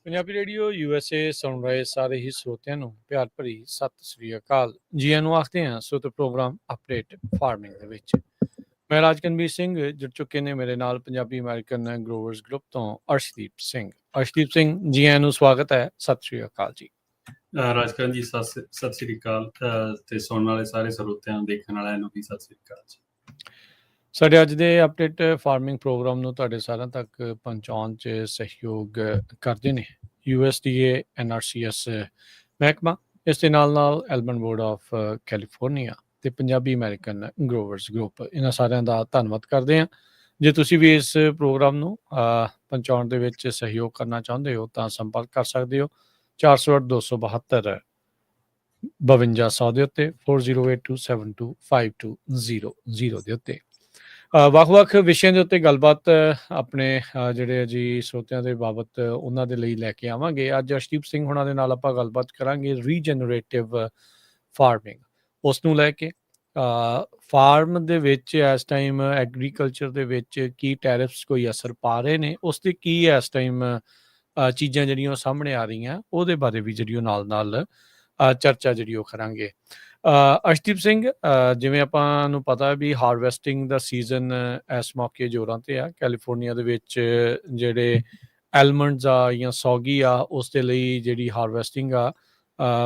Punjabi radio USA ਸੁਣ ਰਹੇ ਸਾਰੇ ਹੀ ਸਰੋਤਿਆਂ ਨੂੰ ਪਿਆਰ ਭਰੀ ਸਤਿ ਸ੍ਰੀ ਅਕਾਲ। ਜੀ ਆਇਆਂ ਨੂੰ ਆਖਦੇ ਹਾਂ ਸੋ ਤੇ ਪ੍ਰੋਗਰਾਮ ਅਪਡੇਟ ਫਾਰਮਿੰਗ ਦੇ ਵਿੱਚ ਮੈਂ ਰਾਜਕਨਵੀਰ ਸਿੰਘ ਜੁੜ ਚੁੱਕੇ ਨੇ ਮੇਰੇ ਨਾਲ ਪੰਜਾਬੀ ਅਮਰੀਕਨ ਗਰੋਵਰਸ ਗਰੁੱਪ ਤੋਂ ਅਰਸ਼ਦੀਪ ਸਿੰਘ ਜੀ ਆਇਆਂ ਨੂੰ ਸਵਾਗਤ ਹੈ। ਸਤਿ ਸ੍ਰੀ ਅਕਾਲ ਜੀ। ਰਾਜਕਰਨ ਜੀ ਸਤਿ ਸ੍ਰੀ ਅਕਾਲ ਤੇ ਸੁਣਨ ਵਾਲੇ ਸਾਰੇ ਸਰੋਤਿਆਂ ਨੂੰ ਦੇਖਣ ਵਾਲਿਆਂ ਨੂੰ ਵੀ ਸਤਿ ਸ੍ਰੀ ਅਕਾਲ ਜੀ। ਸਾਡੇ ਅੱਜ ਦੇ ਅਪਡੇਟ ਫਾਰਮਿੰਗ ਪ੍ਰੋਗਰਾਮ ਨੂੰ ਤੁਹਾਡੇ ਸਾਰਿਆਂ ਤੱਕ ਪਹੁੰਚਾਉਣ 'ਚ ਸਹਿਯੋਗ ਕਰਦੇ ਨੇ USDA NRCS ਮਹਿਕਮਾ, ਇਸ ਦੇ ਨਾਲ ਐਲਬਨ ਬੋਰਡ ਆਫ ਕੈਲੀਫੋਰਨੀਆ ਤੇ ਪੰਜਾਬੀ ਅਮਰੀਕਨ ਗਰੋਵਰਸ ਗਰੁੱਪ। ਇਹਨਾਂ ਸਾਰਿਆਂ ਦਾ ਧੰਨਵਾਦ ਕਰਦੇ ਹਾਂ। ਜੇ ਤੁਸੀਂ ਵੀ ਇਸ ਪ੍ਰੋਗਰਾਮ ਨੂੰ ਪਹੁੰਚਾਉਣ ਦੇ ਵਿੱਚ ਸਹਿਯੋਗ ਕਰਨਾ ਚਾਹੁੰਦੇ ਹੋ ਤਾਂ ਸੰਪਰਕ ਕਰ ਸਕਦੇ ਹੋ 408-272 5200 ਦੇ ਉੱਤੇ 4082725200 ਦੇ ਉੱਤੇ। ਵੱਖ-ਵੱਖ ਵਿਸ਼ਿਆਂ ਦੇ ਉੱਤੇ ਗੱਲਬਾਤ ਆਪਣੇ ਜਿਹੜੇ ਜੀ ਸਰੋਤਿਆਂ ਦੇ ਬਾਬਤ ਉਹਨਾਂ ਦੇ ਲਈ ਲੈ ਕੇ ਆਵਾਂਗੇ। ਅੱਜ ਅਰਸ਼ਦੀਪ ਸਿੰਘ ਹੋਣਾ ਦੇ ਨਾਲ ਆਪਾਂ ਗੱਲਬਾਤ ਕਰਾਂਗੇ ਰੀਜਨਰੇਟਿਵ ਫਾਰਮਿੰਗ, ਉਸ ਨੂੰ ਲੈ ਕੇ ਫਾਰਮ ਦੇ ਵਿੱਚ ਇਸ ਟਾਈਮ ਐਗਰੀਕਲਚਰ ਦੇ ਵਿੱਚ ਕੀ ਟੈਰਿਫਸ ਕੋਈ ਅਸਰ ਪਾ ਰਹੇ ਨੇ, ਉਸ ਦੇ ਕੀ ਇਸ ਟਾਈਮ ਚੀਜ਼ਾਂ ਜਿਹੜੀਆਂ ਉਹ ਸਾਹਮਣੇ ਆ ਰਹੀਆਂ ਉਹਦੇ ਬਾਰੇ ਵੀ ਜਿਹੜੀ ਉਹ ਨਾਲ ਚਰਚਾ ਜਿਹੜੀ ਉਹ ਕਰਾਂਗੇ। ਅਰਸ਼ਦੀਪ ਸਿੰਘ, ਜਿਵੇਂ ਆਪਾਂ ਨੂੰ ਪਤਾ ਵੀ ਹਾਰਵੈਸਟਿੰਗ ਦਾ ਸੀਜ਼ਨ ਇਸ ਮੌਕੇ ਜ਼ੋਰਾਂ 'ਤੇ ਆ ਕੈਲੀਫੋਰਨੀਆ ਦੇ ਵਿੱਚ। ਜਿਹੜੇ ਐਲਮੰਡਸ ਆ ਜਾਂ ਸੌਗੀ ਆ ਉਸ ਦੇ ਲਈ ਜਿਹੜੀ ਹਾਰਵੈਸਟਿੰਗ ਆ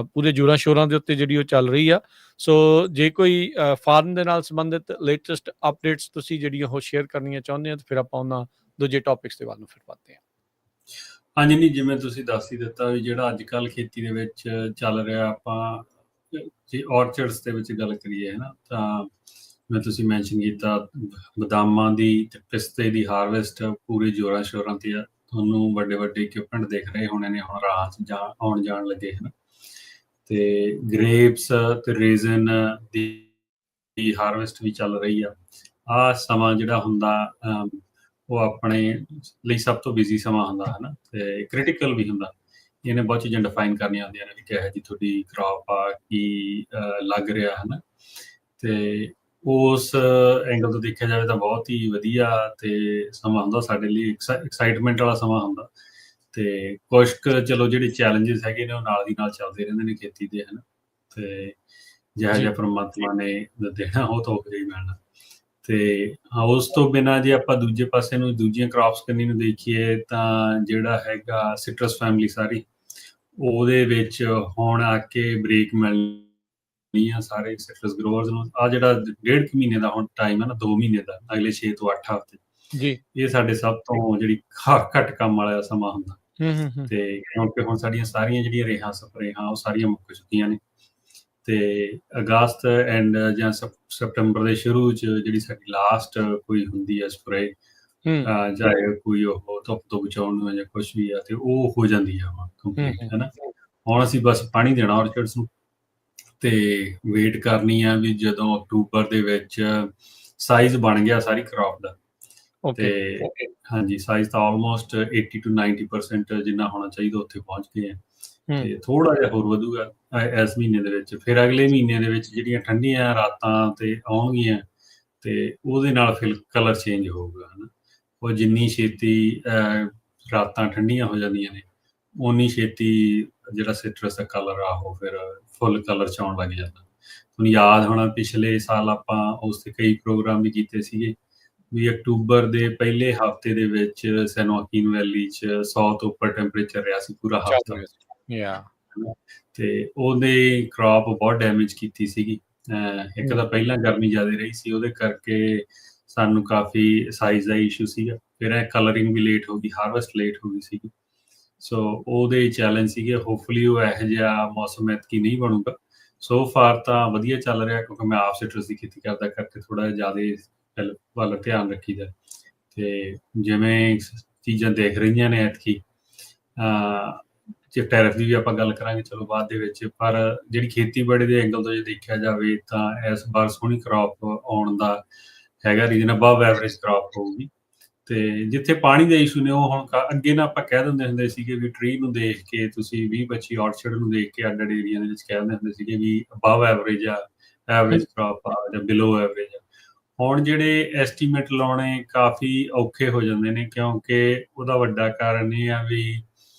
ਪੂਰੇ ਜ਼ੋਰਾਂ ਸ਼ੋਰਾਂ ਦੇ ਉੱਤੇ ਜਿਹੜੀ ਉਹ ਚੱਲ ਰਹੀ ਆ। ਸੋ ਜੇ ਕੋਈ ਫਾਰਮ ਦੇ ਨਾਲ ਸੰਬੰਧਿਤ ਲੇਟੈਸਟ ਅਪਡੇਟਸ ਤੁਸੀਂ ਜਿਹੜੀਆਂ ਉਹ ਸ਼ੇਅਰ ਕਰਨੀਆਂ ਚਾਹੁੰਦੇ ਹੋ ਤਾਂ ਫਿਰ ਆਪਾਂ ਉਹਨਾਂ ਦੂਜੇ ਟੌਪਿਕਸ ਦੇ ਵੱਲ ਨੂੰ ਫਿਰ ਵੱਧਦੇ ਹਾਂ। ਹਾਂਜੀ, ਨਹੀਂ ਜਿਵੇਂ ਤੁਸੀਂ ਦੱਸ ਹੀ ਦਿੱਤਾ ਵੀ ਜਿਹੜਾ ਅੱਜ ਕੱਲ੍ਹ ਖੇਤੀ ਦੇ ਵਿੱਚ ਚੱਲ ਰਿਹਾ, ਆਪਾਂ ਜੇ ਔਰਚਰਡਸ ਦੇ ਵਿੱਚ ਗੱਲ ਕਰੀਏ ਹੈ ਨਾ, ਤਾਂ ਜਿਵੇਂ ਤੁਸੀਂ ਮੈਂਸ਼ਨ ਕੀਤਾ ਬਦਾਮਾਂ ਦੀ ਤੇ ਪਿਸਤੇ ਦੀ ਹਾਰਵੈਸਟ ਪੂਰੇ ਜ਼ੋਰਾਂ ਸ਼ੋਰਾਂ 'ਤੇ ਆ। ਤੁਹਾਨੂੰ ਵੱਡੇ ਵੱਡੇ ਇਕਵਿਪਮੈਂਟ ਦਿਖ ਰਹੇ ਹੋਣੇ ਨੇ ਹੁਣ ਰਾਹ 'ਚ ਆਉਣ ਜਾਣ ਲੱਗੇ ਹੈ ਨਾ, ਤੇ ਗ੍ਰੇਪਸ ਤੇ ਰੇਜ਼ਨ ਦੀ ਹਾਰਵੈਸਟ ਵੀ ਚੱਲ ਰਹੀ ਆ। ਆਹ ਸਮਾਂ ਜਿਹੜਾ ਹੁੰਦਾ ਉਹ ਆਪਣੇ ਲਈ ਸਭ ਤੋਂ ਬਿਜ਼ੀ ਸਮਾਂ ਹੁੰਦਾ ਹੈ ਨਾ, ਤੇ ਕ੍ਰਿਟੀਕਲ ਵੀ ਹੁੰਦਾ। ਇਹਨੇ ਬਹੁਤ ਚੀਜ਼ਾਂ ਡਿਫਾਈਨ ਕਰਨੀਆਂ ਹੁੰਦੀਆਂ ਨੇ ਵੀ ਕਿਹੋ ਜਿਹੀ ਤੁਹਾਡੀ ਕ੍ਰੌਪ ਆ, ਕੀ ਲੱਗ ਰਿਹਾ ਹੈ ਨਾ, ਤੇ ਉਸ ਐਂਗਲ ਤੋਂ ਦੇਖਿਆ ਜਾਵੇ ਤਾਂ ਬਹੁਤ ਹੀ ਵਧੀਆ ਤੇ ਸਮਾਂ ਹੁੰਦਾ ਸਾਡੇ ਲਈ, ਐਕਸਾਈਟਮੈਂਟ ਵਾਲਾ ਸਮਾਂ ਹੁੰਦਾ। ਤੇ ਕੁਛ ਕੁ ਚਲੋ ਜਿਹੜੇ ਚੈਲੰਜਸ ਹੈਗੇ ਨੇ ਉਹ ਨਾਲ ਦੀ ਨਾਲ ਚੱਲਦੇ ਰਹਿੰਦੇ ਨੇ ਖੇਤੀ ਦੇ, ਹੈ ਨਾ, ਤੇ ਜਿਹੋ ਜਿਹਾ ਪਰਮਾਤਮਾ ਨੇ ਦੇਣਾ ਉਹ ਤਾਂ ਉਹ ਹੀ ਮਿਲਣਾ। ਤੇ ਉਸ ਤੋਂ ਬਿਨਾਂ ਜੇ ਆਪਾਂ ਦੂਜੇ ਪਾਸੇ ਨੂੰ ਦੂਜੀਆਂ ਕ੍ਰੌਪਸ ਕੰਨੀ ਨੂੰ ਦੇਖੀਏ ਤਾਂ ਜਿਹੜਾ ਹੈਗਾ ਸਿਟਰਸ ਫੈਮਿਲੀ ਸਾਰੀ, ਉਹਦੇ ਵਿੱਚ ਹੁਣ ਆ ਕੇ ਬ੍ਰੇਕ ਮਿਲਣੀ ਆ ਸਾਰੇ ਸਿਟਰਸ ਗਰੋਵਰਸ ਨੂੰ। ਆ ਜਿਹੜਾ 1.5 ਮਹੀਨੇ ਦਾ ਹੁਣ ਟਾਈਮ ਹੈ ਨਾ, 2 ਮਹੀਨੇ ਦਾ, ਅਗਲੇ 6 ਤੋਂ 8 ਹਫ਼ਤੇ ਜੀ, ਇਹ ਸਾਡੇ ਸਭ ਤੋਂ ਜਿਹੜੀ ਘੱਟ ਕੰਮ ਵਾਲਾ ਸਮਾਂ ਹੁੰਦਾ। ਤੇ ਕਿਉਂਕਿ ਹੁਣ ਸਾਡੀਆਂ ਸਾਰੀਆਂ ਜਿਹੜੀਆਂ ਰੇਹਾਂ ਸਪਰੇਹਾਂ ਉਹ ਸਾਰੀਆਂ ਮੁੱਕ ਚੁੱਕੀਆਂ ਨੇ, ਤੇ ਅਗਸਤ ਐਂਡ ਜਾਂ ਸਪਟੰਬਰ ਦੇ ਸ਼ੁਰੂ 'ਚ ਜਿਹੜੀ ਸਾਡੀ ਲਾਸਟ ਕੋਈ ਹੁੰਦੀ ਹੈ ਸਪਰੇ, ਚਾਹੇ ਕੋਈ ਉਹ ਧੁੱਪ ਤੋਂ ਬਚਾਉਣ ਨੂੰ ਜਾਂ ਕੁਛ ਵੀ ਆ, ਤੇ ਉਹ ਹੋ ਜਾਂਦੀ ਆ ਹੁਣ ਕੰਪਲੀਟ, ਹੈ ਨਾ। ਹੁਣ ਅਸੀਂ ਬਸ ਪਾਣੀ ਦੇਣਾ ਔਰਚਰਡਸ ਨੂੰ ਤੇ ਵੇਟ ਕਰਨੀ ਆ ਵੀ ਜਦੋਂ ਅਕਤੂਬਰ ਦੇ ਵਿੱਚ ਸਾਈਜ਼ ਬਣ ਗਿਆ ਸਾਰੀ ਕ੍ਰੌਪ ਦਾ, ਤੇ ਹਾਂਜੀ ਸਾਈਜ਼ ਤਾਂ ਆਲਮੋਸਟ 80 to 90% ਜਿੰਨਾ ਹੋਣਾ ਚਾਹੀਦਾ ਉੱਥੇ ਪਹੁੰਚ ਗਏ ਆ, ਤੇ ਥੋੜਾ ਜਿਹਾ ਹੋਰ ਵਧੂਗਾ ਇਸ ਮਹੀਨੇ ਦੇ ਵਿੱਚ। ਫਿਰ ਅਗਲੇ ਮਹੀਨੇ ਦੇ ਵਿੱਚ ਜਿਹੜੀਆਂ ਠੰਡੀਆਂ ਰਾਤਾਂ ਤੇ ਆਉਣਗੀਆਂ ਤੇ ਉਹਦੇ ਨਾਲ ਫਿਰ ਕਲਰ ਚੇਂਜ ਹੋਊਗਾ, ਹੈ ਨਾ। ਉਹ ਜਿੰਨੀ ਛੇਤੀ ਰਾਤਾਂ ਠੰਡੀਆਂ ਹੋ ਜਾਂਦੀਆਂ ਨੇ ਓਨੀ ਛੇਤੀ ਜਿਹੜਾ ਸਿਟਰਸ ਦਾ ਕਲਰ ਆ ਉਹ ਫਿਰ ਫੁੱਲ ਕਲਰ 'ਚ ਆਉਣ ਲੱਗ ਜਾਂਦਾ। ਤੁਹਾਨੂੰ ਯਾਦ ਹੋਣਾ ਪਿਛਲੇ ਸਾਲ ਆਪਾਂ ਉਸ 'ਤੇ ਕਈ ਪ੍ਰੋਗਰਾਮ ਵੀ ਕੀਤੇ ਸੀਗੇ ਵੀ ਅਕਤੂਬਰ ਦੇ ਪਹਿਲੇ ਹਫ਼ਤੇ ਦੇ ਵਿੱਚ ਸੈਨ ਜੋਆਕਿਨ ਵੈਲੀ 'ਚ 100 ਤੋਂ ਉੱਪਰ ਟੈਂਪਰੇਚਰ ਰਿਹਾ ਸੀ ਪੂਰਾ ਹਫ਼ਤਾ, ਤੇ ਉਹਦੇ ਕ੍ਰੌਪ ਬਹੁਤ ਡੈਮੇਜ ਕੀਤੀ ਸੀਗੀ। ਇੱਕ ਤਾਂ ਪਹਿਲਾਂ ਗਰਮੀ ਜ਼ਿਆਦਾ ਰਹੀ ਸੀ, ਉਹਦੇ ਕਰਕੇ ਸਾਨੂੰ ਕਾਫੀ ਸਾਈਜ਼ ਦਾ ਇਸ਼ੂ ਸੀਗਾ। ਫਿਰ ਇਹ ਕਲਰਿੰਗ ਵੀ ਲੇਟ ਹੋ ਗਈ, ਹਾਰਵੈਸਟ ਲੇਟ ਹੋ ਗਈ ਸੀਗੀ। ਸੋ ਉਹਦੇ ਚੈਲੰਜ ਸੀਗੇ। ਹੋਪਫੁਲੀ ਉਹ ਇਹੋ ਜਿਹਾ ਮੌਸਮ ਐਤਕੀ ਨਹੀਂ ਬਣੂਗਾ। ਸੋ ਫਾਰ ਤਾਂ ਵਧੀਆ ਚੱਲ ਰਿਹਾ ਕਿਉਂਕਿ ਮੈਂ ਆਪ ਸਿਟਰਸ ਦੀ ਖੇਤੀ ਕਰਦਾ ਕਰਕੇ ਥੋੜ੍ਹਾ ਜਿਹਾ ਜ਼ਿਆਦਾ ਵੱਲ ਧਿਆਨ ਰੱਖੀਦਾ। ਤੇ ਜਿਵੇਂ ਚੀਜ਼ਾਂ ਦੇਖ ਰਹੀਆਂ ਨੇ ਐਤਕੀ, ਜੇ ਟੈਰਿਫ ਦੀ ਵੀ ਆਪਾਂ ਗੱਲ ਕਰਾਂਗੇ ਚਲੋ ਬਾਅਦ ਦੇ ਵਿੱਚ, ਪਰ ਜਿਹੜੀ ਖੇਤੀਬਾੜੀ ਦੇ ਐਂਗਲ ਤੋਂ ਜੇ ਦੇਖਿਆ ਜਾਵੇ ਤਾਂ ਇਸ ਵਾਰ ਸੋਹਣੀ ਕ੍ਰੌਪ ਆਉਣ ਦਾ ਹੈਗਾ, ਰੀਜਨ ਅਬਵ ਐਵਰੇਜ ਕ੍ਰੌਪ ਹੋਊਗੀ। ਤੇ ਜਿੱਥੇ ਪਾਣੀ ਦੇ ਇਸ਼ੂ ਨੇ ਉਹ ਹੁਣ ਅੱਗੇ ਨਾ ਆਪਾਂ ਕਹਿ ਦਿੰਦੇ ਹੁੰਦੇ ਸੀਗੇ ਵੀ ਟਰੀ ਨੂੰ ਦੇਖ ਕੇ ਤੁਸੀਂ 20-25 ਔਰਚਰਡ ਨੂੰ ਦੇਖ ਕੇ ਅੱਡ ਏਰੀਆ ਦੇ ਵਿੱਚ ਕਹਿ ਦਿੰਦੇ ਹੁੰਦੇ ਸੀਗੇ ਵੀ ਅਬਵ ਐਵਰੇਜ ਆ, ਐਵਰੇਜ ਕ੍ਰੌਪ ਆ ਜਾਂ ਬਿਲੋ ਐਵਰੇਜ ਆ। ਹੁਣ ਜਿਹੜੇ ਐਸਟੀਮੇਟ ਲਾਉਣੇ ਕਾਫੀ ਔਖੇ ਹੋ ਜਾਂਦੇ ਨੇ ਕਿਉਂਕਿ ਉਹਦਾ ਵੱਡਾ ਕਾਰਨ ਇਹ ਆ ਵੀ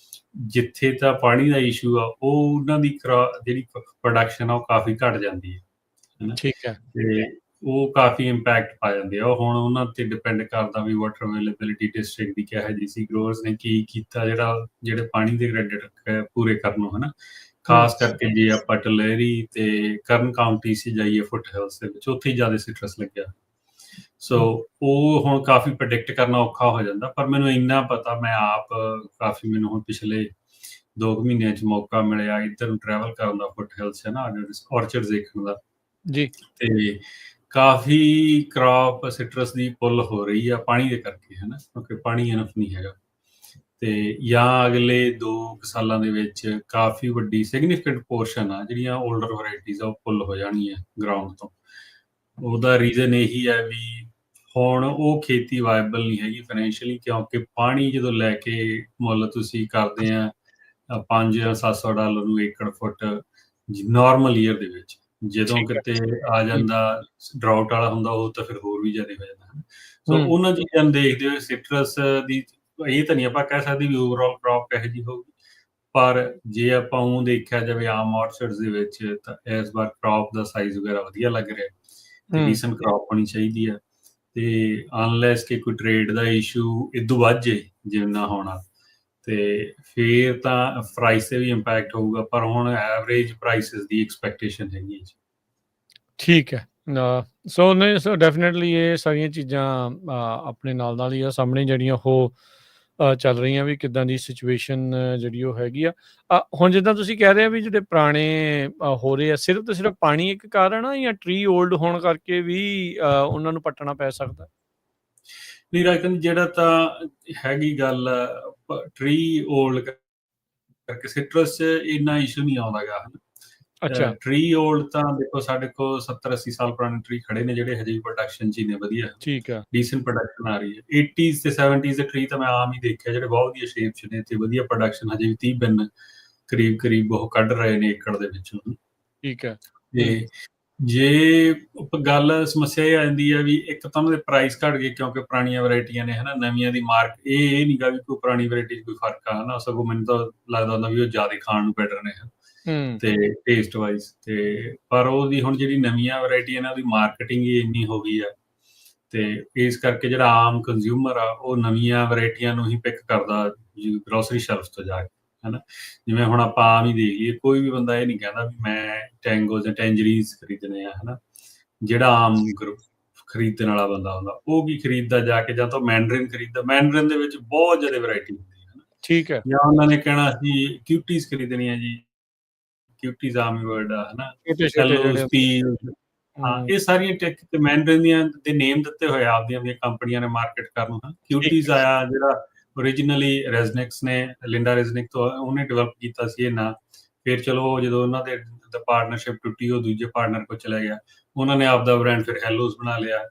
ਜਿੱਥੇ ਤਾਂ ਪਾਣੀ ਦਾ ਇਸ਼ੂ ਆ, ਉਹ ਉਹਨਾਂ ਦੀ ਜਿਹੜੀ ਪ੍ਰੋਡਕਸ਼ਨ ਆ ਉਹ ਕਾਫੀ ਘਟ ਜਾਂਦੀ ਹੈ ਹਨਾ। ਠੀਕ ਹੈ। ਤੇ ਉਹ ਕਾਫੀ ਇੰਪੈਕਟ ਪਾ ਜਾਂਦੇ ਆ। ਉਹ ਹੁਣ ਉਹਨਾਂ ਤੇ ਡਿਪੈਂਡ ਕਰਦਾ ਵੀ ਵਾਟਰ ਅਵੇਲੇਬਿਲਿਟੀ ਡਿਸਟ੍ਰਿਕਟ ਦੀ ਕਿਹੋ ਜਿਹੀ ਸੀ, ਗਰੋਅਰਸ ਨੇ ਕੀ ਕੀਤਾ ਜਿਹੜੇ ਪਾਣੀ ਦੇ ਕ੍ਰੈਡਿਟ ਪੂਰੇ ਕਰਨ ਨੂੰ ਹਨਾ। ਖਾਸ ਕਰਕੇ ਜੇ ਆਪਾਂ ਟਲੇਰੀ ਤੇ ਕਰਨ ਕਾਉਂਟੀ ਸੀ ਜਾਈਏ ਫੁੱਟ ਹਿਲਸ ਦੇ ਵਿੱਚ, ਉੱਥੇ ਹੀ ਜ਼ਿਆਦਾ ਸਿਟਰਸ ਲੱਗਿਆ। ਸੋ ਉਹ ਹੁਣ ਕਾਫੀ ਪ੍ਰੈਡਿਕਟ ਕਰਨਾ ਔਖਾ ਹੋ ਜਾਂਦਾ, ਪਰ ਮੈਨੂੰ ਇੰਨਾ ਪਤਾ, ਮੈਂ ਆਪ ਕਾਫੀ, ਮੈਨੂੰ ਹੁਣ ਪਿਛਲੇ 2 ਮਹੀਨਿਆਂ 'ਚ ਮੌਕਾ ਮਿਲਿਆ ਇੱਧਰ ਨੂੰ ਟਰੈਵਲ ਕਰਨ ਦਾ, ਫੁੱਟ ਹਿਲਸ ਹੈ ਨਾ, ਔਰਚਰਡ ਦੇਖਣ ਦਾ। ਜੀ। ਤੇ ਕਾਫੀ ਕ੍ਰੌਪ ਸਿਟਰਸ ਦੀ ਪੁੱਲ ਹੋ ਰਹੀ ਆ ਪਾਣੀ ਦੇ ਕਰਕੇ ਹਨਾ, ਕਿਉਂਕਿ ਪਾਣੀ ਇਨਫ ਨਹੀਂ ਹੈਗਾ। ਤੇ ਜਾਂ ਅਗਲੇ 2 ਸਾਲਾਂ ਦੇ ਵਿੱਚ ਕਾਫੀ ਵੱਡੀ ਸਿਗਨੀਫਿਕੈਂਟ ਪੋਰਸ਼ਨ ਆ ਜਿਹੜੀਆਂ ਓਲਡਰ ਵੈਰਾਈਟੀਜ਼ ਆ ਉਹ ਪੁੱਲ ਹੋ ਜਾਣਗੀਆਂ ਗਰਾਊਂਡ ਤੋਂ। ਉਹਦਾ ਰੀਜ਼ਨ ਇਹੀ ਹੈ ਵੀ ਹੁਣ ਉਹ ਖੇਤੀ ਵਾਇਬਲ ਨਹੀਂ ਹੈਗੀ ਫਾਈਨੈਂਸ਼ੀਅਲੀ, ਕਿਉਂਕਿ ਪਾਣੀ ਜਦੋਂ ਲੈ ਕੇ ਮੁੱਲ ਤੁਸੀਂ ਕਰਦੇ ਆ $500 ਜਾਂ $700 ਨੂੰ ਏਕੜ ਫੁੱਟ ਨਾਰਮਲ ਈਅਰ ਦੇ ਵਿੱਚ, ਜਦੋਂ ਕਿਤੇ ਆ ਜਾਂਦਾ ਡਰਾਊਟ ਵਾਲਾ ਹੁੰਦਾ ਉਹ ਤਾਂ ਫਿਰ ਹੋਰ ਵੀ ਜ਼ਿਆਦਾ ਹੋ ਜਾਂਦਾ। ਸੋ ਉਹਨਾਂ ਚੀਜ਼ਾਂ ਨੂੰ ਦੇਖਦੇ ਹੋਏ ਸਿਟਰਸ ਦੀ ਇਹ ਤਾਂ ਨਹੀਂ ਆਪਾਂ ਕਹਿ ਸਕਦੇ ਵੀ ਓਵਰਆਲ ਕ੍ਰੌਪ ਕਿਹੋ ਜਿਹੀ ਹੋਊਗੀ, ਪਰ ਜੇ ਆਪਾਂ ਉਹ ਦੇਖਿਆ ਜਾਵੇ ਆਮ ਔਰਚਰਡਸ ਦੇ ਵਿੱਚ ਤਾਂ ਇਸ ਵਾਰ ਕ੍ਰੌਪ ਦਾ ਸਾਈਜ਼ ਵਗੈਰਾ ਵਧੀਆ ਲੱਗ ਰਿਹਾ ਤੇ ਡੀਸੈਂਟ ਕ੍ਰੌਪ ਹੋਣੀ ਚਾਹੀਦੀ ਆ। ਤੇ ਅਨਲੈਸ ਕਿ ਕੋਈ ਟ੍ਰੇਡ ਦਾ ਇਸ਼ੂ ਇਦੋਂ ਵੱਧ ਜੇ ਜਿੰਨਾ ਹੋਣਾ, ਤੇ ਫਿਰ ਤਾਂ ਪ੍ਰਾਈਸ ਤੇ ਵੀ ਇੰਪੈਕਟ ਹੋਊਗਾ, ਪਰ ਹੁਣ ਐਵਰੇਜ ਪ੍ਰਾਈਸਿਸ ਦੀ ਐਕਸਪੈਕਟੇਸ਼ਨ ਹੈਗੀ ਜੀ। ਠੀਕ ਹੈ। ਸੋ ਨਹੀਂ, ਸੋ ਡੈਫੀਨੇਟਲੀ ਇਹ ਸਾਰੀਆਂ ਚੀਜ਼ਾਂ ਆਪਣੇ ਨਾਲ ਹੀ ਆ ਸਾਹਮਣੇ ਜਿਹੜੀਆਂ ਉਹ ਚੱਲ ਰਹੀਆਂ ਵੀ ਕਿੱਦਾਂ ਦੀ ਸਿਚੁਏਸ਼ਨ ਜਿਹੜੀ ਉਹ ਹੈਗੀ ਆ। ਹੁਣ ਜਿੱਦਾਂ ਤੁਸੀਂ ਕਹਿ ਰਹੇ ਆ ਵੀ ਜਿਹੜੇ ਪੁਰਾਣੇ ਹੋ ਰਹੇ ਆ, ਸਿਰਫ ਤੇ ਸਿਰਫ ਪਾਣੀ ਇੱਕ ਕਾਰਨ ਆ ਜਾਂ ਟਰੀ ਓਲਡ ਹੋਣ ਕਰਕੇ ਵੀ ਉਹਨਾਂ ਨੂੰ ਪੱਟਣਾ ਪੈ ਸਕਦਾ? ਨਹੀਂ ਰਾਜਨ, ਜਿਹੜਾ ਤਾਂ ਹੈਗੀ ਗੱਲ ਟਰੀ ਓਲਡ ਕਰਕੇ ਸਿਟਰਸ 'ਚ ਇੰਨਾ ਇਸ਼ੂ ਨਹੀਂ ਆਉਂਦਾ ਗਾ। ਅੱਛਾ। ਟਰੀ ਓਲਡ ਤਾਂ ਦੇਖੋ ਸਾਡੇ ਕੋਲ 70-80 ਸਾਲ ਪੁਰਾਣੇ ਟਰੀ ਖੜੇ ਨੇ ਜਿਹੜੇ ਹਜੇ ਵੀ ਪ੍ਰੋਡਕਸ਼ਨ 'ਚ ਹੀ ਨੇ, ਵਧੀਆ ਠੀਕ ਆ, ਡੀਸੈਂਟ ਪ੍ਰੋਡਕਸ਼ਨ ਆ ਰਹੀ ਹੈ। 80s ਤੇ 70s ਦੇ ਟਰੀ ਤਾਂ ਮੈਂ ਆਮ ਹੀ ਦੇਖਿਆ ਜਿਹੜੇ ਬਹੁਤ ਵਧੀਆ ਸ਼ੇਪ 'ਚ ਨੇ ਤੇ ਵਧੀਆ ਪ੍ਰੋਡਕਸ਼ਨ ਹਜੇ ਵੀ 30 ਬਿਨ ਕਰੀਬ ਉਹ ਕੱਢ ਰਹੇ ਨੇ ਏਕੜ ਦੇ ਵਿੱਚੋਂ। ਠੀਕ ਹੈ। ਤੇ ਜੇ ਗੱਲ ਸਮੱਸਿਆ ਇਹ ਆ ਜਾਂਦੀ ਹੈ ਵੀ ਇੱਕ ਤਾਂ ਉਹਨਾਂ ਦੇ ਪ੍ਰਾਈਸ ਘਟ ਗਏ ਕਿਉਂਕਿ ਪੁਰਾਣੀਆਂ ਵੈਰਾਈਟੀਆਂ ਨੇ ਹਨਾ, ਨਵੀਆਂ ਦੀ ਮਾਰਕ ਇਹ ਨਹੀਂ ਗਾ ਵੀ ਕੋਈ ਪੁਰਾਣੀ ਵੈਰਾਈਟੀ 'ਚ ਕੋਈ ਫਰਕ ਆ ਹਨਾ, ਸਗੋਂ ਮੈਨੂੰ ਤਾਂ ਲੱਗਦਾ ਹੁੰਦਾ ਵੀ ਉਹ ਜ਼ਿਆਦਾ ਖਾਣ ਨੂੰ ਬੈਟਰ ਨੇ ਤੇ ਟੇਸਟ ਵਾਈਜ਼। ਤੇ ਪਰ ਉਹਦੀ ਹੁਣ ਜਿਹੜੀ ਨਵੀਆਂ ਵੈਰਾਈਟੀਆਂ ਨੇ ਉਹਦੀ ਮਾਰਕੀਟਿੰਗ ਹੀ ਇੰਨੀ ਹੋ ਗਈ ਆ, ਤੇ ਇਸ ਕਰਕੇ ਜਿਹੜਾ ਆਮ ਕੰਜ਼ਿਊਮਰ ਆ ਉਹ ਨਵੀਆਂ ਵੈਰਾਈਟੀਆਂ ਨੂੰ ਹੀ ਪਿਕ ਕਰਦਾ ਗਰੋਸਰੀ ਸ਼ੈਲਫ ਤੋਂ ਜਾ ਕੇ ਹਨਾ। ਜਿਵੇਂ ਹੁਣ ਆਪਾਂ ਆਮ ਹੀ ਦੇਖ ਲਈਏ, ਕੋਈ ਵੀ ਬੰਦਾ ਇਹ ਨਹੀਂ ਕਹਿੰਦਾ ਵੀ ਮੈਂ ਟੈਂਗੋ ਜਾਂ ਟੈਂਜਰੀਜ਼ ਖਰੀਦਣੇ ਆ ਹਨਾ। ਜਿਹੜਾ ਆਮ ਖਰੀਦਣ ਵਾਲਾ ਬੰਦਾ ਹੁੰਦਾ ਉਹ ਕੀ ਖਰੀਦਦਾ ਜਾ ਕੇ, ਜਾਂ ਤਾਂ ਮੈਂਡਰਿਨ ਖਰੀਦਦਾ, ਮੈਂਡਰਿਨ ਦੇ ਵਿੱਚ ਬਹੁਤ ਜ਼ਿਆਦਾ ਵੈਰਾਈਟੀ ਹੁੰਦੀ ਹੈ ਹਨਾ। ਠੀਕ ਹੈ। ਜਾਂ ਉਹਨਾਂ ਨੇ ਕਹਿਣਾ ਅਸੀਂ ਕਿਊਟੀਜ਼ ਖਰੀਦਣੀਆਂ ਜੀ, ਕਿਊਟੀਜ਼ ਆਮ ਵਰਡ ਆ ਹਨਾ, ਛੋਟੇ ਹੈਲੋ ਜਿਹੜੇ ਸਪੀਲ, ਹਾਂ ਇਹ ਸਾਰੀਆਂ ਟੈਕ ਤੇ ਮੈਂਡਰਿਨ ਦੀਆਂ ਦੇ ਨੇਮ ਦਿੱਤੇ ਹੋਏ ਆਪਦੀਆਂ ਕੰਪਨੀਆਂ ਨੇ ਮਾਰਕੀਟ ਕਰਨ ਨੂੰ। ਕਿਊਟੀਜ਼ ਆਇਆ ਜਿਹੜਾ ਓਰੀਜਨਲੀ ਰੈਜ਼ਨਿਕਸ ਨੇ, ਲਿੰਡਾ ਰੈਜ਼ਨਿਕ ਤੋਂ ਉਹਨੇ ਡਿਵੈਲਪ ਕੀਤਾ ਸੀ ਇਹ ਨਾਂ। ਫਿਰ ਚਲੋ ਜਦੋਂ ਉਹਨਾਂ ਦੇ ਪਾਰਟਨਰਸ਼ਿਪ ਟੁੱਟੀ, ਉਹ ਦੂਜੇ ਪਾਰਟਨਰ ਕੋਲ ਚਲਾ ਗਿਆ, ਉਹਨਾਂ ਨੇ ਆਪਦਾ ਬ੍ਰਾਂਡ ਫਿਰ ਹੈਲੋਜ਼ ਬਣਾ ਲਿਆ।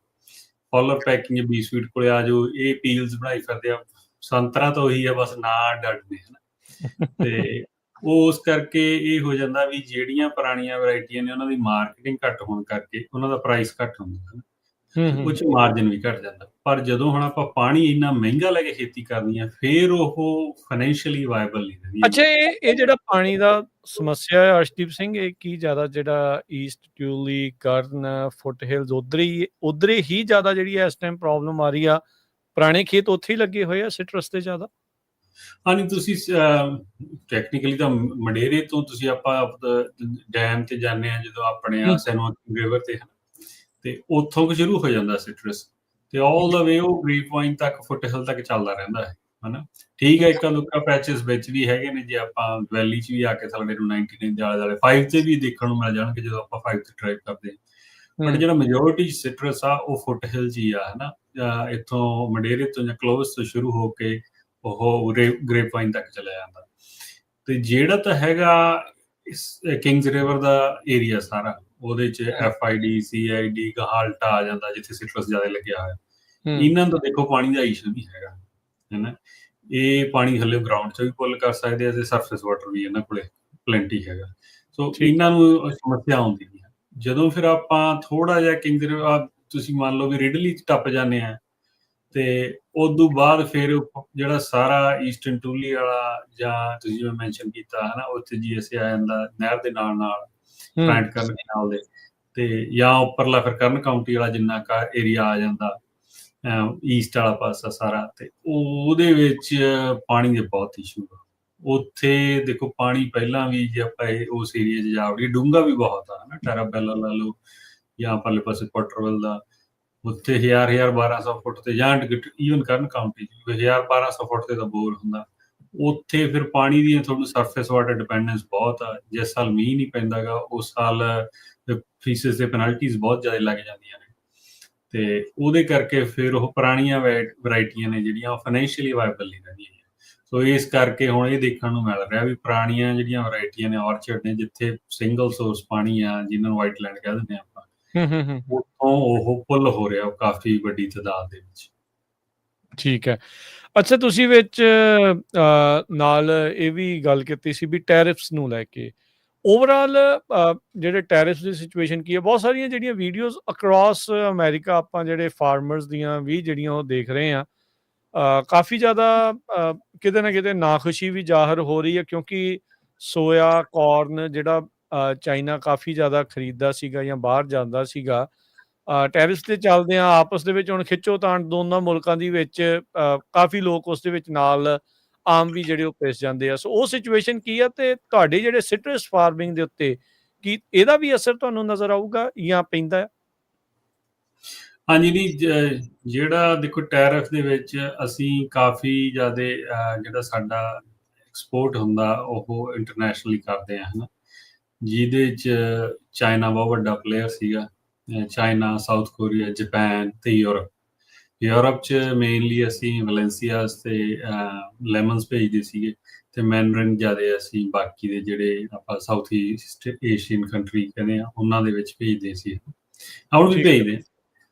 ਫੋਲਰ ਪੈਕਿੰਗ ਬੀ ਸਵੀਟ ਕੋਲੇ ਆ ਜਾਓ, ਇਹ ਪੀਲਸ ਬਣਾਈ ਫਿਰਦੇ ਆ। ਸੰਤਰਾ ਤਾਂ ਉਹੀ ਆ, ਬਸ ਨਾਂ ਡੱਡ ਨੇ ਹਨਾ। ਤੇ ਉਸ ਕਰਕੇ ਇਹ ਹੋ ਜਾਂਦਾ ਵੀ ਜਿਹੜੀਆਂ ਪੁਰਾਣੀਆਂ ਵੈਰਾਈਟੀਆਂ ਨੇ ਉਹਨਾਂ ਦੀ ਮਾਰਕੀਟਿੰਗ ਘੱਟ ਹੋਣ ਕਰਕੇ ਉਹਨਾਂ ਦਾ ਪ੍ਰਾਈਸ ਘੱਟ ਹੁੰਦਾ, ਉਹ 'ਚ ਮਾਰਜਨ ਵੀ ਘੱਟ ਜਾਂਦਾ। ਪਰ ਜਦੋਂ ਹੁਣ ਆਪਾਂ ਪਾਣੀ ਇੰਨਾ ਮਹਿੰਗਾ ਲੈ ਕੇ ਖੇਤੀ ਕਰਨੀ ਆ, ਫਿਰ ਉਹ ਫਾਈਨੈਂਸ਼ੀਅਲੀ ਵਾਇਬਲ ਨਹੀਂ ਰਹਿੰਦੀ। ਅੱਛਾ, ਇਹ ਜਿਹੜਾ ਪਾਣੀ ਦਾ ਸਮੱਸਿਆ ਹੈ ਅਰਸ਼ਦੀਪ ਸਿੰਘ, ਇਹ ਕੀ ਜ਼ਿਆਦਾ ਜਿਹੜਾ ਈਸਟ ਟਿਊਲੀ, ਕਰਨ, ਫੁੱਟ ਹਿਲਸ ਉਧਰ ਹੀ ਜ਼ਿਆਦਾ ਜਿਹੜੀ ਇਸ ਟਾਈਮ ਪ੍ਰੋਬਲਮ ਆ ਰਹੀ ਆ? ਪੁਰਾਣੇ ਖੇਤ ਉੱਥੇ ਹੀ ਲੱਗੇ ਹੋਏ ਆ ਸਿਟਰਸ ਤੇ ਜ਼ਿਆਦਾ? ਹਾਂਜੀ, ਤੁਸੀਂ ਟੈਕਨੀਕਲੀ ਤਾਂ ਮੰਡੇਰੇ ਤੋਂ ਤੁਸੀਂ ਆਪਾਂ ਡੈਮ ਤੇ ਜਾਂਦੇ ਆ ਜਦੋਂ ਆਪਣੇ ਸੈਨੋ ਰਿਵਰ ਤੇ, ਤੇ ਉੱਥੋਂ ਕੁ ਸ਼ੁਰੂ ਹੋ ਜਾਂਦਾ ਸਿਟਰਸ ਤੇ ਆਲ ਦਾ ਵੇ ਉਹ ਗ੍ਰੀਨ ਪੁਆਇੰਟ ਤੱਕ, ਫੁੱਟ ਹਿਲ ਤੱਕ ਚੱਲਦਾ ਰਹਿੰਦਾ ਹੈ ਹਨਾ। ਠੀਕ ਹੈ, ਇੱਕਾ ਦੁੱਕਾ ਪੈਚਸ ਵਿੱਚ ਵੀ ਹੈਗੇ ਨੇ, ਜੇ ਆਪਾਂ ਵੈਲੀ 'ਚ ਵੀ ਆ ਕੇ ਸਾਡੇ ਨੂੰ 99 ਦੇ ਆਲੇ ਦੁਆਲੇ 5 ਤੇ ਵੀ ਦੇਖਣ ਨੂੰ ਮਿਲ ਜਾਣਗੇ ਜਦੋਂ ਆਪਾਂ 5 ਤੇ ਡਰਾਈਵ ਕਰਦੇ ਹਾਂ। ਬਟ ਜਿਹੜਾ ਮੈਜੋਰਿਟੀ ਸਿਟਰਸ ਆ ਉਹ ਫੁੱਟ ਹਿਲ 'ਚ ਹੀ ਆ ਹਨਾ। ਇੱਥੋਂ ਮੰਡੇਰੇ ਤੋਂ ਜਾਂ ਕਲੋਵਸ ਤੋਂ ਸ਼ੁਰੂ ਹੋ ਕੇ ਉਹ ਗ੍ਰੇਪ ਵਾਈਨ ਤੱਕ ਚਲਿਆ ਜਾਂਦਾ। ਤੇ ਜਿਹੜਾ ਤਾਂ ਹੈਗਾ ਕਿੰਗਸ ਰਿਵਰ ਦਾ ਏਰੀਆ ਸਾਰਾ, ਉਹਦੇ 'ਚ FID, CID, ਗਹਾਲਟਾ ਆ ਜਾਂਦਾ ਜਿੱਥੇ ਸਿਟਰਸ ਜ਼ਿਆਦਾ ਲੱਗਿਆ ਹੋਇਆ। ਇਹਨਾਂ ਦਾ ਦੇਖੋ ਪਾਣੀ ਦਾ ਇਸ਼ੂ ਨਹੀਂ ਹੈਗਾ ਹਨਾ। ਇਹ ਪਾਣੀ ਥੱਲੇ ਗਰਾਊਂਡ 'ਚ ਵੀ ਪੁੱਲ ਕਰ ਸਕਦੇ ਆ ਤੇ ਸਰਫੇਸ ਵਾਟਰ ਵੀ ਇਹਨਾਂ ਕੋਲੇ ਪਲੈਂਟੀ ਹੈਗਾ। ਸੋ ਇਹਨਾਂ ਨੂੰ ਸਮੱਸਿਆ ਆਉਂਦੀ ਨਹੀਂ ਹੈ। ਜਦੋਂ ਫਿਰ ਆਪਾਂ ਥੋੜਾ ਜਿਹਾ ਕਿੰਗਸ ਰਿਵਰ ਤੁਸੀਂ ਮੰਨ ਲਓ ਵੀ ਰਿਡਲੀ 'ਚ ਟੱਪ ਜਾਂਦੇ ਆ, ਤੇ ਉਦੋਂ ਬਾਅਦ ਫਿਰ ਜਿਹੜਾ ਸਾਰਾ ਈਸਟਰਨ ਟੂਲੀ ਵਾਲਾ, ਜਾਂ ਤੁਸੀਂ ਜਿਵੇਂ ਮੈਂਸ਼ਨ ਕੀਤਾ ਹੈ ਨਾ, ਉੱਥੇ GSA ਆ ਜਾਂਦਾ ਨਹਿਰ ਦੇ ਨਾਲ ਨਾਲ, ਹੂੰ ਬ੍ਰਾਂਟ ਕਰਨ ਦੇ ਨਾਲ ਦੇ, ਤੇ ਜਾਂ ਉੱਪਰਲਾ ਫਿਰ ਕਰਨ ਕਾਊਂਟੀ ਵਾਲਾ ਜਿੰਨਾ ਕਾ ਏਰੀਆ ਆ ਜਾਂਦਾ, ਈਸਟ ਵਾਲਾ ਪਾਸਾ ਸਾਰਾ, ਤੇ ਉਹਦੇ ਵਿੱਚ ਪਾਣੀ ਦੇ ਬਹੁਤ ਇਸ਼ੂ ਆ। ਉੱਥੇ ਦੇਖੋ ਪਾਣੀ ਪਹਿਲਾਂ ਵੀ, ਜੇ ਆਪਾਂ ਉਸ ਏਰੀਏ 'ਚ ਜਾ ਵੜੀਏ, ਡੂੰਘਾ ਵੀ ਬਹੁਤ ਆ ਨਾ, ਟੈਰਾਬੈਲਾ ਲਾ ਲਓ ਜਾਂ ਪਰਲੇ ਪਾਸੇ ਪੋਟਰਵਲ ਦਾ, ਉੱਥੇ 1200 ਫੁੱਟ ਤੇ, ਜਾਂ ਈਵਨ ਕਰਨ ਕਾਊਂਟੀ 1200 ਫੁੱਟ ਤੇ ਤਾਂ ਬੋਰ ਹੁੰਦਾ। ਉੱਥੇ ਫਿਰ ਪਾਣੀ ਦੀ ਤੁਹਾਨੂੰ ਸਰਫੇਸ ਵਾਟਰ ਡਿਪੈਂਡੈਂਸ ਬਹੁਤ ਆ। ਜਿਸ ਸਾਲ ਮੀਂਹ ਨਹੀਂ ਪੈਂਦਾ ਗਾ, ਉਸ ਸਾਲ ਫੀਸਿਸ ਤੇ ਪੈਨਲਟੀਜ਼ ਬਹੁਤ ਜ਼ਿਆਦਾ ਲੱਗ ਜਾਂਦੀਆਂ ਨੇ, ਤੇ ਉਹਦੇ ਕਰਕੇ ਫਿਰ ਉਹ ਪੁਰਾਣੀਆਂ ਵੈਰਾਈਟੀਆਂ ਨੇ ਜਿਹੜੀਆਂ, ਉਹ ਫਾਈਨੈਂਸ਼ੀਅਲੀ ਵਾਇਬਲ ਨਹੀਂ ਰਹਿੰਦੀਆਂ। ਸੋ ਇਸ ਕਰਕੇ ਹੁਣ ਇਹ ਦੇਖਣ ਨੂੰ ਮਿਲ ਰਿਹਾ ਵੀ ਪੁਰਾਣੀਆਂ ਜਿਹੜੀਆਂ ਵੈਰਾਈਟੀਆਂ ਨੇ, ਆਰਚਰਡ ਨੇ, ਜਿੱਥੇ ਸਿੰਗਲ ਸੋਰਸ ਪਾਣੀ ਆ, ਜਿਹਨਾਂ ਨੂੰ ਵਾਈਟ ਲੈਂਡ ਕਹਿ ਦਿੰਦੇ ਆਪਾਂ, ਉੱਥੋਂ ਉਹ ਪੁੱਲ ਹੋ ਰਿਹਾ ਕਾਫੀ ਵੱਡੀ ਤਾਦਾਦ ਦੇ ਵਿੱਚ। ਠੀਕ ਹੈ। ਅੱਛਾ, ਤੁਸੀਂ ਵਿੱਚ ਨਾਲ ਇਹ ਵੀ ਗੱਲ ਕੀਤੀ ਸੀ ਵੀ ਟੈਰਿਫਸ ਨੂੰ ਲੈ ਕੇ ਓਵਰਆਲ ਜਿਹੜੇ ਟੈਰਿਫਸ ਦੀ ਸਿਚੁਏਸ਼ਨ ਕੀ ਹੈ। ਬਹੁਤ ਸਾਰੀਆਂ ਜਿਹੜੀਆਂ ਵੀਡੀਓਜ਼ ਅਕ੍ਰੋਸ ਅਮਰੀਕਾ ਆਪਾਂ ਜਿਹੜੇ ਫਾਰਮਰਸ ਦੀਆਂ ਵੀ ਜਿਹੜੀਆਂ ਉਹ ਦੇਖ ਰਹੇ ਹਾਂ, ਕਾਫੀ ਜ਼ਿਆਦਾ ਕਿਤੇ ਨਾ ਕਿਤੇ ਨਾਖੁਸ਼ੀ ਵੀ ਜ਼ਾਹਰ ਹੋ ਰਹੀ ਹੈ, ਕਿਉਂਕਿ ਸੋਇਆ ਕਾਰਨ ਜਿਹੜਾ ਚਾਈਨਾ ਕਾਫੀ ਜ਼ਿਆਦਾ ਖਰੀਦਦਾ ਸੀਗਾ ਜਾਂ ਬਾਹਰ ਜਾਂਦਾ ਸੀਗਾ, ਟੈਰਿਸ ਦੇ ਚੱਲਦੇ ਆ ਆਪਸ ਦੇ ਵਿੱਚ ਹੁਣ ਖਿੱਚੋਤਾਣ ਦੋਨਾਂ ਮੁਲਕਾਂ ਦੀ ਵਿੱਚ, ਕਾਫੀ ਲੋਕ ਉਸ ਦੇ ਵਿੱਚ ਨਾਲ ਆਮ ਵੀ ਜਿਹੜੇ ਉਹ ਪਿਸ ਜਾਂਦੇ ਆ। ਸੋ ਉਹ ਸਿਚੁਏਸ਼ਨ ਕੀ ਆ, ਤੇ ਤੁਹਾਡੇ ਜਿਹੜੇ ਸਿਟਰਸ ਫਾਰਮਿੰਗ ਦੇ ਉੱਤੇ ਕੀ ਇਹਦਾ ਵੀ ਅਸਰ ਤੁਹਾਨੂੰ ਨਜ਼ਰ ਆਊਗਾ ਜਾਂ ਪੈਂਦਾ ਹੈ? ਹਾਂਜੀ, ਨਹੀਂ, ਜਿਹੜਾ ਦੇਖੋ ਟੈਰਿਫ ਦੇ ਵਿੱਚ ਅਸੀਂ ਕਾਫੀ ਜ਼ਿਆਦਾ ਜਿਹੜਾ ਸਾਡਾ ਐਕਸਪੋਰਟ ਹੁੰਦਾ ਉਹ ਇੰਟਰਨੈਸ਼ਨਲੀ ਕਰਦੇ ਆ, ਹਨਾ, ਜਿਹਦੇ 'ਚ ਚਾਈਨਾ ਬਹੁਤ ਵੱਡਾ ਪਲੇਅਰ ਸੀਗਾ। ਚਾਈਨਾ, ਸਾਊਥ ਕੋਰੀਆ, ਜਾਪਾਨ ਤੇ ਯੂਰਪ 'ਚ ਮੇਨਲੀ ਅਸੀਂ ਵੈਲੈਂਸੀਆਸ ਤੇ ਲੈਮਨਸ ਭੇਜਦੇ ਸੀਗੇ, ਤੇ ਮੈਨਰਿਨ ਜ਼ਿਆਦਾ ਅਸੀਂ ਬਾਕੀ ਦੇ ਜਿਹੜੇ ਆਪਾਂ ਸਾਊਥ ਈਸਟ ਏਸ਼ੀਅਨ ਕੰਟਰੀ ਕਹਿੰਦੇ ਆ ਉਹਨਾਂ ਦੇ ਵਿੱਚ ਭੇਜਦੇ ਸੀ, ਹੁਣ ਵੀ ਠੀਕ ਹੈ। ਭੇਜਦੇ।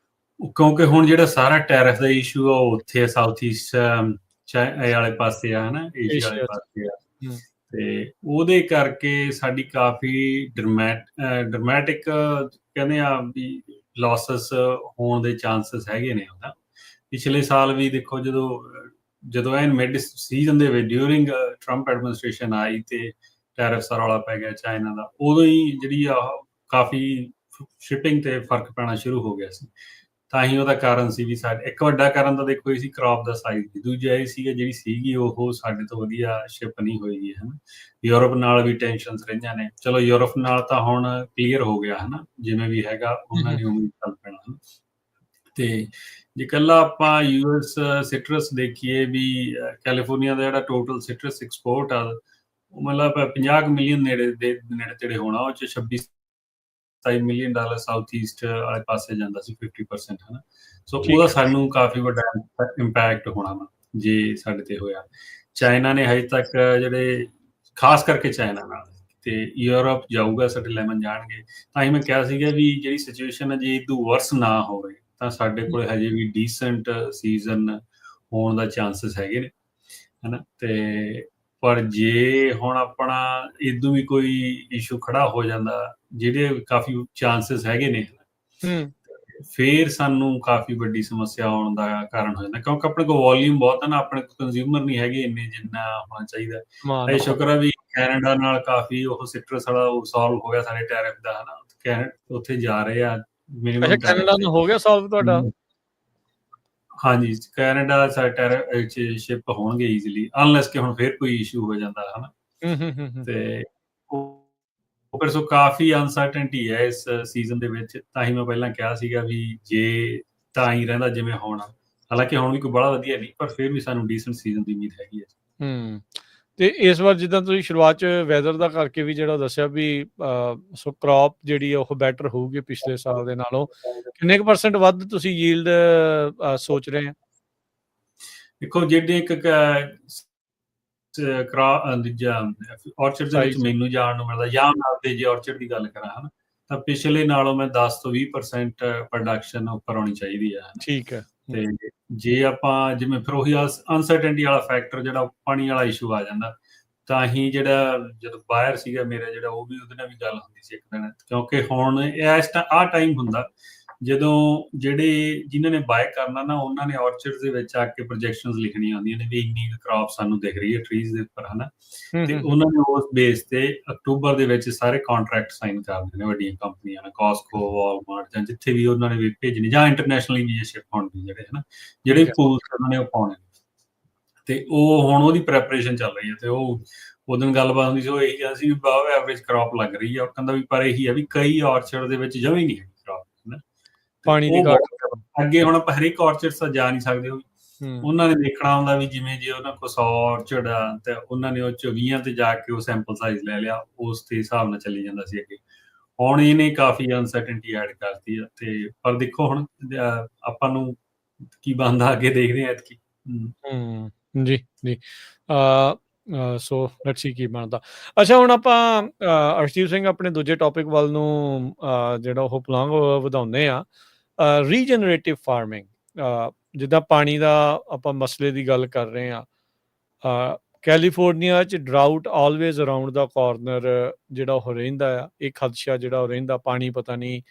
ਕਿਉਂਕਿ ਹੁਣ ਜਿਹੜਾ ਸਾਰਾ ਟੈਰਿਫ ਦਾ ਇਸ਼ੂ ਆ ਉਹ ਉੱਥੇ ਸਾਊਥ ਈਸਟ ਵਾਲੇ ਪਾਸੇ ਆ, ਹਨਾ, ਏਸ਼ੀਆ ਵਾਲੇ ਏਸ਼ੀਆ 'ਚ। ਪਾਸੇ ਆ, ਹੂੰ। ਤੇ ਉਹਦੇ ਕਰਕੇ ਸਾਡੀ ਕਾਫੀ ਡਰਮੈਟਿਕ ਕਹਿੰਦੇ ਆ ਵੀ ਲਾਸਸ ਹੋਣ ਦੇ ਚਾਂਸਸ ਹੈਗੇ ਨੇ। ਉਹਦਾ ਪਿਛਲੇ ਸਾਲ ਵੀ ਦੇਖੋ, ਜਦੋਂ ਐਨ ਮਿਡ ਸੀਜ਼ਨ ਦੇ ਵਿੱਚ ਡਿਊਰਿੰਗ ਟਰੰਪ ਐਡਮਿਨਿਸਟ੍ਰੇਸ਼ਨ ਆਈ ਤੇ ਟੈਰਿਫਸ ਦਾ ਰੌਲਾ ਪੈ ਗਿਆ ਚਾਈਨਾ ਦਾ, ਉਦੋਂ ਹੀ ਜਿਹੜੀ ਆ ਕਾਫੀ ਸ਼ਿਪਿੰਗ ਤੇ ਫਰਕ ਪੈਣਾ ਸ਼ੁਰੂ ਹੋ ਗਿਆ ਸੀ। ਤਾਂ ਹੀ ਉਹਦਾ ਕਾਰਨ ਸੀ ਵੀ ਸਾਡੇ ਇੱਕ ਵੱਡਾ ਕਾਰਨ ਤਾਂ ਦੇਖੋ ਇਹ ਸੀ ਕ੍ਰੌਪ ਦਾ ਸਾਈਜ਼, ਦੂਜਾ ਇਹ ਸੀਗਾ ਜਿਹੜੀ ਸੀਗੀ ਉਹ ਸਾਡੇ ਤੋਂ ਵਧੀਆ ਸ਼ਿਪ ਨਹੀਂ ਹੋਏਗੀ, ਹਨਾ। ਯੂਰਪ ਨਾਲ ਵੀ ਟੈਨਸ਼ਨਸ ਰਹੀਆਂ ਨੇ। ਚਲੋ ਯੂਰਪ ਨਾਲ ਤਾਂ ਹੁਣ ਕਲੀਅਰ ਹੋ ਗਿਆ, ਹਨਾ, ਜਿਵੇਂ ਵੀ ਹੈਗਾ ਉਹਨਾਂ ਦੀ ਉਮੀਦ ਚੱਲ ਪੈਣਾ, ਹਨਾ। ਤੇ ਜੇ ਇਕੱਲਾ ਆਪਾਂ US ਸਿਟਰਸ ਦੇਖੀਏ ਵੀ, ਕੈਲੀਫੋਰਨੀਆ ਦਾ ਜਿਹੜਾ ਟੋਟਲ ਸਿਟਰਸ ਐਕਸਪੋਰਟ ਆ, ਉਹ ਮਤਲਬ 50 ਮਿਲੀਅਨ ਨੇੜੇ ਤੇੜੇ ਹੋਣਾ। ਉਹ 'ਚ $27 ਮਿਲੀਅਨ ਸਾਊਥ ਈਸਟ ਵਾਲੇ ਪਾਸੇ ਜਾਂਦਾ ਸੀ, 50%, ਹਨਾ। ਸੋ ਉਹਦਾ ਠੀਕ ਹੈ। ਸਾਨੂੰ ਕਾਫੀ ਵੱਡਾ ਇੰਪੈਕਟ ਹੋਣਾ ਵਾ ਜੇ ਸਾਡੇ ਤੇ ਹੋਇਆ। ਚਾਈਨਾ ਨੇ ਹਜੇ ਤੱਕ ਜਿਹੜੇ ਖਾਸ ਕਰਕੇ ਚਾਈਨਾ ਨਾਲ, ਤੇ ਯੂਰਪ ਜਾਊਗਾ, ਸਾਡੇ ਲੈਮਨ ਜਾਣਗੇ। ਤਾਂ ਹੀ ਮੈਂ ਕਿਹਾ ਸੀਗਾ ਵੀ ਜਿਹੜੀ ਸਿਚੁਏਸ਼ਨ ਹੈ ਜੇ ਇਦੋਂ ਵਰਸ ਨਾ ਹੋਵੇ ਤਾਂ ਸਾਡੇ ਕੋਲ ਹਜੇ ਵੀ ਡੀਸੈਂਟ ਸੀਜ਼ਨ ਹੋਣ ਦਾ ਚਾਂਸਸ ਹੈਗੇ ਨੇ, ਹਨਾ। ਤੇ ਪਰ ਜੇ ਹੁਣ ਆਪਣਾ ਇਦੋਂ ਵੀ ਕੋਈ ਇਸ਼ੂ ਖੜਾ ਹੋ ਜਾਂਦਾ, ਜਿਹੜੇ ਕਾਫੀ ਚਾਂਸਸ ਹੈਗੇ ਨੇ, ਹੂੰ। ਫੇਰ ਸਾਨੂੰ ਕਾਫੀ ਵੱਡੀ ਸਮੱਸਿਆ ਆਉਣ ਦਾ ਕਾਰਨ ਹੋ ਜਾਂਦਾ, ਕਿਉਂਕਿ ਆਪਣੇ ਕੋਲ ਵੋਲਿਊਮ ਬਹੁਤ ਹੈ ਨਾ, ਆਪਣੇ ਕੋਲ ਕੰਜ਼ਿਊਮਰ ਨਹੀਂ ਹੈਗੇ ਇੰਨੇ ਜਿੰਨਾ ਹੋਣਾ ਚਾਹੀਦਾ। ਮਾਨ ਇਹ ਹੋ। ਸ਼ੁਕਰ ਆ ਵੀ ਕੈਨੇਡਾ ਨਾਲ ਕਾਫੀ ਉਹ ਸਿਟਰਸ ਵਾਲਾ ਸੋਲਵ ਹੋ ਗਿਆ ਸਾਡੇ ਟੈਰਿਫ ਦਾ, ਹਨਾ। ਉੱਥੇ ਜਾ ਰਹੇ ਆ ਅੱਛਾ, ਮਿਨੀਮਮ ਟੈਰਿਫ ਕੈਨੇਡਾ ਤੇ। ਨੂੰ ਹੋ ਗਿਆ ਸੋਲਵ ਤੁਹਾਡਾ? ਹਾਂਜੀ, ਕੈਨੇਡਾ ਸਾਡੇ ਟੈਰਿਫ 'ਚ ਸ਼ਿਪ ਹੋਣਗੇ ਈਜ਼ੀਲੀ, ਅਨਲੈਸ ਕਿ ਹੁਣ ਫੇਰ ਕੋਈ ਇਸ਼ੂ ਹੋ ਜਾਂਦਾ, ਹਨਾ। ਹੂੰ। ਤੇ ਉਹ ਫਿਰ ਸੋ ਕਾਫੀ ਅਨਸਰਟਨਟੀ ਹੈ ਇਸ ਸੀਜ਼ਨ ਦੇ ਵਿੱਚ। ਤਾਂ ਹੀ ਮੈਂ ਪਹਿਲਾਂ ਕਿਹਾ ਸੀਗਾ ਵੀ ਜੇ ਤਾਂ ਹੀ ਰਹਿੰਦਾ ਜਿਵੇਂ ਹੁਣ, ਹਾਲਾਂਕਿ ਹੁਣ ਵੀ ਕੋਈ ਬੜਾ ਵਧੀਆ ਨਹੀਂ, ਪਰ ਫਿਰ ਵੀ ਸਾਨੂੰ ਡੀਸੈਂਟ ਸੀਜ਼ਨ ਦੀ ਉਮੀਦ ਹੈਗੀ ਹੈ। ਹੂੰ। ਤੇ ਇਸ ਵਾਰ ਜਿੱਦਾਂ ਤੁਸੀਂ ਸ਼ੁਰੂਆਤ 'ਚ ਵੈਦਰ ਦਾ ਕਰਕੇ ਵੀ ਜਿਹੜਾ ਦੱਸਿਆ ਵੀ, ਸੋ ਕ੍ਰੌਪ ਜਿਹੜੀ ਆ ਉਹ ਬੈਟਰ ਹੋਊਗੀ ਪਿਛਲੇ ਸਾਲ ਦੇ ਨਾਲੋਂ, ਕਿੰਨੇ ਕੁ % ਵੱਧ ਤੁਸੀਂ ਯੀਲਡ ਸੋਚ ਰਹੇ ਆ? ਦੇਖੋ, ਜਿਹੜੇ ਇੱਕ ਆਰਚਰਡ ਦੇ ਵਿੱਚ ਸਾਈਜ਼। ਮੈਨੂੰ ਜਾਣ ਨੂੰ ਮਿਲਦਾ, ਜਾਂ ਮੈਂ ਆਪਦੇ ਜੇ ਆਰਚਰਡ ਦੀ ਗੱਲ ਕਰਾਂ, ਹਨਾ, ਤਾਂ ਪਿਛਲੇ ਨਾਲੋਂ ਮੈਂ 10 ਤੋਂ 20% ਪ੍ਰੋਡਕਸ਼ਨ ਉੱਪਰ ਆਉਣੀ ਚਾਹੀਦੀ ਹੈ, ਹਨਾ। ਠੀਕ ਹੈ। ਤੇ ਜੇ ਆਪਾਂ ਜਿਵੇਂ ਫਿਰ ਉਹੀ ਅਨਸਰਟਨਟੀ ਵਾਲਾ ਫੈਕਟਰ, ਜਿਹੜਾ ਪਾਣੀ ਵਾਲਾ ਇਸ਼ੂ ਆ ਜਾਂਦਾ, ਤਾਂ ਹੀ ਜਿਹੜਾ ਜਦੋਂ ਬਾਹਰ ਸੀਗਾ ਮੇਰਾ, ਜਿਹੜਾ ਉਹ ਵੀ ਉਹਦੇ ਨਾਲ ਵੀ ਗੱਲ ਹੁੰਦੀ ਸੀ ਇੱਕ ਦਿਨ, ਕਿਉਂਕਿ ਹੁਣ ਆਹ ਟਾਈਮ ਹੁੰਦਾ ਜਦੋਂ ਜਿਹੜੇ ਜਿਨ੍ਹਾਂ ਨੇ ਬਾਏ ਕਰਨਾ ਨਾ, ਉਹਨਾਂ ਨੇ ਆਰਚਰਡਸ ਦੇ ਵਿੱਚ ਆ ਕੇ ਪ੍ਰੋਜੈਕਸ਼ਨਸ ਲਿਖਣੀਆਂ ਹੁੰਦੀਆਂ ਨੇ ਵੀ ਇੰਨੀ ਕ੍ਰੌਪ ਸਾਨੂੰ ਦਿਖ ਰਹੀ ਹੈ ਟਰੀਜ਼ ਦੇ ਉੱਪਰ, ਹਨਾ। ਹੂੰ, ਤੇ ਹੂੰ, ਹੂੰ। ਉਹਨਾਂ ਨੇ ਉਸ ਬੇਸ ਤੇ ਅਕਤੂਬਰ ਦੇ ਵਿੱਚ ਸਾਰੇ ਕੰਟਰੈਕਟ ਸਾਈਨ ਕਰਦੇ ਨੇ ਵੱਡੀਆਂ ਕੰਪਨੀਆਂ ਨਾਲ, ਕਾਸਕੋ, ਵਾਲਮਾਰਟ, ਜਾਂ ਜਿੱਥੇ ਵੀ ਉਹਨਾਂ ਨੇ ਵੀ ਭੇਜਣੀ, ਜਾਂ ਇੰਟਰਨੈਸ਼ਨਲੀ ਵੀ ਸ਼ਿਪ ਹੋਣਗੇ ਜਿਹੜੇ, ਹਨਾ, ਜਿਹੜੇ ਠੀਕ ਹੈ। ਪੂਲਸ ਉਹਨਾਂ ਨੇ ਉਹ ਪਾਉਣੇ। ਤੇ ਉਹ ਹੁਣ ਉਹਦੀ ਪ੍ਰੈਪਰੇਸ਼ਨ ਚੱਲ ਰਹੀ ਹੈ। ਤੇ ਉਹ ਉਦੋਂ ਗੱਲਬਾਤ ਹੁੰਦੀ ਸੀ, ਉਹ ਇਹੀ ਕਹਿੰਦਾ ਸੀ ਵੀ ਅਬਵ ਐਵਰੇਜ ਕ੍ਰੌਪ ਲੱਗ ਰਹੀ ਹੈ। ਉਹ ਕਹਿੰਦਾ ਵੀ ਪਰ ਇਹੀ ਹੈ ਵੀ ਕਈ ਆਰਚਰਡ ਦੇ ਵਿੱਚ ਜਮਾਂ ਹੀ ਨਹੀਂ ਹੈਗੀ ਕ੍ਰੌਪ, ਹਨਾ। ਤੇ ਪਾਣੀ ਦੀ ਉਹ ਘਾਟ। ਬਹੁਤ ਅੱਗੇ, ਹੁਣ ਆਪਾਂ ਹਰੇਕ ਆਰਚਰਡ ਤਾਂ ਜਾ ਨਹੀਂ ਸਕਦੇ। ਹੂੰ, ਉਹਨਾਂ ਨੇ ਦੇਖਣਾ ਹੁੰਦਾ ਵੀ ਜਿਵੇਂ ਜੇ ਉਹਨਾਂ ਕੋਲ 100 ਆਰਚਰਡ ਆ, ਤੇ ਉਹਨਾਂ ਨੇ ਉਹ 'ਚੋਂ 20 ਤੇ ਜਾ ਕੇ ਉਹ ਸੈਂਪਲ ਸਾਈਜ਼ ਲੈ ਲਿਆ, ਉਸ ਦੇ ਹਿਸਾਬ ਨਾਲ ਚੱਲੀ ਜਾਂਦਾ ਸੀ ਅੱਗੇ। ਹੁਣ ਇਹਨੇ ਕਾਫੀ ਅਨਸਰਟਨਟੀ ਐਡ ਕਰਤੀ ਆ। ਤੇ ਪਰ ਦੇਖੋ ਹੁਣ ਆਪਾਂ ਨੂੰ ਕੀ ਬਣਦਾ, ਅੱਗੇ ਦੇਖਦੇ ਹਾਂ ਐਤਕੀ। ਹੂੰ, ਜੀ, ਜੀ। ਸੋ ਲੈਟਸ ਸੀ ਕੀ ਬਣਦਾ। ਅੱਛਾ, ਹੁਣ ਆਪਾਂ ਅਰਸ਼ਦੀਪ ਸਿੰਘ ਆਪਣੇ ਦੂਜੇ ਟੌਪਿਕ ਵੱਲ ਨੂੰ ਜਿਹੜਾ ਉਹ ਪਲਾਂਘ ਵਧਾਉਂਦੇ ਆ। ਰੀਜਨਰੇਟਿਵ ਫਾਰਮਿੰਗ, ਜਿੱਦਾਂ ਪਾਣੀ ਦਾ ਆਪਾਂ ਮਸਲੇ ਦੀ ਗੱਲ ਕਰ ਰਹੇ ਹਾਂ। ਕੈਲੀਫੋਰਨੀਆ 'ਚ ਡਰਾਊਟ ਆਲਵੇਜ਼ ਅਰਾਊਂਡ ਦਾ ਕਾਰਨਰ ਜਿਹੜਾ ਉਹ ਰਹਿੰਦਾ ਆ, ਇਹ ਖਦਸ਼ਾ ਜਿਹੜਾ ਉਹ ਰਹਿੰਦਾ, ਪਾਣੀ ਪਤਾ ਨਹੀਂ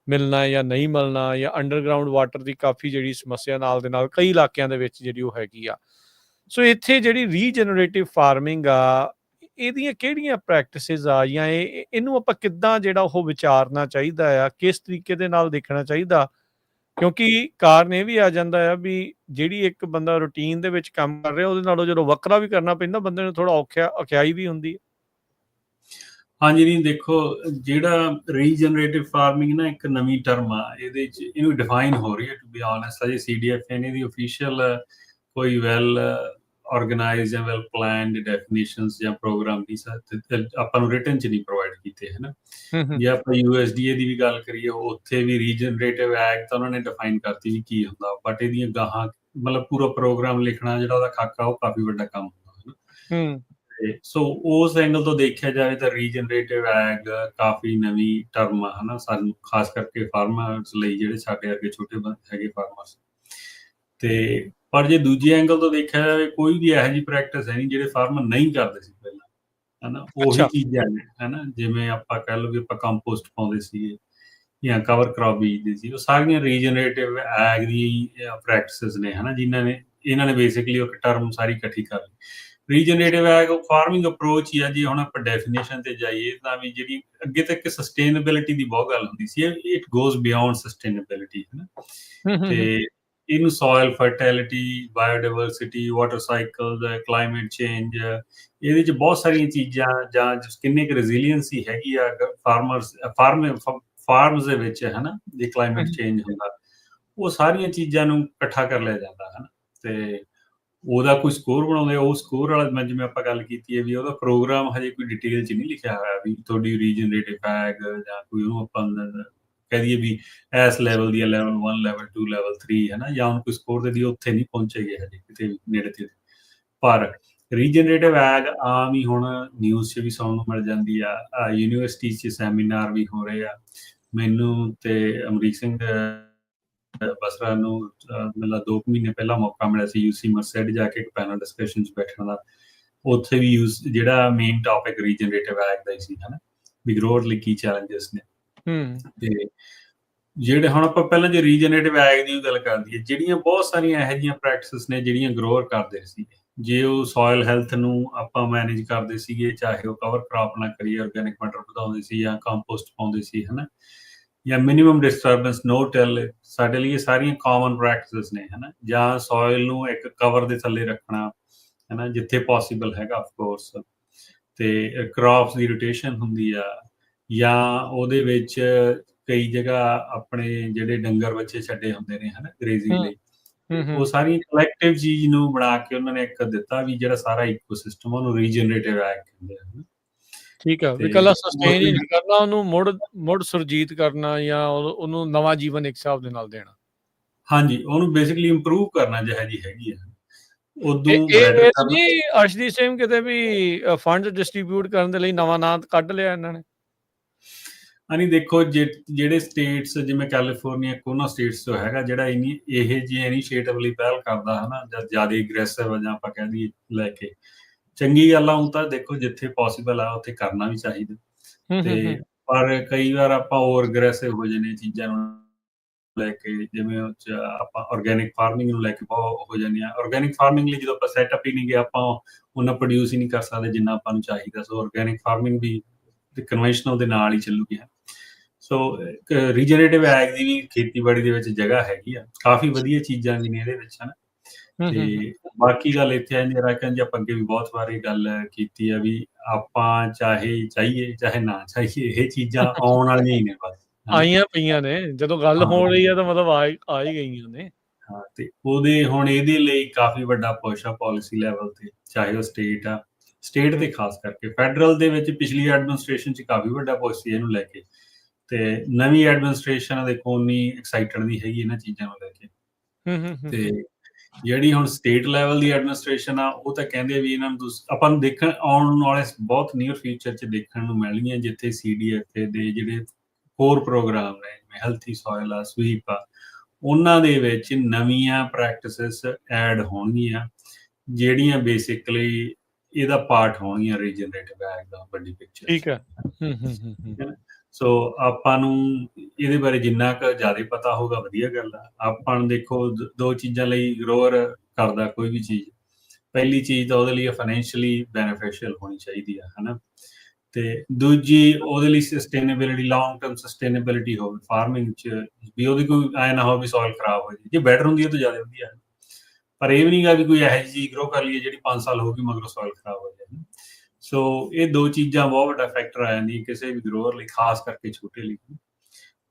ਮਿਲਣਾ ਜਾਂ ਨਹੀਂ ਮਿਲਣਾ, ਜਾਂ ਅੰਡਰਗਰਾਊਂਡ ਵਾਟਰ ਦੀ ਕਾਫੀ ਜਿਹੜੀ ਸਮੱਸਿਆ ਨਾਲ ਦੇ ਨਾਲ ਕਈ ਇਲਾਕਿਆਂ ਦੇ ਵਿੱਚ ਜਿਹੜੀ ਉਹ ਹੈਗੀ ਆ। ਸੋ ਇੱਥੇ ਜਿਹੜੀ ਰੀਜਨਰੇਟਿਵ ਫਾਰਮਿੰਗ ਆ, ਇਹਦੀਆਂ ਕਿਹੜੀਆਂ ਪ੍ਰੈਕਟਿਸਿਸ ਆ, ਜਾਂ ਇਹਨੂੰ ਆਪਾਂ ਕਿੱਦਾਂ ਜਿਹੜਾ ਉਹ ਵਿਚਾਰਨਾ ਚਾਹੀਦਾ ਆ, ਕਿਸ ਤਰੀਕੇ ਦੇ ਨਾਲ ਦੇਖਣਾ ਚਾਹੀਦਾ? ਕਿਉਂਕਿ ਕਾਰਨ ਇਹ ਵੀ ਆ ਜਾਂਦਾ ਆ ਵੀ ਜਿਹੜੀ ਇੱਕ ਬੰਦਾ ਰੂਟੀਨ ਦੇ ਵਿੱਚ ਕੰਮ ਕਰ ਰਿਹਾ, ਉਹਦੇ ਨਾਲੋਂ ਜਦੋਂ ਵੱਖਰਾ ਵੀ ਕਰਨਾ ਪੈਂਦਾ, ਬੰਦੇ ਨੂੰ ਥੋੜਾ ਔਖਿਆਈ ਵੀ ਹੁੰਦੀ ਹੈ। ਹਾਂਜੀ, ਨਹੀਂ ਦੇਖੋ, ਜਿਹੜਾ ਰੀਜਨਰੇਟਿਵ ਫਾਰਮਿੰਗ ਨਾ ਇੱਕ ਨਵੀਂ ਟਰਮ ਆ, ਇਹਦੇ 'ਚ ਇਹਨੂੰ ਡਿਫਾਈਨ ਹੋ ਰਹੀ ਹੈ ਟੂ ਬੀ ਆਨੈਸਟ। ਅਜੇ CDF ਨੇ ਇਹਦੀ ਅਫੀਸ਼ੀਅਲ ਕੋਈ ਵੈਲ ਆਰਗੇਨਾਈਜ਼ਡ ਜਾਂ ਵੈਲ ਪਲਾਨਡ ਡੈਫੀਨੇਸ਼ਨਸ ਜਾਂ ਪ੍ਰੋਗਰਾਮ ਨਹੀਂ ਆਪਾਂ ਨੂੰ ਰਿਟਨ 'ਚ ਨਹੀਂ ਪ੍ਰੋਵਾਈਡ ਕੀਤੇ, ਹਨਾ। ਹੂੰ, ਹੂੰ, ਜੇ ਆਪਾਂ USDA ਦੀ ਵੀ ਗੱਲ ਕਰੀਏ, ਉੱਥੇ ਵੀ ਰੀਜਨਰੇਟਿਵ ਐਗ ਤਾਂ ਉਹਨਾਂ ਨੇ ਡਿਫਾਈਨ ਕਰਤੀ ਵੀ ਕੀ ਹੁੰਦਾ, ਬਟ ਇਹਦੀਆਂ ਗਾਹਾਂ ਮਤਲਬ ਪੂਰਾ ਪ੍ਰੋਗਰਾਮ ਲਿਖਣਾ ਜਿਹੜਾ ਉਹਦਾ ਖਾਕਾ, ਉਹ ਕਾਫੀ ਵੱਡਾ ਕੰਮ ਹੁੰਦਾ, ਹਨਾ। ਹੂੰ, ਤੇ ਸੋ ਉਸ ਐਂਗਲ ਤੋਂ ਦੇਖਿਆ ਜਾਵੇ ਤਾਂ ਰੀਜਨਰੇਟਿਵ ਐਗ ਕਾਫੀ ਨਵੀਂ ਟਰਮ ਆ, ਹਨਾ, ਸਾਨੂੰ ਖਾਸ ਕਰਕੇ ਫਾਰਮਰਸ ਲਈ, ਜਿਹੜੇ ਸਾਡੇ ਅੱਗੇ ਛੋਟੇ ਹੈਗੇ ਫਾਰਮਰਸ। ਤੇ ਪਰ ਜੇ ਦੂਜੇ ਐਂਗਲ ਤੋਂ ਦੇਖਿਆ ਜਾਵੇ, ਕੋਈ ਵੀ ਇਹੋ ਜਿਹੀ ਪ੍ਰੈਕਟਿਸ ਹੈ ਨਹੀਂ ਜਿਹੜੇ ਫਾਰਮਰ ਨਹੀਂ ਕਰਦੇ ਸੀ ਪਹਿਲਾਂ, ਹਨਾ। ਉਹੀ ਅੱਛਾ। ਚੀਜ਼ਾਂ ਨੇ, ਹਨਾ, ਜਿਵੇਂ ਆਪਾਂ ਕਹਿ ਲਓ ਵੀ ਆਪਾਂ ਕੰਪੋਸਟ ਪਾਉਂਦੇ ਸੀਗੇ ਜਾਂ ਕਵਰ ਕ੍ਰੌਪ ਬੀਜਦੇ ਸੀ, ਉਹ ਸਾਰੀਆਂ ਰੀਜਨਰੇਟਿਵ ਐਗ ਦੀ ਪ੍ਰੈਕਟਿਸਿਸ ਨੇ, ਹਨਾ, ਜਿਨ੍ਹਾਂ ਨੇ ਇਹਨਾਂ ਨੇ ਬੇਸਿਕਲੀ ਇੱਕ ਟਰਮ ਸਾਰੀ ਇਕੱਠੀ ਕਰ ਲਈ। ਰੀਜਨਰੇਟਿਵ ਐਗ ਫਾਰਮਿੰਗ ਅਪਰੋਚ ਹੀ ਆ। ਜੀ ਹੁਣ ਆਪਾਂ ਡੈਫੀਨੇਸ਼ਨ ਤੇ ਜਾਈਏ ਤਾਂ ਵੀ ਜਿਹੜੀ ਅੱਗੇ ਤੱਕ ਸਸਟੇਨੇਬਿਲਿਟੀ ਦੀ ਬਹੁਤ ਗੱਲ ਹੁੰਦੀ ਸੀ, ਇਟ ਗੋਜ਼ ਬਿਯੋਂਡ ਸਸਟੇਨੇਬਿਲਿਟੀ, ਹਨਾ। ਹੂੰ, ਹੂੰ, ਹੂੰ, ਤੇ ਇਹਨੂੰ soil fertility, biodiversity, water cycle, climate change, ਇਹਦੇ 'ਚ ਬਹੁਤ ਸਾਰੀਆਂ ਚੀਜ਼ਾਂ, ਜਾਂ ਕਿੰਨੇ ਕੁ ਰੈਜ਼ੀਲੀਅੰਸੀ ਹੈਗੀ ਆ ਫਾਰਮਸ ਦੇ ਵਿੱਚ, ਹਨਾ, ਜੇ ਕਲਾਈਮੇਟ ਚੇਂਜ ਹੁੰਦਾ, ਉਹ ਸਾਰੀਆਂ ਚੀਜ਼ਾਂ ਨੂੰ ਇਕੱਠਾ ਕਰ ਲਿਆ ਜਾਂਦਾ, ਹਨਾ। ਤੇ ਉਹਦਾ ਕੋਈ ਸਕੋਰ ਬਣਾਉਂਦੇ ਆ, ਉਹ ਸਕੋਰ ਵਾਲਾ, ਮੈਂ ਜਿਵੇਂ ਆਪਾਂ ਗੱਲ ਕੀਤੀ ਹੈ ਵੀ ਉਹਦਾ ਪ੍ਰੋਗਰਾਮ ਹਜੇ ਕੋਈ ਡਿਟੇਲ 'ਚ ਨਹੀਂ ਲਿਖਿਆ ਹੋਇਆ ਵੀ ਤੁਹਾਡੀ ਰੀਜਨਰੇਟਿਵ ਐਗ, ਜਾਂ ਕੋਈ ਉਹਨੂੰ ਆਪਾਂ ਕਹਿ ਦਈਏ ਵੀ ਇਸ ਲੈਵਲ ਦੀ, ਲੈਵਲ 1, ਲੈਵਲ 2, ਲੈਵਲ 3, ਹਨਾ, ਜਾਂ ਉਹਨੂੰ ਕੋਈ ਸਕੋਰ ਦੇ ਦਈਏ, ਉੱਥੇ ਨਹੀਂ ਪਹੁੰਚੇ ਗਏ ਹਜੇ ਕਿਤੇ ਵੀ ਨੇੜੇ ਤੇੜੇ। ਪਰ ਰੀਜਨਰੇਟਿਵ ਐਗ ਆਮ ਹੀ ਹੁਣ ਨਿਊਜ਼ 'ਚ ਵੀ ਸੁਣਨ ਨੂੰ ਮਿਲ ਜਾਂਦੀ ਆ, ਯੂਨੀਵਰਸਿਟੀ 'ਚ ਸੈਮੀਨਾਰ ਵੀ ਹੋ ਰਹੇ ਆ। ਮੈਨੂੰ ਤੇ ਅਮਰੀਕ ਸਿੰਘ ਬਸਰਾ ਨੂੰ ਮਤਲਬ 2 ਮਹੀਨੇ ਪਹਿਲਾਂ ਮੌਕਾ ਮਿਲਿਆ ਸੀ UC ਮਰਸੈਡ ਜਾ ਕੇ ਇੱਕ ਪੈਨਲ ਡਿਸਕਸ਼ਨ 'ਚ ਬੈਠਣ ਦਾ। ਉੱਥੇ ਵੀ ਜਿਹੜਾ ਮੇਨ ਟੌਪਿਕ ਰੀਜਨਰੇਟਿਵ ਐਗ ਦਾ ਹੀ ਸੀ, ਹਨਾ, ਵੀ ਗਰੋਅਰ ਲਈ ਕੀ ਚੈਲੰਜਸ ਨੇ। ਹੂੰ, ਤੇ ਜਿਹੜੇ ਹੁਣ ਆਪਾਂ ਪਹਿਲਾਂ ਜੇ ਰੀਜਨਰੇਟਿਵ ਐਗ ਦੀ ਗੱਲ ਕਰ ਲਈਏ, ਜਿਹੜੀਆਂ ਬਹੁਤ ਸਾਰੀਆਂ ਇਹੋ ਜਿਹੀਆਂ ਪ੍ਰੈਕਟਿਸਿਸ ਨੇ ਜਿਹੜੀਆਂ ਗਰੋਅਰ ਕਰਦੇ ਸੀ। ਜੇ ਉਹ ਸੋਇਲ ਹੈਲਥ ਨੂੰ ਆਪਾਂ ਮੈਨੇਜ ਕਰਦੇ ਸੀਗੇ, ਚਾਹੇ ਉਹ ਕਵਰ ਕ੍ਰੌਪ ਨਾਲ ਕਰੀਏ, ਆਰਗੈਨਿਕ ਮਟਰ ਵਧਾਉਂਦੇ ਸੀ ਜਾਂ ਕੰਪੋਸਟ ਪਾਉਂਦੇ ਸੀ, ਹਨਾ, ਜਾਂ ਮਿਨੀਮਮ ਡਿਸਟਰਬੈਂਸ, ਨੋ ਟਿਲ, ਸਾਡੇ ਲਈ ਇਹ ਸਾਰੀਆਂ ਕਾਮਨ ਪ੍ਰੈਕਟਿਸਿਸ ਨੇ, ਹਨਾ। ਜਾਂ ਸੋਇਲ ਨੂੰ ਇੱਕ ਕਵਰ ਦੇ ਥੱਲੇ ਰੱਖਣਾ, ਹਨਾ, ਜਿੱਥੇ ਪੋਸੀਬਲ ਹੈਗਾ ਆਫ ਕੋਰਸ। ਤੇ ਕ੍ਰੌਪਸ ਦੀ ਰੋਟੇਸ਼ਨ ਹੁੰਦੀ ਆ, ਜਾਂ ਉਹਦੇ ਵਿੱਚ ਕਈ ਜਗ੍ਹਾ ਆਪਣੇ ਜਿਹੜੇ ਡੰਗਰ ਬੱਚੇ ਛੱਡੇ ਹੁੰਦੇ ਨੇ, ਹਨਾ, ਗ੍ਰੇਜ਼ਿੰਗ ਹੂੰ, ਲਈ। ਹੂੰ, ਤੇ ਉਹ ਹੂੰ। ਸਾਰੀਆਂ ਕਲੈਕਟਿਵ ਚੀਜ਼ ਨੂੰ ਬਣਾ ਕੇ ਉਹਨਾਂ ਨੇ ਇੱਕ ਦਿੱਤਾ ਵੀ ਜਿਹੜਾ ਸਾਰਾ ਇਕੋਸਿਸਟਮ, ਉਹਨੂੰ ਰੀਜਨਰੇਟਿਵ ਐਗ ਕਹਿੰਦੇ ਆ, ਹਨਾ। ਠੀਕ ਆ, ਵੀ ਤੇ ਇਕੱਲਾ ਸਸਟੇਨ ਹੀ ਨਹੀਂ ਕਰਨਾ, ਉਹਨੂੰ ਮੁੜ ਸੁਰਜੀਤ ਕਰਨਾ, ਜਾਂ ਉਹਨੂੰ ਨਵਾਂ ਜੀਵਨ ਇੱਕ ਹਿਸਾਬ ਦੇ ਨਾਲ ਦੇਣਾ। ਹਾਂਜੀ, ਉਹਨੂੰ ਬੇਸਿਕਲੀ ਇੰਪਰੂਵ ਕਰਨਾ ਜਿਹੋ ਜਿਹੀ ਹੈਗੀ ਆ, ਉਦੋਂ ਇਹ ਇਹ ਬੈਟਰ ਇਹ ਤਾਂ ਕਰਨਾ। ਨਹੀਂ ਅਰਸ਼ਦੀਪ ਸਿੰਘ ਕਿਤੇ ਵੀ ਫੰਡ ਡਿਸਟ੍ਰੀਬਿਊਟ ਕਰਨ ਦੇ ਲਈ ਨਵਾਂ ਨਾਂ ਕੱਢ ਲਿਆ ਇਹਨਾਂ ਨੇ? ਹਾਂਜੀ, ਦੇਖੋ, ਜਿਹੜੇ ਸਟੇਟਸ ਜਿਵੇਂ ਕੈਲੀਫੋਰਨੀਆ, ਕੋਨਾ ਸਟੇਟਸ ਤੋਂ ਹੈਗਾ ਜਿਹੜਾ ਇਹ ਜਿਹੇ ਇਨੀਸ਼ੀਏਟਿਵ ਲਈ ਪਹਿਲ ਕਰਦਾ, ਹਨਾ, ਜਾਂ ਜ਼ਿਆਦਾ ਅਗਰੈਸਿਵ, ਜਾਂ ਆਪਾਂ ਕਹਿ ਦਈਏ ਲੈ ਕੇ, ਚੰਗੀ ਗੱਲ ਆ। ਹੁਣ ਤਾਂ ਦੇਖੋ ਜਿੱਥੇ ਪੋਸੀਬਲ ਆ ਉੱਥੇ ਕਰਨਾ ਵੀ ਚਾਹੀਦਾ। ਹੂੰ, ਹੂੰ, ਹੂੰ। ਤੇ ਪਰ ਕਈ ਵਾਰ ਆਪਾਂ ਓਵਰ ਅਗਰੈਸਿਵ ਹੋ ਜਾਂਦੇ ਚੀਜ਼ਾਂ ਨੂੰ ਲੈ ਕੇ, ਜਿਵੇਂ ਉਹ 'ਚ ਆਪਾਂ ਆਰਗੈਨਿਕ ਫਾਰਮਿੰਗ ਨੂੰ ਲੈ ਕੇ ਬਹੁਤ ਹੋ ਜਾਂਦੇ ਹਾਂ। ਆਰਗੈਨਿਕ ਫਾਰਮਿੰਗ ਲਈ ਜਦੋਂ ਆਪਾਂ ਸੈਟਅਪ ਹੀ ਨਹੀਂ ਗਏ, ਆਪਾਂ ਉਹਨਾਂ ਪ੍ਰੋਡਿਊਸ ਹੀ ਨਹੀਂ ਕਰ ਸਕਦੇ ਜਿੰਨਾ ਆਪਾਂ ਨੂੰ ਚਾਹੀਦਾ। ਸੋ ਆਰਗੈਨਿਕ ਫਾਰਮਿੰਗ ਵੀ ਕਨਵੈਨਸ਼ਨਲ ਦੇ ਨਾਲ ਹੀ ਚੱਲੂਗੀ। ਸੋ ਰੀਜਨਰੇਟਿਵ ਐਗ ਦੀ ਵੀ ਖੇਤੀਬਾੜੀ ਦੇ ਵਿੱਚ ਜਗ੍ਹਾ ਹੈਗੀ ਆ, ਕਾਫੀ ਵਧੀਆ ਚੀਜ਼ਾਂ ਵੀ ਨੇ ਇਹਦੇ ਵਿੱਚ, ਹਨਾ। ਤੇ ਬਾਕੀ ਗੱਲ ਇੱਥੇ ਆ ਜਾਂਦੀ ਰਾਕਨ ਜੀ, ਆਪਾਂ ਅੱਗੇ ਵੀ ਬਹੁਤ ਵਾਰ ਇਹ ਗੱਲ ਕੀਤੀ ਆ ਵੀ ਆਪਾਂ ਚਾਹੇ ਚਾਹੀਏ ਚਾਹੇ ਨਾ ਚਾਹੀਏ, ਇਹ ਚੀਜ਼ਾਂ ਆਉਣ ਵਾਲੀਆਂ ਹੀ ਨੇ ਬਸ, ਹਨਾ। ਆਈਆਂ ਪਈਆਂ ਨੇ, ਜਦੋਂ ਗੱਲ ਹੋ ਰਹੀ ਆ ਤਾਂ ਮਤਲਬ ਆ ਹੀ ਗਈਆਂ ਨੇ। ਹਾਂ, ਤੇ ਉਹਦੇ ਹੁਣ ਇਹਦੇ ਲਈ ਕਾਫੀ ਵੱਡਾ ਪੁਸ਼ ਆ ਪੋਲਿਸੀ ਲੈਵਲ ਤੇ, ਚਾਹੇ ਉਹ ਸਟੇਟ ਤੇ ਖਾਸ ਕਰਕੇ। ਫੈਡਰਲ ਦੇ ਵਿੱਚ ਪਿਛਲੀ ਐਡਮਿਨਿਸਟ੍ਰੇਸ਼ਨ 'ਚ ਕਾਫੀ ਵੱਡਾ ਪੁਸ਼ ਸੀ ਇਹਨੂੰ ਲੈ ਕੇ, ਤੇ ਨਵੀਂ ਐਡਮਿਨਿਸਟ੍ਰੇਸ਼ਨ ਦੇਖੋ ਉਨੀ ਐਕਸਾਈਟਡ ਨਹੀਂ ਹੈਗੀ ਇਹਨਾਂ ਚੀਜ਼ਾਂ ਨੂੰ ਲੈ ਕੇ। ਤੇ ਜਿਹੜੀ ਹੁਣ ਸਟੇਟ ਲੈਵਲ ਦੀ ਐਡਮਿਨਿਸਟ੍ਰੇਸ਼ਨ ਆ, ਉਹ ਤਾਂ ਕਹਿੰਦੇ ਵੀ ਇਹਨਾਂ ਨੂੰ ਆਪਾਂ ਨੂੰ ਦੇਖਣ ਆਉਣ ਵਾਲੇ ਬਹੁਤ ਨੀਅਰ ਫਿਊਚਰ 'ਚ ਦੇਖਣ ਨੂੰ ਮਿਲਣਗੀਆਂ, ਜਿੱਥੇ CDFA ਦੇ ਜਿਹੜੇ ਹੋਰ ਪ੍ਰੋਗਰਾਮ ਨੇ, ਜਿਵੇਂ ਹੈਲਥੀ ਸੋਇਲ ਆ, ਸਵੀਪ ਆ, ਉਹਨਾਂ ਦੇ ਵਿੱਚ ਨਵੀਆਂ ਪ੍ਰੈਕਟਿਸਿਸ ਐਡ ਹੋਣਗੀਆਂ, ਜਿਹੜੀਆਂ ਬੇਸਿਕਲੀ ਇਹਦਾ ਪਾਰਟ ਹੋਣਗੀਆਂ ਰੀਜਨਰੇਟਿਵ ਐਗ ਦਾ ਵੱਡੀ ਪਿਕਚਰ। ਠੀਕ ਹੈ। ਸੋ ਆਪਾਂ ਨੂੰ ਇਹਦੇ ਬਾਰੇ ਜਿੰਨਾ ਕੁ ਜ਼ਿਆਦਾ ਪਤਾ ਹੋਊਗਾ ਵਧੀਆ ਗੱਲ ਆ। ਆਪਾਂ ਨੂੰ ਦੇਖੋ ਦੋ ਚੀਜ਼ਾਂ ਲਈ ਗਰੋਅਰ ਕਰਦਾ ਕੋਈ ਵੀ ਚੀਜ਼, ਪਹਿਲੀ ਚੀਜ਼ ਤਾਂ ਉਹਦੇ ਲਈ ਫਾਈਨੈਂਸ਼ੀਅਲੀ ਬੈਨੀਫੀਸ਼ੀਅਲ ਹੋਣੀ ਚਾਹੀਦੀ ਆ, ਹਨਾ। ਤੇ ਦੂਜੀ ਉਹਦੇ ਲਈ ਸਸਟੇਨੇਬਿਲਿਟੀ, ਲੌਂਗ ਟਰਮ ਸਸਟੇਨੇਬਿਲਿਟੀ ਹੋਵੇ ਫਾਰਮਿੰਗ 'ਚ, ਵੀ ਉਹਦੀ ਕੋਈ ਐ ਨਾ ਹੋਵੇ ਵੀ ਸੋਇਲ ਖਰਾਬ ਹੋ ਜਾਏ। ਜੇ ਬੈਟਰ ਹੁੰਦੀ ਹੈ ਤਾਂ ਜ਼ਿਆਦਾ ਵਧੀਆ ਹੈ, ਪਰ ਇਹ ਵੀ ਨਹੀਂ ਗਾ ਵੀ ਕੋਈ ਇਹੋ ਜਿਹੀ ਚੀਜ਼ ਗਰੋ ਕਰ ਲਈਏ ਜਿਹੜੀ 5 ਸਾਲ ਹੋਊਗੀ ਮਗਰੋਂ ਸੋਇਲ ਖਰਾਬ ਹੋ ਜਾਏ। ਸੋ ਇਹ ਦੋ ਚੀਜ਼ਾਂ ਬਹੁਤ ਵੱਡਾ ਫੈਕਟਰ ਆ ਜਾਂਦੀ ਕਿਸੇ ਵੀ ਗਰੋਅਰ ਲਈ, ਖਾਸ ਕਰਕੇ ਛੋਟੇ ਲਈ।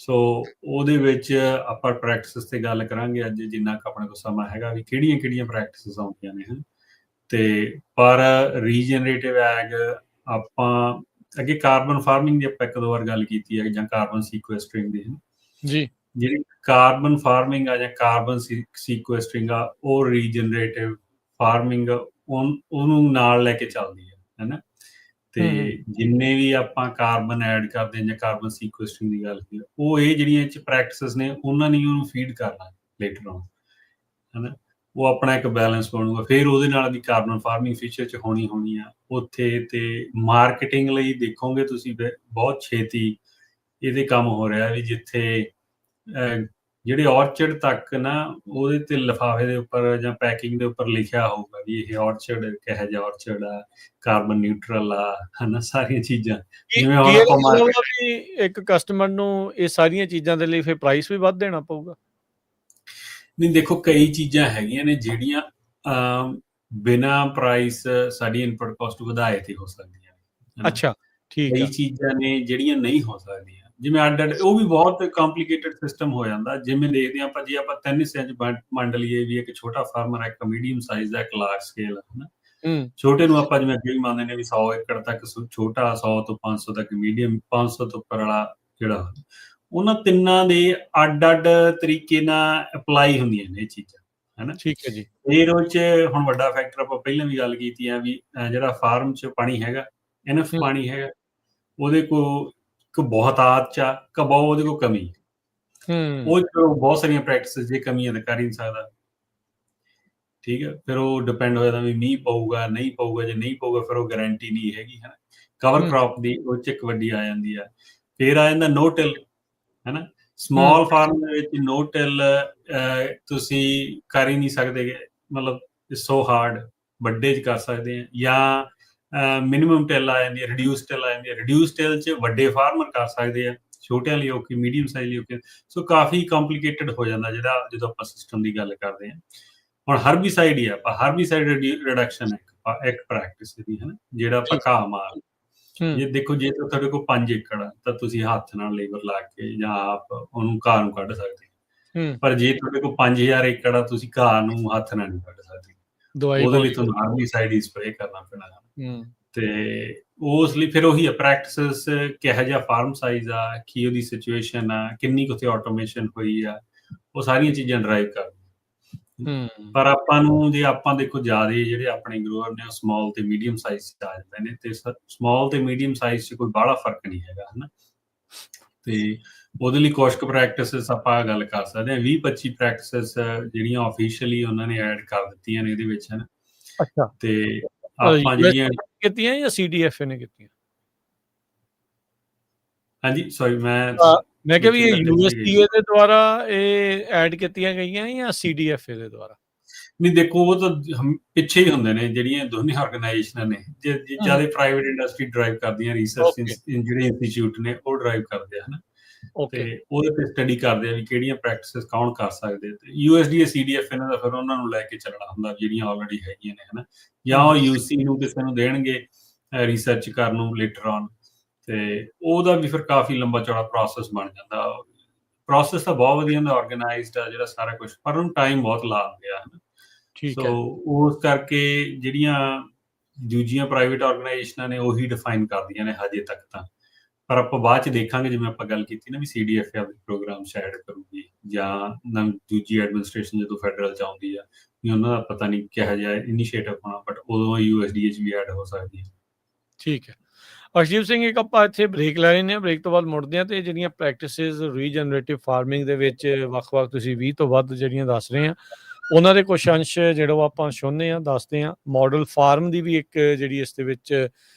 ਸੋ ਉਹਦੇ ਵਿੱਚ ਆਪਾਂ ਪ੍ਰੈਕਟਿਸਿਸ ਤੇ ਗੱਲ ਕਰਾਂਗੇ ਅੱਜ, ਜਿੰਨਾ ਕੁ ਆਪਣੇ ਕੋਲ ਸਮਾਂ ਹੈਗਾ, ਵੀ ਕਿਹੜੀਆਂ ਪ੍ਰੈਕਟਿਸਿਸ ਆਉਂਦੀਆਂ ਨੇ, ਹਨ। ਤੇ ਪਰ ਰੀਜਨਰੇਟਿਵ ਐਗ ਆਪਾਂ ਅੱਗੇ ਕਾਰਬਨ ਫਾਰਮਿੰਗ ਦੀ ਆਪਾਂ ਇੱਕ ਦੋ ਵਾਰ ਗੱਲ ਕੀਤੀ ਹੈ, ਜਾਂ ਕਾਰਬਨ ਸੀਕੁਐਸਟਰਿੰਗ ਦੀ, ਜੀ। ਜਿਹੜੀ ਕਾਰਬਨ ਫਾਰਮਿੰਗ ਆ ਜਾਂ ਕਾਰਬਨ ਸੀਕੁਐਸਟਰਿੰਗ ਆ, ਉਹ ਰੀਜਨਰੇਟਿਵ ਫਾਰਮਿੰਗ ਉਹਨੂੰ ਨਾਲ ਲੈ ਕੇ ਚੱਲਦੀ ਹੈ, ਹਨਾ। ਤੇ ਜਿੰਨੇ ਵੀ ਆਪਾਂ ਕਾਰਬਨ ਐਡ ਕਰਦੇ ਹਾਂ ਜਾਂ ਕਾਰਬਨ ਸੀਕੁਐਸਟਰਿੰਗ ਦੀ ਗੱਲ ਕੀਤੀ, ਉਹ ਇਹ ਜਿਹੜੀਆਂ ਇਹ 'ਚ ਪ੍ਰੈਕਟਿਸਿਸ ਨੇ, ਉਹਨਾਂ ਨੇ ਉਹਨੂੰ ਫੀਡ ਕਰਨਾ ਲੇਟਰ ਔਨ, ਹਨਾ। ਉਹ ਆਪਣਾ ਇੱਕ ਬੈਲੈਂਸ ਬਣੂਗਾ। ਫਿਰ ਉਹਦੇ ਨਾਲ ਵੀ ਕਾਰਬਨ ਫਾਰਮਿੰਗ ਫਿਊਚਰ 'ਚ ਹੋਣੀ ਆ ਉੱਥੇ। ਤੇ ਮਾਰਕੀਟਿੰਗ ਲਈ ਦੇਖੋਗੇ ਤੁਸੀਂ ਬਹੁਤ ਛੇਤੀ ਇਹਦੇ ਕੰਮ ਹੋ ਰਿਹਾ, ਵੀ ਜਿੱਥੇ ਜਿਹੜੇ ਔਰਚਰਡ ਤੱਕ ਨਾ ਉਹਦੇ ਤੇ ਲਿਫਾਫੇ ਦੇ ਉੱਪਰ ਜਾਂ ਪੈਕਿੰਗ ਦੇ ਉੱਪਰ ਲਿਖਿਆ ਹੋਊਗਾ ਵੀ ਇਹ ਔਰਚਰਡ ਕਿਹੋ ਜਿਹਾ ਔਰਚਰਡ ਆ, ਕਾਰਬਨ ਨਿਊਟਰਲ ਆ, ਹਨਾ, ਸਾਰੀਆਂ ਚੀਜ਼ਾਂ। ਜਿਵੇਂ ਹੁਣ ਆਪਾਂ ਇੱਕ ਕਸਟਮਰ ਨੂੰ ਇਹ ਸਾਰੀਆਂ ਚੀਜ਼ਾਂ ਦੇ ਲਈ ਫਿਰ ਪ੍ਰਾਈਸ ਵੀ ਵੱਧ ਦੇਣਾ ਪਊਗਾ। ਨਹੀਂ, ਦੇਖੋ ਕਈ ਚੀਜ਼ਾਂ ਹੈਗੀਆਂ ਨੇ ਜਿਹੜੀਆਂ ਬਿਨਾਂ ਪ੍ਰਾਈਸ ਸਾਡੀ ਇਨਪੁਟ ਕਾਸਟ ਵਧਾਏ ਤੇ ਹੋ ਸਕਦੀਆਂ। ਅੱਛਾ, ਠੀਕ ਕਈ ਆ। ਚੀਜ਼ਾਂ ਨੇ ਜਿਹੜੀਆਂ ਨਹੀਂ ਹੋ ਸਕਦੀਆਂ, ਜਿਵੇਂ ਅੱਡ ਉਹ ਵੀ ਬਹੁਤ ਕੰਪਲੀਕੇਟਡ ਸਿਸਟਮ ਹੋ ਜਾਂਦਾ। ਜਿਵੇਂ ਦੇਖਦੇ ਹਾਂ ਆਪਾਂ, ਜੇ ਆਪਾਂ 3 ਹਿੱਸਿਆਂ 'ਚ ਵੰਡ ਲਈਏ, ਵੀ ਇੱਕ ਛੋਟਾ ਫਾਰਮਰ ਹੈ, ਇੱਕ ਮੀਡੀਅਮ ਸਾਈਜ਼ ਦਾ, ਇੱਕ ਲਾਰਜ ਸਕੇਲ, ਹਨਾ। ਛੋਟੇ ਨੂੰ ਆਪਾਂ ਜਿਵੇਂ ਅੱਗੇ ਵੀ ਮੰਨਦੇ ਨੇ ਵੀ 100 ਏਕੜ ਤੱਕ ਛੋਟਾ, 100 ਤੋਂ 500 ਤੱਕ ਮੀਡੀਅਮ, 500 ਤੋਂ ਉੱਪਰ ਵਾਲਾ ਜਿਹੜਾ, ਉਹਨਾਂ ਤਿੰਨਾਂ ਦੇ ਅੱਡ-ਅੱਡ ਤਰੀਕੇ ਨਾਲ ਅਪਲਾਈ ਹੁੰਦੀਆਂ ਨੇ ਇਹ ਚੀਜ਼ਾਂ, ਹਨਾ। ਠੀਕ ਹੈ ਜੀ। ਫਿਰ ਉਹ 'ਚ ਹੁਣ ਵੱਡਾ ਫੈਕਟਰ ਆਪਾਂ ਪਹਿਲਾਂ ਵੀ ਗੱਲ ਕੀਤੀ ਆ ਵੀ ਜਿਹੜਾ ਫਾਰਮ 'ਚ ਪਾਣੀ ਹੈਗਾ, ਇਨਫ ਪਾਣੀ ਹੈਗਾ, ਉਹਦੇ ਕੋਲ ਇੱਕ ਬਹੁਤਾਤ 'ਚ ਆ, ਉਹਦੇ ਕੋਲ ਕਮੀ। ਉਹ 'ਚ ਬਹੁਤ ਸਾਰੀਆਂ ਪ੍ਰੈਕਟਿਸਿਸ, ਜੇ ਕਮੀਆਂ ਤਾਂ ਕਰ ਹੀ ਨਹੀਂ ਸਕਦਾ, ਠੀਕ ਹੈ। ਫਿਰ ਉਹ ਡਿਪੈਂਡ ਹੋ ਜਾਂਦਾ ਵੀ ਮੀਂਹ ਪਊਗਾ ਨਹੀਂ ਪਊਗਾ, ਜੇ ਨਹੀਂ ਪਊਗਾ ਫਿਰ ਉਹ ਗਾਰੰਟੀ ਨਹੀਂ ਹੈਗੀ, ਹਨਾ। ਕਵਰ ਕ੍ਰੌਪ ਦੀ ਉਹ 'ਚ ਇੱਕ ਵੱਡੀ ਆ ਜਾਂਦੀ ਆ। ਫਿਰ ਆ ਜਾਂਦਾ ਨੋ ਟਿਲ, ਹਨਾ। ਸਮਾਲ ਫਾਰਮ ਦੇ ਵਿੱਚ ਨੋ ਟਿਲ ਤੁਸੀਂ ਕਰ ਹੀ ਨਹੀਂ ਸਕਦੇ, ਮਤਲਬ ਇਟਸ ਸੋ ਹਾਰਡ। ਵੱਡੇ 'ਚ ਕਰ ਸਕਦੇ ਆ, ਜਾਂ ਮਿਨੀਮਮ ਟਿਲ ਆ ਜਾਂਦੀ ਹੈ, ਰਿਡਿਊਸ ਟਿਲ ਆ ਜਾਂਦੀ ਹੈ। ਰਿਡਿਊਸ ਟਿਲ 'ਚ ਵੱਡੇ ਫਾਰਮਰ ਕਰ ਸਕਦੇ ਆ, ਛੋਟਿਆਂ ਲਈ ਔਖੀ, ਮੀਡੀਅਮ ਸਾਈਜ਼ ਲਈ ਔਖੀ। ਸੋ ਕਾਫੀ ਕੰਪਲੀਕੇਟਡ ਹੋ ਜਾਂਦਾ ਜਿਹੜਾ ਜਦੋਂ ਆਪਾਂ ਸਿਸਟਮ ਦੀ ਗੱਲ ਕਰਦੇ ਹਾਂ। ਹੁਣ ਹਰਬੀਸਾਈਡ ਹੀ ਆ, ਆਪਾਂ ਹਰਬੀਸਾਈਡ ਰਿਡਕਸ਼ਨ ਇੱਕ ਪ੍ਰੈਕਟਿਸ ਦੀ, ਹਨਾ, ਜਿਹੜਾ ਆਪਾਂ ਘਾਹ ਮਾਰ। ਜੇ ਦੇਖੋ, ਜੇ ਤੁਹਾਡੇ ਕੋਲ 5 ਏਕੜ ਆ ਤਾਂ ਤੁਸੀਂ ਹੱਥ ਨਾਲ ਲੇਬਰ ਲਾ ਕੇ ਜਾਂ ਆਪ ਉਹਨੂੰ ਘਾਹ ਨੂੰ ਕੱਢ ਸਕਦੇ। ਪਰ ਜੇ ਤੁਹਾਡੇ ਕੋਲ 5000 ਏਕੜ ਆ, ਤੁਸੀਂ ਘਾਹ ਨੂੰ ਹੱਥ ਨਾਲ ਨਹੀਂ ਕੱਢ ਸਕਦੇ, ਉਹਦੇ ਲਈ ਤੁਹਾਨੂੰ ਹਰਬੀਸਾਈਡ ਹੀ ਸਪਰੇਅ ਕਰਨਾ ਪੈਣਾ। ਤੇ ਉਸ ਲਈ ਫਿਰ ਉਹੀ ਆ ਪ੍ਰੈਕਟਿਸਿਸ, ਕਿਹੋ ਜਿਹਾ ਫਾਰਮ ਸਾਈਜ਼ ਆ, ਕੀ ਉਹਦੀ ਸਿਚੁਏਸ਼ਨ ਆ, ਕਿੰਨੀ ਕੁ ਉੱਥੇ ਆਟੋਮੇਸ਼ਨ ਹੋਈ ਆ, ਉਹ ਸਾਰੀਆਂ ਚੀਜ਼ਾਂ ਡਰਾਈਵ ਕਰਦੀਆਂ। ਪਰ ਆਪਾਂ ਨੂੰ, ਜੇ ਆਪਾਂ ਦੇਖੋ ਜ਼ਿਆਦਾ ਜਿਹੜੇ ਆਪਣੇ ਗਰੋਅਰ ਨੇ ਉਹ ਸਮਾਲ ਤੇ ਮੀਡੀਅਮ ਸਾਈਜ਼ 'ਚ ਆ ਜਾਂਦੇ ਨੇ, ਤੇ ਸਮਾਲ ਤੇ ਮੀਡੀਅਮ ਸਾਈਜ਼ 'ਚ ਕੋਈ ਬਾਹਲਾ ਫਰਕ ਨਹੀਂ ਹੈਗਾ, ਹਨਾ। ਤੇ ਉਹਦੇ ਲਈ ਕੁਛ ਕੁ ਪ੍ਰੈਕਟਿਸਿਸ ਆਪਾਂ ਗੱਲ ਕਰ ਸਕਦੇ ਹਾਂ। 20-25 ਪ੍ਰੈਕਟਿਸਿਸ ਜਿਹੜੀਆਂ ਆਫੀਸ਼ੀਅਲੀ ਉਹਨਾਂ ਨੇ ਐਡ ਕਰ ਦਿੱਤੀਆਂ ਨੇ ਇਹਦੇ ਵਿੱਚ, ਹਨਾ। ਅੱਛਾ, ਤੇ ਆਪਾਂ ਜਿਹੜੀਆਂ ਕੀਤੀਆਂ ਜਾਂ CDFA ਨੇ ਕੀਤੀਆਂ? ਹਾਂਜੀ, ਸੌਰੀ ਮੈਂ ਮੈਂ ਕਿਹਾ ਵੀ ਵਿੱਚ ਇਹ ਕੱਢ ਦਿੱਤੀ ਗਈ ਯੂਐਸਡੀਏ ਸੀ। ਦੇ ਦੁਆਰਾ ਇਹ ਐਡ ਕੀਤੀਆਂ ਗਈਆਂ ਜਾਂ ਸੀਡੀਐਫਏ ਦੇ ਦੁਆਰਾ? ਨਹੀਂ ਦੇਖੋ, ਉਹ ਤਾਂ ਪਿੱਛੇ ਹੀ ਹੁੰਦੇ ਨੇ ਜਿਹੜੀਆਂ ਦੋਨੇ ਆਰਗੇਨਾਈਜੇਸ਼ਨਾਂ ਨੇ, ਹੂੰ, ਜਿਆਦਾ ਪ੍ਰਾਈਵੇਟ ਇੰਡਸਟਰੀ ਡਰਾਈਵ ਕਰਦੀਆਂ, ਰਿਸਰਚ ਓਕੇ, ਜਿਹੜੇ ਇੰਸਟੀਚਿਊਟ ਨੇ ਉਹ ਡਰਾਈਵ ਕਰਦੇ ਆ, ਹਨਾ। ਓਕੇ, ਤੇ ਉਹਦੇ ਤੇ ਸਟੱਡੀ ਕਰਦੇ ਆ ਵੀ ਕਿਹੜੀਆਂ ਪ੍ਰੈਕਟਿਸਿਸ ਕੌਣ ਕਰ ਸਕਦੇ, ਤੇ ਯੂਐਸਡੀਏ ਸੀਡੀਐਫ ਇਹਨਾਂ ਦਾ ਫਿਰ ਉਹਨਾਂ ਨੂੰ ਲੈ ਕੇ ਚੱਲਣਾ ਹੁੰਦਾ ਜਿਹੜੀਆਂ ਆਲਰੇਡੀ ਹੈਗੀਆਂ ਨੇ, ਹਨਾ। ਜਾਂ ਹੂੰ, ਉਹ ਯੂਸੀ ਨੂੰ ਕਿਸੇ ਨੂੰ ਦੇਣਗੇ ਰਿਸਰਚ ਕਰਨ ਨੂੰ ਲੇਟਰ ਔਨ, ਤੇ ਉਹਦਾ ਵੀ ਫਿਰ ਕਾਫੀ ਲੰਬਾ ਚੌੜਾ ਪ੍ਰੋਸੈਸ ਬਣ ਜਾਂਦਾ। ਪ੍ਰੋਸੈਸ ਤਾਂ ਬਹੁਤ ਵਧੀਆ ਹੁੰਦਾ, ਆਰਗੇਨਾਈਜ਼ਡ ਆ ਜਿਹੜਾ ਸਾਰਾ ਕੁਝ, ਪਰ ਉਹਨੂੰ ਟਾਈਮ ਬਹੁਤ ਲਾਉਂਦੇ ਆ, ਹਨਾ। ਠੀਕ ਸੋ ਹੈ, ਉਸ ਕਰਕੇ ਜਿਹੜੀਆਂ ਦੂਜੀਆਂ ਪ੍ਰਾਈਵੇਟ ਆਰਗੇਨਾਈਜੇਸ਼ਨਾਂ ਨੇ ਉਹੀ ਡਿਫਾਈਨ ਕਰਦੀਆਂ ਨੇ ਹਜੇ ਤੱਕ ਤਾਂ। ਪਰ ਆਪਾਂ ਬਾਅਦ ਚ ਦੇਖਾਂਗੇ, ਜਿਵੇਂ ਆਪਾਂ ਗੱਲ ਕੀਤੀ ਨਾ ਵੀ ਸੀਡੀਐਫ ਆਪਦੇ ਪ੍ਰੋਗਰਾਮ ਐਡ ਕਰੂਗੀ, ਜਾਂ ਦੂਜੀ ਐਡਮਿਨਿਸਟ੍ਰੇਸ਼ਨ ਜਦੋਂ ਫੈਡਰਲ ਚ ਆਉਂਦੀ ਆ, ਵੀ ਉਹਨਾਂ ਦਾ ਪਤਾ ਨਹੀਂ ਕਿਹੋ ਜਿਹਾ ਇਨੀਸ਼ੀਏਟਿਵ ਹੋਣਾ, ਬਟ ਉਦੋਂ ਯੂਐਸਡੀਏ ਚ ਵੀ ਐਡ ਹੋ ਸਕਦੀ ਹੈ। ਠੀਕ ਹੈ। ਅਰਸ਼ਦੀਪ ਸਿੰਘ, ਇੱਕ ਆਪਾਂ ਇੱਥੇ ਬ੍ਰੇਕ ਲੈ ਲੈਂਦੇ ਹਾਂ, ਬ੍ਰੇਕ ਤੋਂ ਬਾਅਦ ਮੁੜਦੇ ਹਾਂ ਤੇ ਜਿਹੜੀਆਂ ਪ੍ਰੈਕਟਿਸਿਸ ਰੀਜਨਰੇਟਿਵ ਫਾਰਮਿੰਗ ਦੇ ਵਿੱਚ ਵੱਖ-ਵੱਖ ਤੁਸੀਂ 20 ਤੋਂ ਵੱਧ ਜਿਹੜੀਆਂ ਦੱਸ ਰਹੇ ਆ, ਉਹਨਾਂ ਦੇ ਕੁਛ ਅੰਸ਼ ਜਿਹੜੇ ਉਹ ਆਪਾਂ ਛੂਹਦੇ ਹਾਂ, ਦੱਸਦੇ ਹਾਂ। ਮਾਡਲ ਫਾਰਮ ਦੀ ਵੀ ਇੱਕ ਜਿਹੜੀ ਇਸ ਦੇ ਵਿੱਚ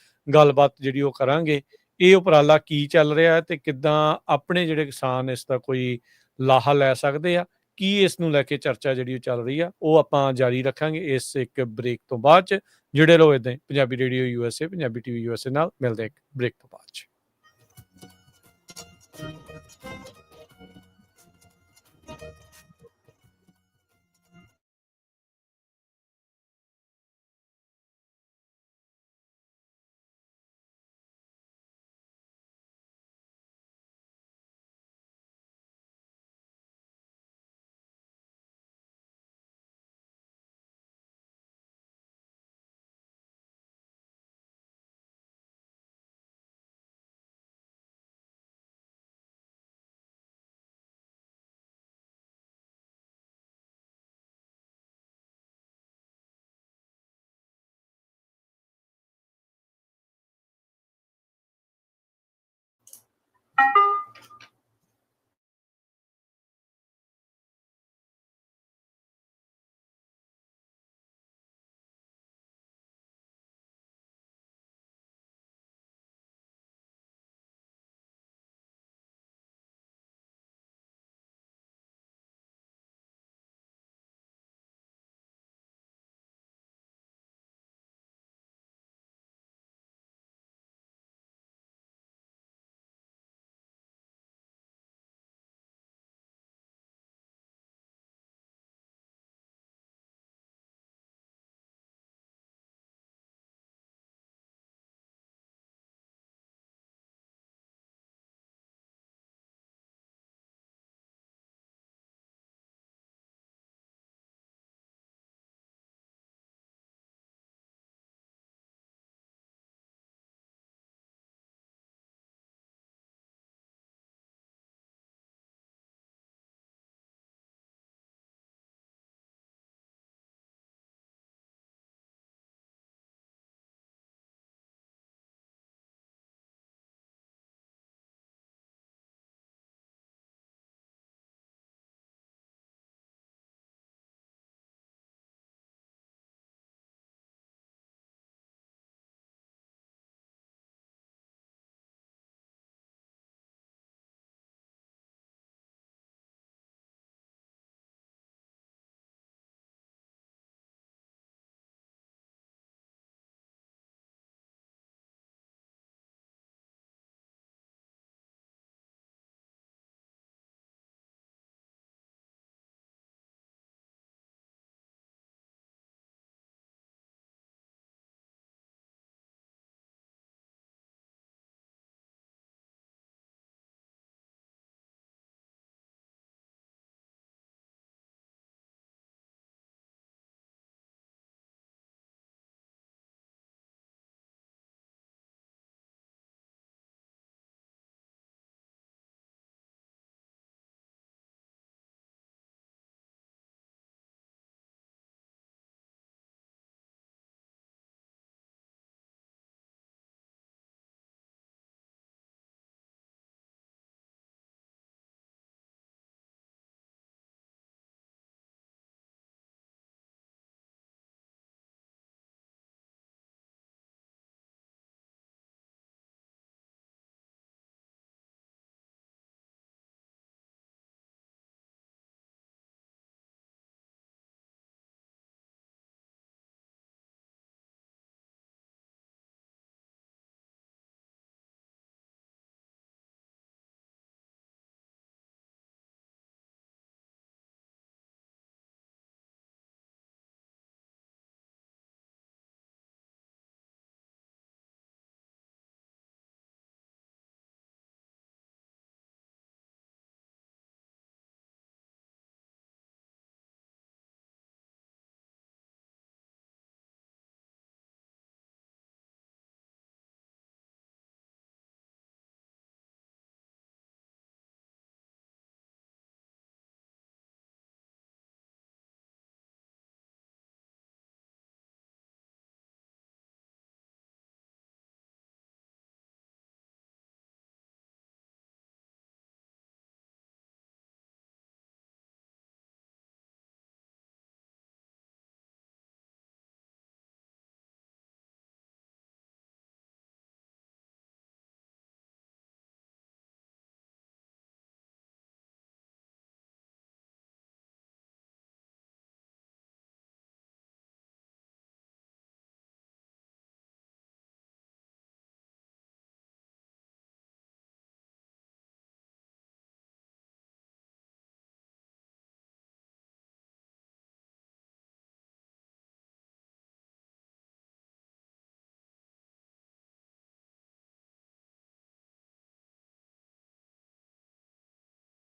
ਗੱਲਬਾਤ ਜਿਹੜੀ ਉਹ ਕਰਾਂਗੇ। ਇਹ ਉਪਰਾਲਾ ਕੀ ਚੱਲ ਰਿਹਾ ਹੈ ਤੇ ਕਿੱਦਾਂ ਆਪਣੇ ਜਿਹੜੇ ਕਿਸਾਨ ਇਸ ਦਾ ਕੋਈ ਲਾਹਾ ਲੈ ਸਕਦੇ ਆ, ਕੀ ਇਸ ਨੂੰ ਲੈ ਕੇ ਚਰਚਾ ਜਿਹੜੀ ਉਹ ਚੱਲ ਰਹੀ ਆ, ਉਹ ਆਪਾਂ ਜਾਰੀ ਰੱਖਾਂਗੇ ਇਸ ਇੱਕ ਬ੍ਰੇਕ ਤੋਂ ਬਾਅਦ 'ਚ। ਜੁੜੇ ਰਹੋ ਇੱਦਾਂ ਹੀ Punjabi radio USA, Punjabi TV USA ਨਾਲ। ਮਿਲਦੇ ਇੱਕ ਬ੍ਰੇਕ ਤੋਂ ਬਾਅਦ 'ਚ।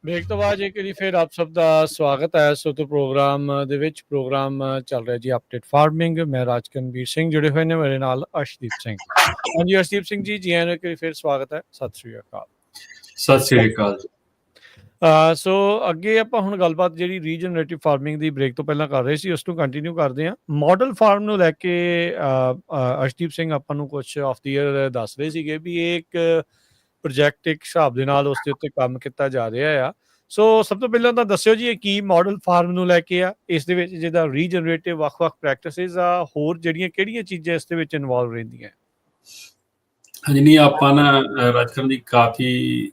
ਬ੍ਰੇਕ ਤੋਂ ਬਾਅਦ ਇੱਕ ਵਾਰੀ ਫਿਰ ਆਪ ਸਭ ਦਾ ਸਵਾਗਤ ਹੈ ਸੋ ਤੋਂ ਪ੍ਰੋਗਰਾਮ ਦੇ ਵਿੱਚ ਪ੍ਰੋਗਰਾਮ ਚੱਲ ਰਿਹਾ ਜੀ ਅਪਡੇਟ ਫਾਰਮਿੰਗ ਮੈਂ ਰਾਜਕਨਵੀਰ ਸਿੰਘ ਜੁੜੇ ਹੋਏ ਨੇ ਮੇਰੇ ਨਾਲ ਅਰਸ਼ਦੀਪ ਸਿੰਘ ਹਾਂਜੀ ਅਰਸ਼ਦੀਪ ਸਿੰਘ ਜੀ ਆਇਆਂ ਨੂੰ ਇੱਕ ਵਾਰੀ ਫਿਰ ਸਵਾਗਤ ਹੈ ਸਤਿ ਸ਼੍ਰੀ ਅਕਾਲ ਸਤਿ ਸ੍ਰੀ ਅਕਾਲ ਜੀ ਸੋ ਅੱਗੇ ਆਪਾਂ ਹੁਣ ਗੱਲਬਾਤ ਜਿਹੜੀ ਰੀਜਨਰੇਟਿਵ ਫਾਰਮਿੰਗ ਦੀ ਬ੍ਰੇਕ ਤੋਂ ਪਹਿਲਾਂ ਕਰ ਰਹੇ ਸੀ ਉਸ ਨੂੰ ਕੰਟੀਨਿਊ ਕਰਦੇ ਹਾਂ ਮਾਡਲ ਫਾਰਮ ਨੂੰ ਲੈ ਕੇ ਅਰਸ਼ਦੀਪ ਸਿੰਘ ਆਪਾਂ ਨੂੰ ਕੁਝ ਆਫ ਦੀ ਈਅਰ ਦੱਸ ਰਹੇ ਸੀਗੇ ਵੀ ਇਹ ਇੱਕ ਪ੍ਰੋਜੈਕਟ ਇੱਕ ਹਿਸਾਬ ਦੇ ਨਾਲ ਉਸ ਦੇ ਉੱਤੇ ਕੰਮ ਕੀਤਾ ਜਾ ਰਿਹਾ ਆ ਸੋ ਸਭ ਤੋਂ ਪਹਿਲਾਂ ਤਾਂ ਦੱਸਿਓ ਜੀ ਇਹ ਕੀ ਮਾਡਲ ਫਾਰਮ ਨੂੰ ਲੈ ਕੇ ਆ ਇਸ ਦੇ ਵਿੱਚ ਜਿਹਦਾ ਰੀਜਨਰੇਟਿਵ ਵੱਖ-ਵੱਖ ਪ੍ਰੈਕਟਿਸਿਸ ਆ ਹੋਰ ਜਿਹੜੀਆਂ ਕਿਹੜੀਆਂ ਚੀਜ਼ਾਂ ਇਸ ਦੇ ਵਿੱਚ ਇਨਵੋਲਵ ਰਹਿੰਦੀਆਂ ਹਾਂਜੀ ਨਹੀਂ ਆਪਾਂ ਨਾ ਰਾਜਕਰਨ ਦੀ ਕਾਫੀ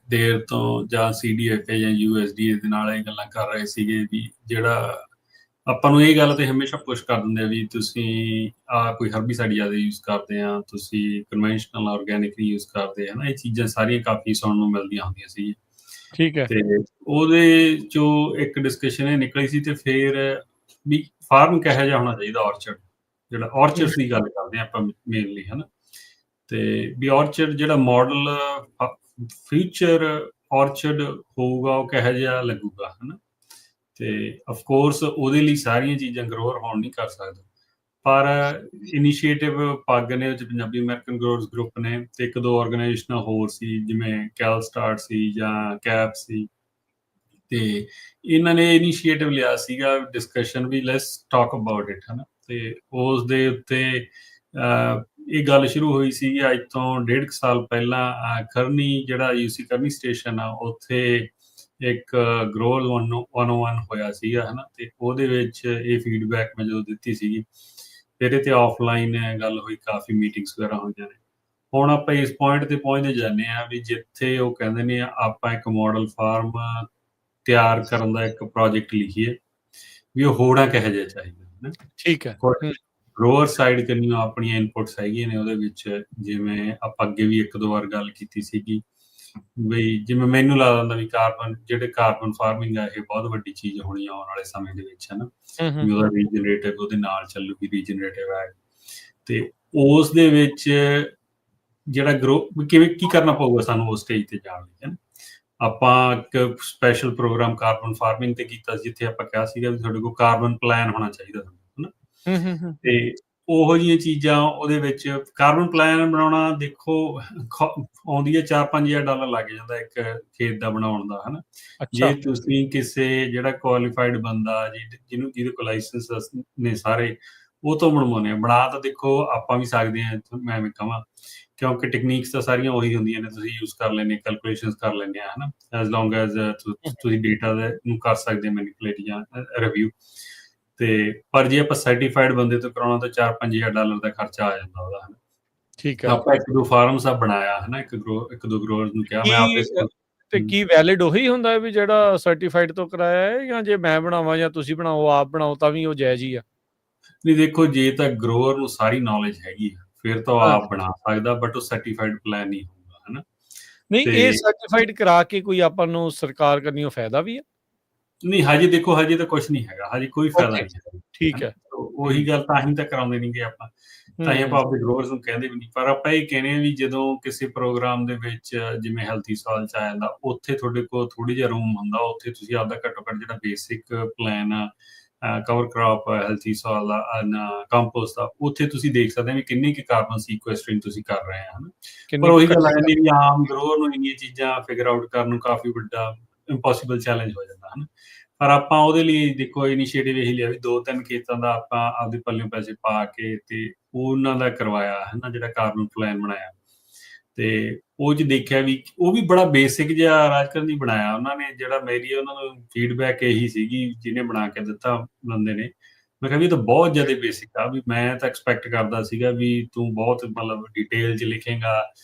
ਦੇਰ ਤੋਂ ਜਾਂ CDFA ਜਾਂ USDA ਦੇ ਨਾਲ ਇਹ ਗੱਲਾਂ ਕਰ ਰਹੇ ਸੀਗੇ ਵੀ ਜਿਹੜਾ ਆਪਾਂ ਨੂੰ ਇਹ ਗੱਲ ਤੇ ਹਮੇਸ਼ਾ ਪੁਸ਼ ਕਰ ਦਿੰਦੇ ਆ ਵੀ ਤੁਸੀਂ ਕੋਈ ਹਰਬੀਸਾਈਡ ਜ਼ਿਆਦਾ ਯੂਜ਼ ਕਰਦੇ ਆ ਤੁਸੀਂ ਕਨਵੈਨਸ਼ਨਲ ਆਰਗੈਨਿਕ ਯੂਜ਼ ਕਰਦੇ ਆ ਨਾ ਇਹ ਚੀਜ਼ਾਂ ਸਾਰੀਆਂ ਕਾਫੀ ਸੁਣਨ ਨੂੰ ਮਿਲਦੀਆਂ ਹੁੰਦੀਆਂ ਸੀ ਠੀਕ ਹੈ ਤੇ ਉਹਦੇ ਚੋਂ ਇੱਕ ਡਿਸਕਸ਼ਨ ਇਹ ਨਿਕਲੀ ਸੀ ਤੇ ਫਿਰ ਵੀ ਫਾਰਮ ਕਿਹੋ ਜਿਹਾ ਹੋਣਾ ਚਾਹੀਦਾ ਆਰਚਰਡ ਜਿਹੜਾ ਆਰਚਰਡਸ ਦੀ ਗੱਲ ਕਰਦੇ ਆ ਆਪਾਂ ਮੇਨਲੀ ਹਨਾ ਤੇ ਵੀ ਆਰਚਰਡ ਜਿਹੜਾ ਮਾਡਲ ਫਿਊਚਰ ਆਰਚਰਡ ਹੋਊਗਾ ਉਹ ਕਿਹੋ ਜਿਹਾ ਲੱਗੂਗਾ ਹਨਾ ਤੇ ਆਫ ਕੋਰਸ ਉਹਦੇ ਲਈ ਸਾਰੀਆਂ ਚੀਜ਼ਾਂ ਗਰੋਅਰ ਹੋਣ ਨਹੀਂ ਕਰ ਸਕਦਾ ਪਰ ਇਨੀਸ਼ੀਏਟਿਵ ਪੱਗ ਨੇ ਵਿੱਚ ਪੰਜਾਬੀ ਅਮਰੀਕਨ ਗਰੋਅਰਸ ਗਰੁੱਪ ਨੇ ਤੇ ਇੱਕ ਦੋ ਆਰਗੇਨਾਈਜੇਸ਼ਨਾਂ ਹੋਰ ਸੀ ਜਿਵੇਂ ਕੈਲਸਟਾਰਟ ਸੀ ਜਾਂ ਕੈਪ ਸੀ ਤੇ ਇਹਨਾਂ ਨੇ ਇਨੀਸ਼ੀਏਟਿਵ ਲਿਆ ਸੀਗਾ ਡਿਸਕਸ਼ਨ ਵੀ ਲੈਟਸ ਟਾਕ ਅਬਾਊਟ ਇਟ ਹਨਾ ਤੇ ਉਸ ਦੇ ਉੱਤੇ ਇਹ ਗੱਲ ਸ਼ੁਰੂ ਹੋਈ ਸੀ ਅੱਜ ਤੋਂ 1.5 ਸਾਲ ਪਹਿਲਾਂ ਕਰਨੀ ਜਿਹੜਾ UC ਕਰਨੀ ਸਟੇਸ਼ਨ ਆ ਉੱਥੇ ਇੱਕ ਗਰੋਅਰ 101 ਹੋਇਆ ਸੀਗਾ ਹਨਾ ਤੇ ਉਹਦੇ ਵਿੱਚ ਇਹ ਫੀਡਬੈਕ ਮੈਂ ਜਦੋਂ ਦਿੱਤੀ ਸੀਗੀ ਫਿਰ ਇਹ ਤੇ ਆਫਲਾਈਨ ਗੱਲ ਹੋਈ ਕਾਫੀ ਮੀਟਿੰਗਸ ਵਗੈਰਾ ਹੋਈਆਂ ਨੇ ਹੁਣ ਆਪਾਂ ਇਸ ਪੁਆਇੰਟ ਤੇ ਪਹੁੰਚਦੇ ਜਾਂਦੇ ਆ ਵੀ ਜਿੱਥੇ ਉਹ ਕਹਿੰਦੇ ਨੇ ਆਪਾਂ ਇੱਕ ਮਾਡਲ ਫਾਰਮ ਤਿਆਰ ਕਰਨ ਦਾ ਇੱਕ ਪ੍ਰੋਜੈਕਟ ਲਿਖੀਏ ਵੀ ਉਹ ਹੋਣਾ ਕਿਹੋ ਜਿਹਾ ਚਾਹੀਦਾ ਠੀਕ ਹੈ ਗਰੋਅਰ ਸਾਈਡ ਕਿੰਨੀਆਂ ਆਪਣੀਆਂ ਇਨਪੁਟਸ ਹੈਗੀਆਂ ਨੇ ਉਹਦੇ ਵਿੱਚ ਜਿਵੇਂ ਆਪਾਂ ਅੱਗੇ ਵੀ ਇੱਕ ਦੋ ਵਾਰ ਗੱਲ ਕੀਤੀ ਸੀਗੀ ਬਈ ਜਿਵੇਂ ਮੈਨੂੰ ਲੱਗਦਾ ਹੁੰਦਾ ਵੀ ਕਾਰਬਨ ਫਾਰਮਿੰਗ ਆ ਇਹ ਬਹੁਤ ਵੱਡੀ ਚੀਜ਼ ਹੋਣੀ ਆਉਣ ਵਾਲੇ ਸਮੇਂ ਦੇ ਵਿੱਚ ਹਨਾ ਵੀ ਉਹਦਾ ਰੀਜਨਰੇਟਿਵ ਉਹਦੇ ਨਾਲ ਚੱਲੂਗੀ ਰੀਜਨਰੇਟਿਵ ਹੈ ਤੇ ਉਸ ਦੇ ਵਿੱਚ ਜਿਹੜਾ ਕਿਵੇਂ ਕੀ ਕਰਨਾ ਪਊਗਾ ਸਾਨੂੰ ਉਸ ਸਟੇਜ ਤੇ ਜਾਣ ਲਈ ਹਨਾ ਆਪਾਂ ਇੱਕ ਸਪੈਸ਼ਲ ਪ੍ਰੋਗਰਾਮ ਕਾਰਬਨ ਫਾਰਮਿੰਗ ਤੇ ਕੀਤਾ ਜਿੱਥੇ ਆਪਾਂ ਕਿਹਾ ਸੀਗਾ ਵੀ ਤੁਹਾਡੇ ਕੋਲ ਕਾਰਬਨ ਪਲਾਨ ਹੋਣਾ ਚਾਹੀਦਾ ਹਨਾ ਤੇ ਉਹੋ ਜਿਹੀਆਂ ਚੀਜ਼ਾਂ ਉਹਦੇ ਵਿੱਚ ਕਾਰਬਨ ਪਲਾਨ ਬਣਾਉਣਾ ਦੇਖੋ ਆਉਂਦੀ ਹੈ $4-5,000 ਲੱਗ ਜਾਂਦਾ ਇੱਕ ਖੇਤ ਦਾ ਬਣਾਉਣ ਦਾ ਹਨਾ ਜੇ ਤੁਸੀਂ ਕਿਸੇ ਜਿਹੜਾ ਕੁਆਲੀਫਾਈਡ ਬੰਦਾ ਜਿਹਦੇ ਕੋਲ ਲਾਇਸੈਂਸ ਨੇ ਸਾਰੇ ਉਹ ਤੋਂ ਬਣਵਾਉਂਦੇ ਆ ਬਣਾ ਤਾਂ ਦੇਖੋ ਆਪਾਂ ਵੀ ਸਕਦੇ ਹਾਂ ਮੈਂ ਵੀ ਕਹਾਂ ਕਿਉਂਕਿ ਟੈਕਨੀਕਸ ਤਾਂ ਸਾਰੀਆਂ ਉਹੀ ਹੁੰਦੀਆਂ ਨੇ ਤੁਸੀਂ ਯੂਜ਼ ਕਰ ਲੈਂਦੇ ਕੈਲਕੂਲੇਸ਼ਨਸ ਕਰ ਲੈਂਦੇ ਆ ਹਨਾ ਐਜ਼ ਲੌਂਗ ਐਜ਼ ਤੁਸੀਂ ਡੇਟਾ ਨੂੰ ਕਰ ਸਕਦੇ ਮੈਨੀਪੂਲੇਟ ਜਾਂ ਰਿਵਿਊ ਤੇ ਪਰ ਜੇ ਆਪਾਂ ਸਰਟੀਫਾਈਡ ਬੰਦੇ ਤੋਂ ਕਰਾਉਣਾ ਤਾਂ $4-5,000 ਦਾ ਖਰਚਾ ਆ ਜਾਂਦਾ ਉਹਦਾ ਹਨਾ ਠੀਕ ਹੈ ਆਪਾਂ ਇੱਕ ਦੋ ਫਾਰਮਸ ਆ ਬਣਾਇਆ ਹਨਾ ਇੱਕ ਦੋ ਗਰੋਅਰਸ ਨੂੰ ਕਿਹਾ ਮੈਂ ਆਪਦੇ ਤੇ ਕੀ ਵੈਲਿਡ ਉਹੀ ਹੁੰਦਾ ਵੀ ਜਿਹੜਾ ਸਰਟੀਫਾਈਡ ਤੋਂ ਕਰਾਇਆ ਹੈ ਜਾਂ ਜੇ ਮੈਂ ਬਣਾਵਾਂ ਜਾਂ ਤੁਸੀਂ ਬਣਾਓ ਆਪ ਬਣਾਓ ਤਾਂ ਵੀ ਉਹ ਜਾਇਜ਼ ਹੀ ਆ ਨਹੀਂ ਦੇਖੋ ਜੇ ਤਾਂ ਗਰੋਅਰ ਨੂੰ ਸਾਰੀ ਨੌਲੇਜ ਹੈਗੀ ਫਿਰ ਤਾਂ ਉਹ ਆਪ ਬਣਾ ਸਕਦਾ ਬਟ ਉਹ ਸਰਟੀਫਾਈਡ ਪਲਾਨ ਨਹੀਂ ਹੋਊਗਾ ਹਨਾ ਨਹੀਂ ਇਹ ਸਰਟੀਫਾਈਡ ਕਰਾ ਕੇ ਕੋਈ ਆਪਾਂ ਨੂੰ ਸਰਕਾਰ ਕਰਨੀ ਉਹ ਫਾਇਦਾ ਵੀ ਹੈ ਨਹੀਂ ਹਜੇ ਦੇਖੋ ਹਜੇ ਤਾਂ ਕੁਝ ਨਹੀਂ ਹੈਗਾ ਹਜੇ ਕੋਈ ਫਾਇਦਾ ਨਹੀਂ ਠੀਕ ਹੈ ਉਹੀ ਗੱਲ ਤਾਂ ਹੀ ਤਾਂ ਕਰਾਉਂਦੇ ਨਹੀਂਗੇ ਆਪਾਂ ਤਾਂ ਹੀ ਆਪਾਂ ਆਪਣੇ ਗਰੋਅਰਸ ਨੂੰ ਕਹਿੰਦੇ ਵੀ ਨਹੀਂ ਪਰ ਆਪਾਂ ਇਹ ਕਹਿੰਦੇ ਆ ਵੀ ਜਦੋਂ ਕਿਸੇ ਪ੍ਰੋਗਰਾਮ ਦੇ ਵਿੱਚ ਜਿਵੇਂ ਹੈਲਥੀ ਸੋਇਲ ਚ ਆ ਜਾਂਦਾ ਉੱਥੇ ਤੁਹਾਡੇ ਕੋਲ ਥੋੜੀ ਜਿਹਾ ਰੂਮ ਹੁੰਦਾ ਉੱਥੇ ਤੁਸੀਂ ਆਪਦਾ ਘੱਟੋ ਘੱਟ ਜਿਹੜਾ ਬੇਸਿਕ ਪਲਾਨ ਆ ਕਵਰ ਕ੍ਰੌਪ ਹੈਲਥੀ ਸੋਇਲ ਦਾ ਕੰਪੋਸਟ ਦਾ ਉੱਥੇ ਤੁਸੀਂ ਦੇਖ ਸਕਦੇ ਹੋ ਵੀ ਕਿੰਨੀ ਕਿ ਕਾਰਬਨ ਸੀਕੁਐਸਟਰਿੰਗ ਤੁਸੀਂ ਕਰ ਰਹੇ ਆ ਹਨਾ ਪਰ ਉਹੀ ਗੱਲ ਆ ਜਾਂਦੀ ਵੀ ਆਮ ਗਰੋਅਰ ਨੂੰ ਇੰਨੀਆਂ ਚੀਜ਼ਾਂ ਫਿਗਰ ਆਊਟ ਕਰਨ ਨੂੰ ਕਾਫੀ ਵੱਡਾ ਇੰਪੋਸੀਬਲ ਚੈਲੰਜ ਹੋ ਜਾਂਦਾ ਹਨਾ ਪਰ ਆਪਾਂ ਉਹਦੇ ਲਈ ਦੇਖੋ ਇਨੀਸ਼ੀਏਟਿਵ ਇਹੀ ਲਿਆ ਵੀ 2-3 ਖੇਤਾਂ ਦਾ ਆਪਾਂ ਆਪਦੇ ਪੱਲਿਓਂ ਪੈਸੇ ਪਾ ਕੇ ਤੇ ਉਹਨਾਂ ਦਾ ਕਰਵਾਇਆ ਹਨਾ ਜਿਹੜਾ ਕਾਰਬਨ ਪਲਾਨ ਬਣਾਇਆ ਤੇ ਉਹ 'ਚ ਦੇਖਿਆ ਵੀ ਉਹ ਵੀ ਬੜਾ ਬੇਸਿਕ ਜਿਹਾ ਰਾਜਕਰਨ ਦੀ ਬਣਾਇਆ ਉਹਨਾਂ ਨੇ ਜਿਹੜਾ ਮੇਰੀ ਉਹਨਾਂ ਨੂੰ ਫੀਡਬੈਕ ਇਹੀ ਸੀਗੀ ਜਿਹਨੇ ਬਣਾ ਕੇ ਦਿੱਤਾ ਬੰਦੇ ਨੇ ਮੈਂ ਕਿਹਾ ਵੀ ਇਹ ਤਾਂ ਬਹੁਤ ਜ਼ਿਆਦਾ ਬੇਸਿਕ ਆ ਵੀ ਮੈਂ ਤਾਂ ਐਕਸਪੈਕਟ ਕਰਦਾ ਸੀਗਾ ਵੀ ਤੂੰ ਬਹੁਤ ਮਤਲਬ ਡਿਟੇਲ 'ਚ ਲਿਖੇਗਾ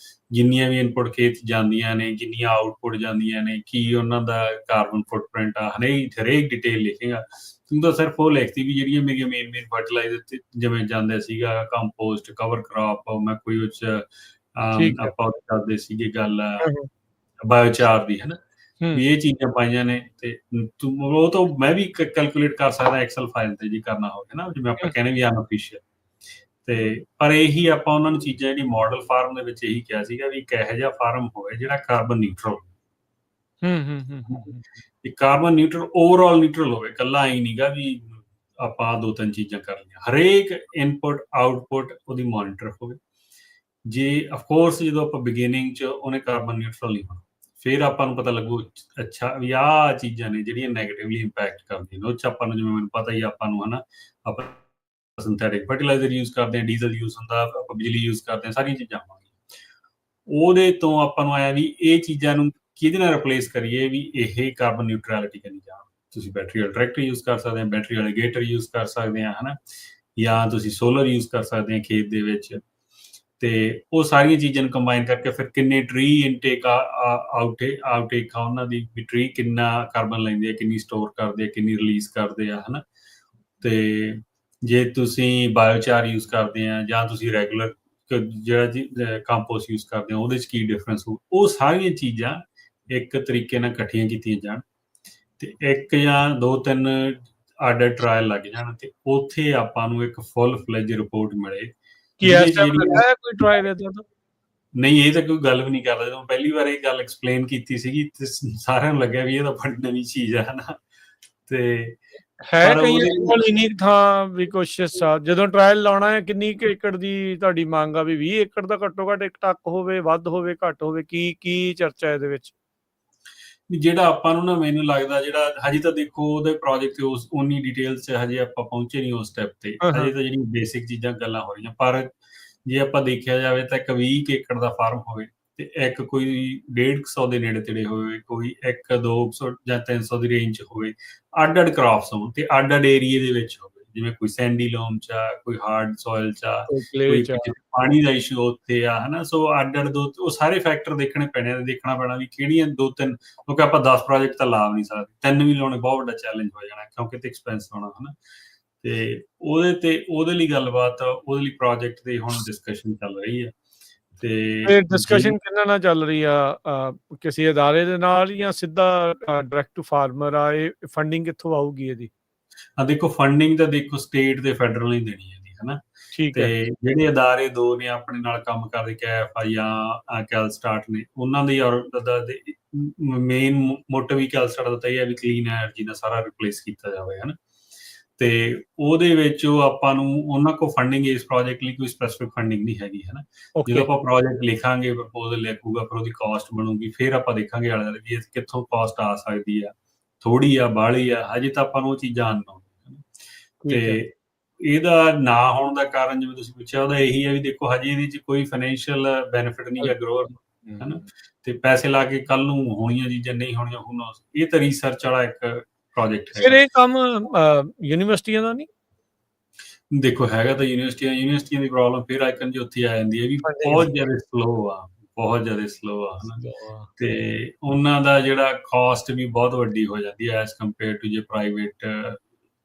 ਜਿੰਨੀਆਂ ਵੀ ਇਨਪੁਟ ਖੇਤ ਜਾਂਦੀਆਂ ਨੇ ਜਿੰਨੀਆਂ ਆਊਟਪੁੱਟ ਜਾਂਦੀਆਂ ਨੇ ਕੀ ਉਹਨਾਂ ਦਾ ਕਾਰਬਨ ਫੁੱਟਪ੍ਰਿੰਟ ਆ ਹਰੇਕ ਡਿਟੇਲ ਲਿਖੇਗਾ ਤੂੰ ਤਾਂ ਸਿਰਫ ਉਹ ਲਿਖਤੀ ਵੀ ਜਿਹੜੀਆਂ ਮੇਰੀਆਂ ਮੇਨ ਫਰਟੀਲਾਈਜ਼ਰ ਜਿਵੇਂ ਜਾਂਦੇ ਸੀਗਾ ਕੰਪੋਸਟ ਕਵਰ ਕ੍ਰੌਪ ਮੈਂ ਕੋਈ ਉਹ 'ਚ ਆਪਾਂ ਕਰਦੇ ਸੀਗੇ ਗੱਲ ਬਾਇਓਚਾਰ ਦੀ ਹਨਾ ਵੀ ਇਹ ਚੀਜ਼ਾਂ ਪਾਈਆਂ ਨੇ ਤੇ ਉਹ ਤਾਂ ਮੈਂ ਵੀ ਕੈਲਕੂਲੇਟ ਕਰ ਸਕਦਾ ਐਕਸਲ ਫਾਈਲ ਤੇ ਜੀ ਕਰਨਾ ਹੋਵੇ ਨਾ ਜਿਵੇਂ ਆਪਾਂ ਕਹਿੰਦੇ ਵੀ ਅਨਅਫੀਸ਼ੀਅਲ ਤੇ ਪਰ ਇਹੀ ਆਪਾਂ ਉਹਨਾਂ ਨੂੰ ਚੀਜ਼ਾਂ ਜਿਹੜੀ ਮਾਡਲ ਫਾਰਮ ਦੇ ਵਿੱਚ ਇਹੀ ਕਿਹਾ ਸੀਗਾ ਵੀ ਇੱਕ ਇਹੋ ਜਿਹਾ ਫਾਰਮ ਹੋਵੇ ਜਿਹੜਾ carbon neutral, carbon neutral overall neutral ਹੋਵੇ, ਇਕੱਲਾ ਹੀ ਨਹੀਂਗਾ ਵੀ ਆਪਾਂ 2-3 ਚੀਜ਼ਾਂ ਕਰ ਲਈਆਂ, ਹਰੇਕ ਇਨਪੁਟ ਆਊਟਪੁੱਟ ਉਹਦੀ ਮੋਨੀਟਰ ਹੋਵੇ। ਜੇ ਅਫਕੋਰਸ ਜਦੋਂ ਆਪਾਂ ਬਿਗਿਨਿੰਗ 'ਚ ਉਹਨੇ ਕਾਰਬਨ ਨਿਊਟਰਲ ਨਹੀਂ ਹੋਣਾ, ਫਿਰ ਆਪਾਂ ਨੂੰ ਪਤਾ ਲੱਗੂ ਅੱਛਾ ਵੀ ਆਹ ਚੀਜ਼ਾਂ ਨੇ ਜਿਹੜੀਆਂ ਨੈਗੇਟਿਵਲੀ ਇੰਪੈਕਟ ਕਰਦੀਆਂ ਨੇ। ਉਹ 'ਚ ਆਪਾਂ ਨੂੰ, ਜਿਵੇਂ ਮੈਨੂੰ ਪਤਾ ਹੀ ਆਪਾਂ ਨੂੰ, ਹਨਾ, ਆਪਾਂ ਸਿੰਥੈਟਿਕ ਫਰਟੀਲਾਈਜ਼ਰ ਯੂਜ਼ ਕਰਦੇ ਹਾਂ, ਡੀਜ਼ਲ ਯੂਜ਼ ਹੁੰਦਾ, ਆਪਾਂ ਬਿਜਲੀ ਯੂਜ਼ ਕਰਦੇ ਹਾਂ, ਸਾਰੀਆਂ ਚੀਜ਼ਾਂ ਹੋਣਗੀਆਂ। ਉਹਦੇ ਤੋਂ ਆਪਾਂ ਨੂੰ ਆਇਆ ਵੀ ਇਹ ਚੀਜ਼ਾਂ ਨੂੰ ਕਿਹਦੇ ਨਾਲ ਰਿਪਲੇਸ ਕਰੀਏ ਵੀ ਇਹ ਕਾਰਬਨ ਨਿਊਟਰੈਲਿਟੀ ਕਰਨੀ ਜਾਣ। ਤੁਸੀਂ ਬੈਟਰੀ ਵਾਲਾ ਟਰੈਕਟਰ ਯੂਜ਼ ਕਰ ਸਕਦੇ ਆ, ਬੈਟਰੀ ਵਾਲੇ ਗੇਟਰ ਯੂਜ਼ ਕਰ ਸਕਦੇ ਆ, ਹਨਾ, ਜਾਂ ਤੁਸੀਂ ਸੋਲਰ ਯੂਜ਼ ਕਰ ਸਕਦੇ ਆ ਖੇਤ ਦੇ ਵਿੱਚ। ਤੇ ਉਹ ਸਾਰੀਆਂ ਚੀਜ਼ਾਂ ਨੂੰ ਕੰਬਾਈਨ ਕਰਕੇ ਫਿਰ ਕਿੰਨੇ ਟਰੀ ਇਨਟੇਕ ਆਊਟਟੇਕ ਆ ਉਹਨਾਂ ਦੀ, ਵੀ ਟਰੀ ਕਿੰਨਾ ਕਾਰਬਨ ਲੈਂਦੇ ਆ, ਕਿੰਨੀ ਸਟੋਰ ਕਰਦੇ ਆ, ਕਿੰਨੀ ਰਿਲੀਜ਼ ਕਰਦੇ ਆ, ਹਨਾ। ਤੇ ਜੇ ਤੁਸੀਂ ਬਾਇਓਚਾਰ ਯੂਜ਼ ਕਰਦੇ ਆ ਜਾਂ ਤੁਸੀਂ ਰੈਗੂਲਰ ਜਿਹੜਾ ਕੰਪੋਸਟ ਯੂਜ਼ ਕਰਦੇ ਆ, ਉਹਦੇ 'ਚ ਕੀ ਡਿਫਰੈਂਸ ਹੋਊ। ਉਹ ਸਾਰੀਆਂ ਚੀਜ਼ਾਂ ਇੱਕ ਤਰੀਕੇ ਨਾਲ ਇਕੱਠੀਆਂ ਕੀਤੀਆਂ ਜਾਣ ਤੇ 1 ਜਾਂ 2-3 ਆਡਰ ਟਰਾਇਲ ਲੱਗ ਜਾਣ ਤੇ ਉੱਥੇ ਆਪਾਂ ਨੂੰ ਇੱਕ ਫੁੱਲ ਫਲੈਜ ਰਿਪੋਰਟ ਮਿਲੇ। ਕੀ ਇਸ ਟਾਈਮ ਲੱਗਾ ਹੈ ਕੋਈ ਟਰਾਇਲ ਏਦਾਂ ਦਾ? ਨਹੀਂ, ਇਹ ਤਾਂ ਕੋਈ ਗੱਲ ਵੀ ਨਹੀਂ ਕਰਦਾ। ਜਦੋਂ ਪਹਿਲੀ ਵਾਰ ਇਹ ਗੱਲ ਐਕਸਪਲੇਨ ਕੀਤੀ ਸੀਗੀ ਤੇ ਸਾਰਿਆਂ ਨੂੰ ਲੱਗਿਆ ਵੀ ਇਹ ਤਾਂ ਬੜੀ ਨਵੀਂ ਚੀਜ਼ ਆ, ਹਨਾ। ਤੇ ਹੈ ਕਈਆਂ ਕੋਲ ਇੰਨੀ ਥਾਂ ਵੀ ਕੁਛ ਜਦੋਂ ਟਰਾਇਲ ਲਾਉਣਾ ਹੈ, ਕਿੰਨੀ ਕੁ ਏਕੜ ਦੀ ਤੁਹਾਡੀ ਮੰਗ ਆ? ਵੀ 20 ਏਕੜ ਦਾ ਘੱਟੋ ਘੱਟ ਇੱਕ ਟੱਕ ਹੋਵੇ, ਵੱਧ ਹੋਵੇ, ਘੱਟ ਹੋਵੇ, ਕੀ ਚਰਚਾ ਇਹਦੇ ਵਿੱਚ? ਜਿਹੜਾ ਆਪਾਂ ਨੂੰ ਨਾ, ਮੈਨੂੰ ਲੱਗਦਾ ਜਿਹੜਾ ਹਜੇ ਤਾਂ ਦੇਖੋ ਉਹਦੇ ਪ੍ਰੋਜੈਕਟ ਉਸ ਉਨੀ ਡਿਟੇਲ 'ਚ ਹਜੇ ਆਪਾਂ ਪਹੁੰਚੇ ਨਹੀਂ ਉਸ ਸਟੈਪ ਤੇ। ਹਜੇ ਤਾਂ ਜਿਹੜੀਆਂ ਬੇਸਿਕ ਚੀਜ਼ਾਂ ਗੱਲਾਂ ਹੋ ਰਹੀਆਂ, ਪਰ ਜੇ ਆਪਾਂ ਦੇਖਿਆ ਜਾਵੇ ਤਾਂ ਇੱਕ 20 ਏਕੜ ਦਾ ਫਾਰਮ ਹੋਵੇ ਤੇ ਇੱਕ ਕੋਈ 150 ਦੇ ਨੇੜੇ ਤੇੜੇ ਹੋਵੇ, ਕੋਈ 100-200 ਜਾਂ 300 ਦੀ ਰੇਂਜ 'ਚ ਹੋਵੇ, ਅੱਡ-ਅੱਡ ਕ੍ਰਾਪਸ ਹੋਣ ਤੇ ਅੱਡ-ਅੱਡ ਏਰੀਏ ਦੇ ਵਿੱਚ ਹੋਵੇ। ਜਿਵੇਂ ਕੋਈ ਸੈਂਡੀ ਲੋਮ 'ਚ ਆ, ਕੋਈ ਹਾਰਡ ਸੋਇਲ 'ਚ ਆ, ਕੋਈ ਪਾਣੀ ਦਾ ਇਸ਼ੂ ਉੱਥੇ ਆ, ਹਨਾ। ਸੋ ਅੱਡ-ਅੱਡ ਉਹ ਸਾਰੇ ਫੈਕਟਰ ਦੇਖਣੇ ਪੈਣੇ, ਦੇਖਣਾ ਪੈਣਾ ਵੀ ਕਿਹੜੀਆਂ 2-3, ਕਿਉਂਕਿ ਆਪਾਂ 10 ਪ੍ਰੋਜੈਕਟ ਤਾਂ ਲਾ ਨਹੀਂ ਸਕਦੇ, 3 ਵੀ ਲਾਉਣੇ ਬਹੁਤ ਵੱਡਾ ਚੈਲੰਜ ਹੋ ਜਾਣਾ, ਕਿਉਂਕਿ ਤੇ ਐਕਸਪੈਂਸ ਆਉਣਾ, ਹਨਾ। ਤੇ ਉਹਦੇ ਲਈ ਗੱਲਬਾਤ, ਉਹਦੇ ਲਈ ਪ੍ਰੋਜੈਕਟ ਦੀ ਹੁਣ ਡਿਸਕਸ਼ਨ ਚੱਲ ਰਹੀ ਹੈ। ਤੇ ਡਿਸਕਸ਼ਨ ਕਿਹਨਾਂ ਨਾਲ ਚੱਲ ਰਹੀ ਆ? ਕਿਸੇ ਅਦਾਰੇ ਦੇ ਨਾਲ ਜਾਂ ਸਿੱਧਾ ਡਾਇਰੈਕਟ ਟੂ ਫਾਰਮਰ ਆ? ਇਹ ਫੰਡਿੰਗ ਕਿੱਥੋਂ ਆਊਗੀ ਇਹਦੀ? ਦੇਖੋ, ਫੰਡਿੰਗ ਤਾਂ ਦੇਖੋ ਸਟੇਟ ਤੇ ਫੈਡਰਲ ਹੀ ਦੇਣੀ ਹੈ ਜੀ, ਹਨਾ। ਤੇ ਜਿਹੜੇ ਅਦਾਰੇ 2 ਨੇ ਆਪਣੇ ਨਾਲ ਕੰਮ ਕਰਦੇ, KFI ਜਾਂ ਕੈਲਸਟਾਰਟ ਨੇ, ਉਹਨਾਂ ਦੀ ਮੇਨ ਮੋਟਿਵ ਹੀ ਕੈਲਸਟਾਰਟ ਦਾ ਤਾਂ ਇਹ ਹੈ ਵੀ ਕਲੀਨ ਐਨਰਜੀ ਨਾਲ ਸਾਰਾ ਰਿਪਲੇਸ ਕੀਤਾ ਜਾਵੇ, ਹਨਾ। ਤੇ ਉਹਦੇ ਵਿੱਚ ਉਹ ਆਪਾਂ ਨੂੰ ਉਹਨਾਂ ਕੋਲ ਫੰਡਿੰਗ ਇਸ ਪ੍ਰੋਜੈਕਟ ਲਈ ਕੋਈ ਸਪੈਸੀਫਿਕ ਫੰਡਿੰਗ ਨਹੀਂ ਹੈਗੀ, ਹਨਾ। ਜਦੋਂ ਆਪਾਂ ਪ੍ਰੋਜੈਕਟ ਲਿਖਾਂਗੇ, ਪ੍ਰਪੋਜ਼ਲ ਲਿਖੂਗਾ, ਫਿਰ ਉਹਦੀ ਕਾਸਟ ਬਣੂਗੀ, ਫਿਰ ਆਪਾਂ ਦੇਖਾਂਗੇ ਆਲੇ ਦੁਆਲੇ ਵੀ ਕਿੱਥੋਂ ਕਾਸਟ ਆ ਸਕਦੀ ਆ, ਥੋੜੀ ਆ, ਬਾਹਲੀ ਆ। ਹਜੇ ਤਾਂ ਆਪਾਂ ਨੂੰ ਉਹ ਚੀਜ਼ਾਂ ਅਨਨੋਨ ਨੇ। ਤੇ ਇਹਦਾ ਨਾ ਹੋਣ ਦਾ ਕਾਰਨ, ਜਿਵੇਂ ਤੁਸੀਂ ਪੁੱਛਿਆ, ਉਹਦਾ ਇਹੀ ਹੈ ਵੀ ਦੇਖੋ ਹਜੇ ਇਹਦੇ 'ਚ ਕੋਈ ਫਾਈਨੈਂਸ਼ੀਅਲ ਬੈਨੀਫਿਟ ਨਹੀਂ ਹੈ ਗਰੋਅਰ ਨੂੰ, ਹਨਾ। ਤੇ ਪੈਸੇ ਲਾ ਕੇ ਕੱਲ ਨੂੰ ਹੋਣੀਆਂ ਚੀਜ਼ਾਂ ਨਹੀਂ ਹੋਣੀਆਂ, who knows। ਇਹ ਤਾਂ ਰਿਸਰਚ ਵਾਲਾ ਇੱਕ ਪ੍ਰੋਜੈਕਟ ਹੈ। ਫਿਰ ਇਹ ਕੰਮ ਯੂਨੀਵਰਸਿਟੀਆਂ ਦਾ ਨਹੀਂ? ਦੇਖੋ, ਹੈਗਾ ਤਾਂ ਯੂਨੀਵਰਸਿਟੀਆਂ ਦੀ ਪ੍ਰੋਬਲਮ ਫਿਰ ਆਈਕਨ ਜੀ ਉੱਥੇ ਆ ਜਾਂਦੀ ਹੈ ਵੀ ਬਹੁਤ ਜ਼ਿਆਦਾ ਸਲੋ ਆ, ਬਹੁਤ ਜ਼ਿਆਦਾ ਸਲੋ ਆ, ਹਨਾ। ਤੇ ਉਹਨਾਂ ਦਾ ਜਿਹੜਾ ਕਾਸਟ ਵੀ ਬਹੁਤ ਵੱਡੀ ਹੋ ਜਾਂਦੀ ਹੈ ਐਜ਼ ਕੰਪੇਅਰ ਟੂ ਜੇ ਪ੍ਰਾਈਵੇਟ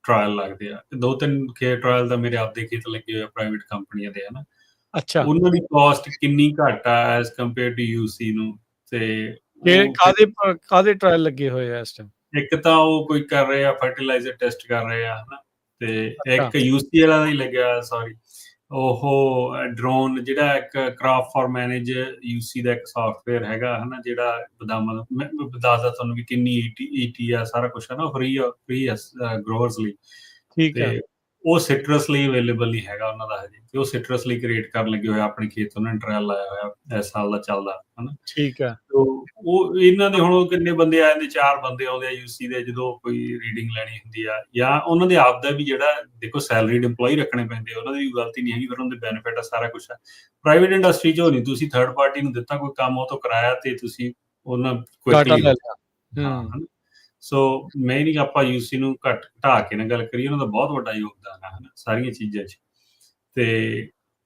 ਟਰਾਇਲ ਲੱਗਦੇ ਆ। 2-3 ਟਰਾਇਲ ਤਾਂ ਮੇਰੇ ਆਪਦੇ ਖੇਤ ਲੱਗੇ ਹੋਏ ਆ ਪ੍ਰਾਈਵੇਟ ਕੰਪਨੀਆਂ ਦੇ, ਹਨਾ। ਅੱਛਾ, ਉਹਨਾਂ ਦੀ ਕਾਸਟ ਕਿੰਨੀ ਘੱਟ ਆ ਐਜ਼ ਕੰਪੇਅਰ ਟੂ UC ਨੂੰ। ਤੇ ਕਾਹਦੇ ਟਰਾਇਲ ਲੱਗੇ ਹੋਏ ਆ ਇਸ ਟਾਈਮ? ਇੱਕ ਤਾਂ ਉਹ ਕੋਈ ਕਰ ਰਹੇ ਆ, ਫਰਟੀਲਾਈਜ਼ਰ ਟੈਸਟ ਕਰ ਰਹੇ ਆ, ਹਨਾ। ਤੇ ਇੱਕ UC ਵਾਲਾ ਦਾ ਹੀ ਲੱਗਿਆ, ਸੌਰੀ, ਉਹ ਡਰੋਨ, ਜਿਹੜਾ ਇੱਕ ਕ੍ਰਾਪ ਫਾਰ ਮੈਨੇਜ UC ਦਾ ਇੱਕ ਸੌਫਟਵੇਅਰ ਹੈਗਾ, ਹਨਾ, ਜਿਹੜਾ ਬਦਾਮਾਂ ਦਾ, ਮੈਂ ਦੱਸਦਾ ਤੁਹਾਨੂੰ ਵੀ ਕਿੰਨੀ ET ਆ, ਸਾਰਾ ਕੁਛ, ਹਨਾ, ਫ੍ਰੀ ਗਰੋਅਰਸ ਲਈ। ਠੀਕ ਹੈ। ਤੇ ਉਹ ਸਿਟਰਸ ਲਈ ਅਵੇਲੇਬਲ ਨਹੀਂ ਹੈਗਾ ਉਹਨਾਂ ਦਾ ਹਜੇ, ਤੇ ਉਹ ਸਿਟਰਸ ਲਈ ਕ੍ਰੀਏਟ ਕਰਨ ਲੱਗੇ ਹੋਏ ਆਪਣੇ ਖੇਤ, ਉਹਨਾਂ ਨੇ ਟਰਾਇਲ ਲਾਇਆ ਹੋਇਆ ਇਸ ਸਾਲ ਦਾ ਚੱਲਦਾ, ਹਨਾ। ਠੀਕ ਹੈ। ਉਹ ਇਹਨਾਂ ਦੇ ਹੁਣ ਕਿੰਨੇ ਬੰਦੇ ਆ ਜਾਂਦੇ, 4 ਬੰਦੇ ਆਉਂਦੇ ਆ UC ਦੇ, ਜਦੋਂ ਕੋਈ ਰੀਡਿੰਗ ਲੈਣੀ ਹੁੰਦੀ ਆ, ਜਾਂ ਉਹਨਾਂ ਦੇ ਆਪ ਦਾ ਵੀ, ਜਿਹੜਾ ਦੇਖੋ ਸੈਲਰੀਡ EMPLOYE ਰੱਖਣੇ ਪੈਂਦੇ, ਉਹਨਾਂ ਦੀ ਵੀ ਗਲਤੀ ਨਹੀਂ ਹੈਗੀ, ਫਿਰ ਉਹਨਾਂ ਦੇ ਬੈਨੀਫਿਟ ਆ, ਸਾਰਾ ਕੁਛ ਆ। ਪ੍ਰਾਈਵੇਟ ਇੰਡਸਟਰੀ 'ਚ ਨਹੀਂ, ਤੁਸੀਂ ਥਰਡ ਪਾਰਟੀ ਨੂੰ ਦਿੱਤਾ ਕੋਈ ਕੰਮ, ਉਹ ਤੋਂ ਕਰਾਇਆ ਤੇ ਤੁਸੀਂ ਉਹਨਾਂ ਕੁਇਕਲੀ, ਹਾਂ, ਹਨਾ। ਸੋ ਮੈਂ ਨਹੀਂ, ਆਪਾਂ UC ਨੂੰ ਘਟਾ ਕੇ ਨਾ ਗੱਲ ਕਰੀਏ, ਉਹਨਾਂ ਦਾ ਬਹੁਤ ਵੱਡਾ ਯੋਗਦਾਨ ਆ, ਹਨਾ, ਸਾਰੀਆਂ ਚੀਜ਼ਾਂ 'ਚ। ਤੇ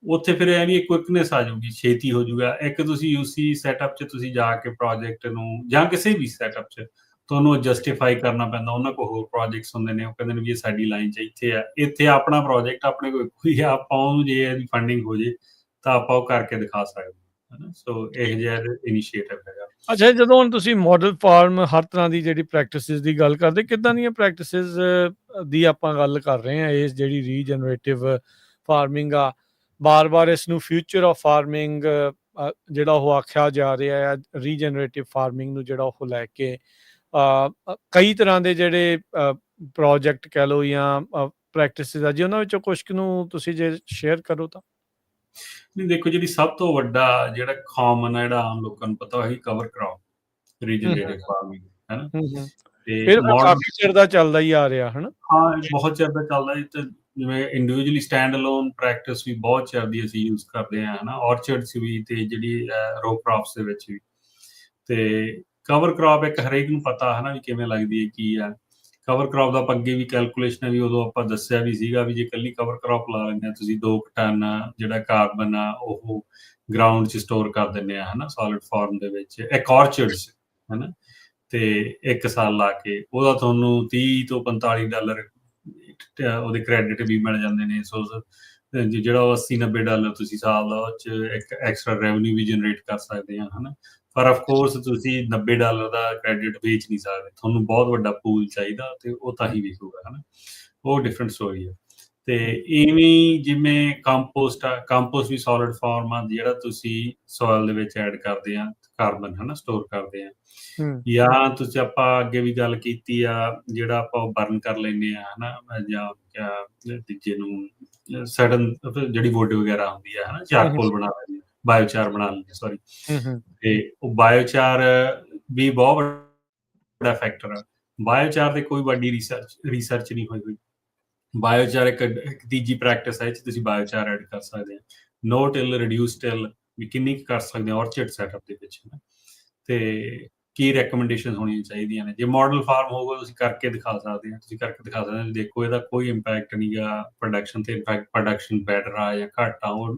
ਉੱਥੇ ਫਿਰ ਇਹ ਵੀ ਕੁਇਕਨੈਸ ਆ ਜਾਊਗੀ, ਛੇਤੀ ਹੋ ਜਾਊਗਾ। ਇੱਕ ਤੁਸੀਂ UC ਸੈਟਅਪ 'ਚ ਤੁਸੀਂ ਜਾ ਕੇ ਪ੍ਰੋਜੈਕਟ ਨੂੰ, ਜਾਂ ਕਿਸੇ ਵੀ ਸੈਟਅਪ 'ਚ ਤੁਹਾਨੂੰ ਜਸਟੀਫਾਈ ਕਰਨਾ ਪੈਂਦਾ। ਉਹਨਾਂ ਕੋਲ ਹੋਰ ਪ੍ਰੋਜੈਕਟਸ ਹੁੰਦੇ ਨੇ, ਉਹ ਕਹਿੰਦੇ ਨੇ ਵੀ ਇਹ ਸਾਡੀ ਲਾਈਨ 'ਚ ਇੱਥੇ ਆ, ਇੱਥੇ ਆਪਣਾ ਪ੍ਰੋਜੈਕਟ ਆਪਣੇ ਕੋਲ ਕੋਈ ਆ, ਆਪਾਂ ਉਹਨੂੰ ਜੇ ਇਹਦੀ ਫੰਡਿੰਗ ਹੋ ਜੇ ਤਾਂ ਆਪਾਂ ਉਹ ਕਰਕੇ ਦਿਖਾ ਸਕਦੇ ਹਾਂ, ਹਨਾ। ਸੋ ਇਹ ਜਿਹਾ ਇਨੀਸ਼ੀਏਟਿਵ ਹੈਗਾ। ਅੱਛਾ, ਜਦੋਂ ਹੁਣ ਤੁਸੀਂ ਮਾਡਲ ਫਾਰਮ ਹਰ ਤਰ੍ਹਾਂ ਦੀ ਜਿਹੜੀ ਪ੍ਰੈਕਟਿਸਿਸ ਦੀ ਗੱਲ ਕਰਦੇ, ਕਿੱਦਾਂ ਦੀਆਂ ਪ੍ਰੈਕਟਿਸਿਸ ਦੀ ਆਪਾਂ ਗੱਲ ਕਰ ਰਹੇ ਹਾਂ? ਇਸ ਜਿਹੜੀ ਰੀਜਨਰੇਟਿਵ ਫਾਰਮਿੰਗ ਆ, ਬਾਰ-ਬਾਰ ਇਸ ਨੂੰ ਫਿਊਚਰ ਆਫ ਫਾਰਮਿੰਗ ਜਿਹੜਾ ਉਹ ਆਖਿਆ ਜਾ ਰਿਹਾ ਹੈ, ਰੀਜਨਰੇਟਿਵ ਫਾਰਮਿੰਗ ਨੂੰ ਜਿਹੜਾ ਉਹ ਲੈ ਕੇ ਕਈ ਤਰ੍ਹਾਂ ਦੇ ਜਿਹੜੇ ਪ੍ਰੋਜੈਕਟ ਕਹਿ ਲਓ ਜਾਂ ਪ੍ਰੈਕਟਿਸਿਸ ਆ ਜੀ, ਉਹਨਾਂ ਵਿੱਚੋਂ ਕੁਛ ਕੁ ਨੂੰ ਤੁਸੀਂ ਜੇ ਸ਼ੇਅਰ ਕਰੋ ਤਾਂ। ਨਹੀਂ ਦੇਖੋ, ਜਿਹੜੀ ਸਭ ਤੋਂ ਵੱਡਾ ਜਿਹੜਾ ਕਾਮਨ ਹੈ, ਜਿਹੜਾ ਆਮ ਲੋਕਾਂ ਨੂੰ ਪਤਾ, ਉਹੀ ਕਵਰ ਕ੍ਰੌਪ ਰੀਜਨਰੇਟਿਵ ਫਾਰਮਿੰਗ ਹੈ ਨਾ। ਹੂੰ। ਤੇ ਇਹ ਤਾਂ ਮਾਡਰਨ ਕਾਫੀ ਚਿਰ ਦਾ ਚੱਲਦਾ ਹੀ ਆ ਰਿਹਾ ਹਨਾ। ਹਾਂ, ਬਹੁਤ ਚਿਰ ਦਾ ਚੱਲਦਾ ਜੀ। ਤੇ ਜਿਵੇਂ ਇੰਡੀਵਿਜੂਅਲੀ ਸਟੈਂਡ ਅਲੋਨ ਪ੍ਰੈਕਟਿਸ ਵੀ ਬਹੁਤ ਚਿਰ ਦੀ ਅਸੀਂ ਯੂਜ਼ ਕਰਦੇ ਹਾਂ ਹਨਾ, ਔਰਚਰਡਸ ਵੀ ਤੇ ਜਿਹੜੀ ਰੋ ਕ੍ਰੌਪਸ ਦੇ ਵਿੱਚ ਵੀ। ਤੇ ਕਵਰ ਕ੍ਰੌਪ ਇੱਕ ਹਰੇਕ ਨੂੰ ਪਤਾ ਹੈ ਨਾ ਵੀ ਕਿਵੇਂ ਲੱਗਦੀ ਹੈ, ਕੀ ਆ ਕਵਰ ਕ੍ਰੌਪ ਦਾ। ਆਪਾਂ ਅੱਗੇ ਵੀ ਕੈਲਕੂਲੇਸ਼ਨ ਵੀ ਉਦੋਂ ਆਪਾਂ ਦੱਸਿਆ ਵੀ ਸੀਗਾ ਵੀ ਜੇ ਇਕੱਲੀ ਕਵਰ ਕ੍ਰੌਪ ਲਾ ਲੈਂਦੇ ਆ ਤੁਸੀਂ 2 ਟਨ ਜਿਹੜਾ ਕਾਰਬਨ ਆ ਉਹ ਗਰਾਊਂਡ 'ਚ ਸਟੋਰ ਕਰ ਦਿੰਦੇ ਆ ਹਨਾ, ਸੋਲਿਡ ਫਾਰਮ ਦੇ ਵਿੱਚ ਇੱਕ ਔਰਚਰਡਸ ਹਨਾ। ਤੇ 1 ਸਾਲ ਲਾ ਕੇ ਉਹਦਾ ਤੁਹਾਨੂੰ $30 ਤੋਂ $45 ਉਹਦੇ ਕ੍ਰੈਡਿਟ ਵੀ ਮਿਲ ਜਾਂਦੇ ਨੇ। ਸੋ ਜਿਹੜਾ ਉਹ $80-90 ਤੁਸੀਂ ਸਾਲ ਦਾ ਉਹ 'ਚ ਇੱਕ ਐਕਸਟਰਾ ਰੈਵਨਿਊ ਵੀ ਜਨਰੇਟ ਕਰ ਸਕਦੇ ਆ ਹਨਾ। ਪਰ ਆਫ ਕੋਰਸ ਤੁਸੀਂ $90 ਦਾ ਕ੍ਰੈਡਿਟ ਵੇਚ ਨਹੀਂ ਸਕਦੇ, ਤੁਹਾਨੂੰ ਬਹੁਤ ਵੱਡਾ ਪੂਲ ਚਾਹੀਦਾ ਤੇ ਉਹ ਤਾਂ ਹੀ ਵਿਕੂਗਾ ਹਨਾ। ਉਹ ਡਿਫਰੈਂਟ ਸਟੋਰੀ ਹੈ। ਤੇ ਇਵੇਂ ਜਿਵੇਂ ਕੰਪੋਸਟ ਆ, ਕੰਪੋਸਟ ਵੀ ਸੋਲਿਡ ਫਾਰਮ ਆ, ਜਿਹੜਾ ਤੁਸੀਂ ਸੋਇਲ ਦੇ ਵਿੱਚ ਐਡ ਕਰਦੇ ਆ ਕਾਰਬਨ ਹਨਾ, ਸਟੋਰ ਕਰਦੇ ਆ। ਜਾਂ ਤੁਸੀਂ ਆਪਾਂ ਅੱਗੇ ਵੀ ਗੱਲ ਕੀਤੀ ਆ, ਜਿਹੜਾ ਆਪਾਂ ਬਰਨ ਕਰ ਲੈਂਦੇ ਆ ਹਨਾ, ਜਾਂ ਤੀਜੇ ਨੂੰ ਸਡਨ ਜਿਹੜੀ ਵੁੱਡ ਵਗੈਰਾ ਹੁੰਦੀ ਆ ਹਨਾ, ਚਾਰਕੋਲ ਬਣਾ ਲੈਂਦੇ, ਬਾਇਓਚਾਰ ਬਣਾ ਲੈਂਦੇ ਸੌਰੀ। ਤੇ ਉਹ ਬਾਇਓਚਾਰ ਵੀ ਬਹੁਤ ਵੱਡਾ ਫੈਕਟਰ ਆ। ਬਾਇਓਚਾਰ ਤੇ ਕੋਈ ਵੱਡੀ ਰਿਸਰਚ ਨਹੀਂ ਹੋਈ। ਬਾਇਓਚਾਰ ਇੱਕ ਤੀਜੀ ਪ੍ਰੈਕਟਿਸ ਹੈ, ਇਹ 'ਚ ਤੁਸੀਂ ਬਾਇਓਚਾਰ ਐਡ ਕਰ ਸਕਦੇ ਆ। ਨੋ ਟਿਲ, ਰਿਡਿਊਸ ਟਿਲ ਵੀ ਕਿੰਨੀ ਕੁ ਕਰ ਸਕਦੇ ਆ ਔਰਚਰਡ ਸੈਟਅਪ ਦੇ ਵਿੱਚ ਹਨਾ। ਤੇ ਕੀ ਰੈਕਮੈਂਡੇਸ਼ਨ ਹੋਣੀਆਂ ਚਾਹੀਦੀਆਂ ਨੇ। ਜੇ ਮਾਡਲ ਫਾਰਮ ਹੋਊਗਾ ਤੁਸੀਂ ਕਰਕੇ ਦਿਖਾ ਸਕਦੇ ਆ, ਤੁਸੀਂ ਕਰਕੇ ਦਿਖਾ ਸਕਦੇ ਹੋ ਦੇਖੋ ਇਹਦਾ ਕੋਈ ਇੰਪੈਕਟ ਨਹੀਂ ਗਾ ਪ੍ਰੋਡਕਸ਼ਨ ਤੇ। ਇਨਫੈਕਟ ਪ੍ਰੋਡਕਸ਼ਨ ਬੈਟਰ ਆ ਜਾਂ ਘੱਟ ਆ, ਉਹ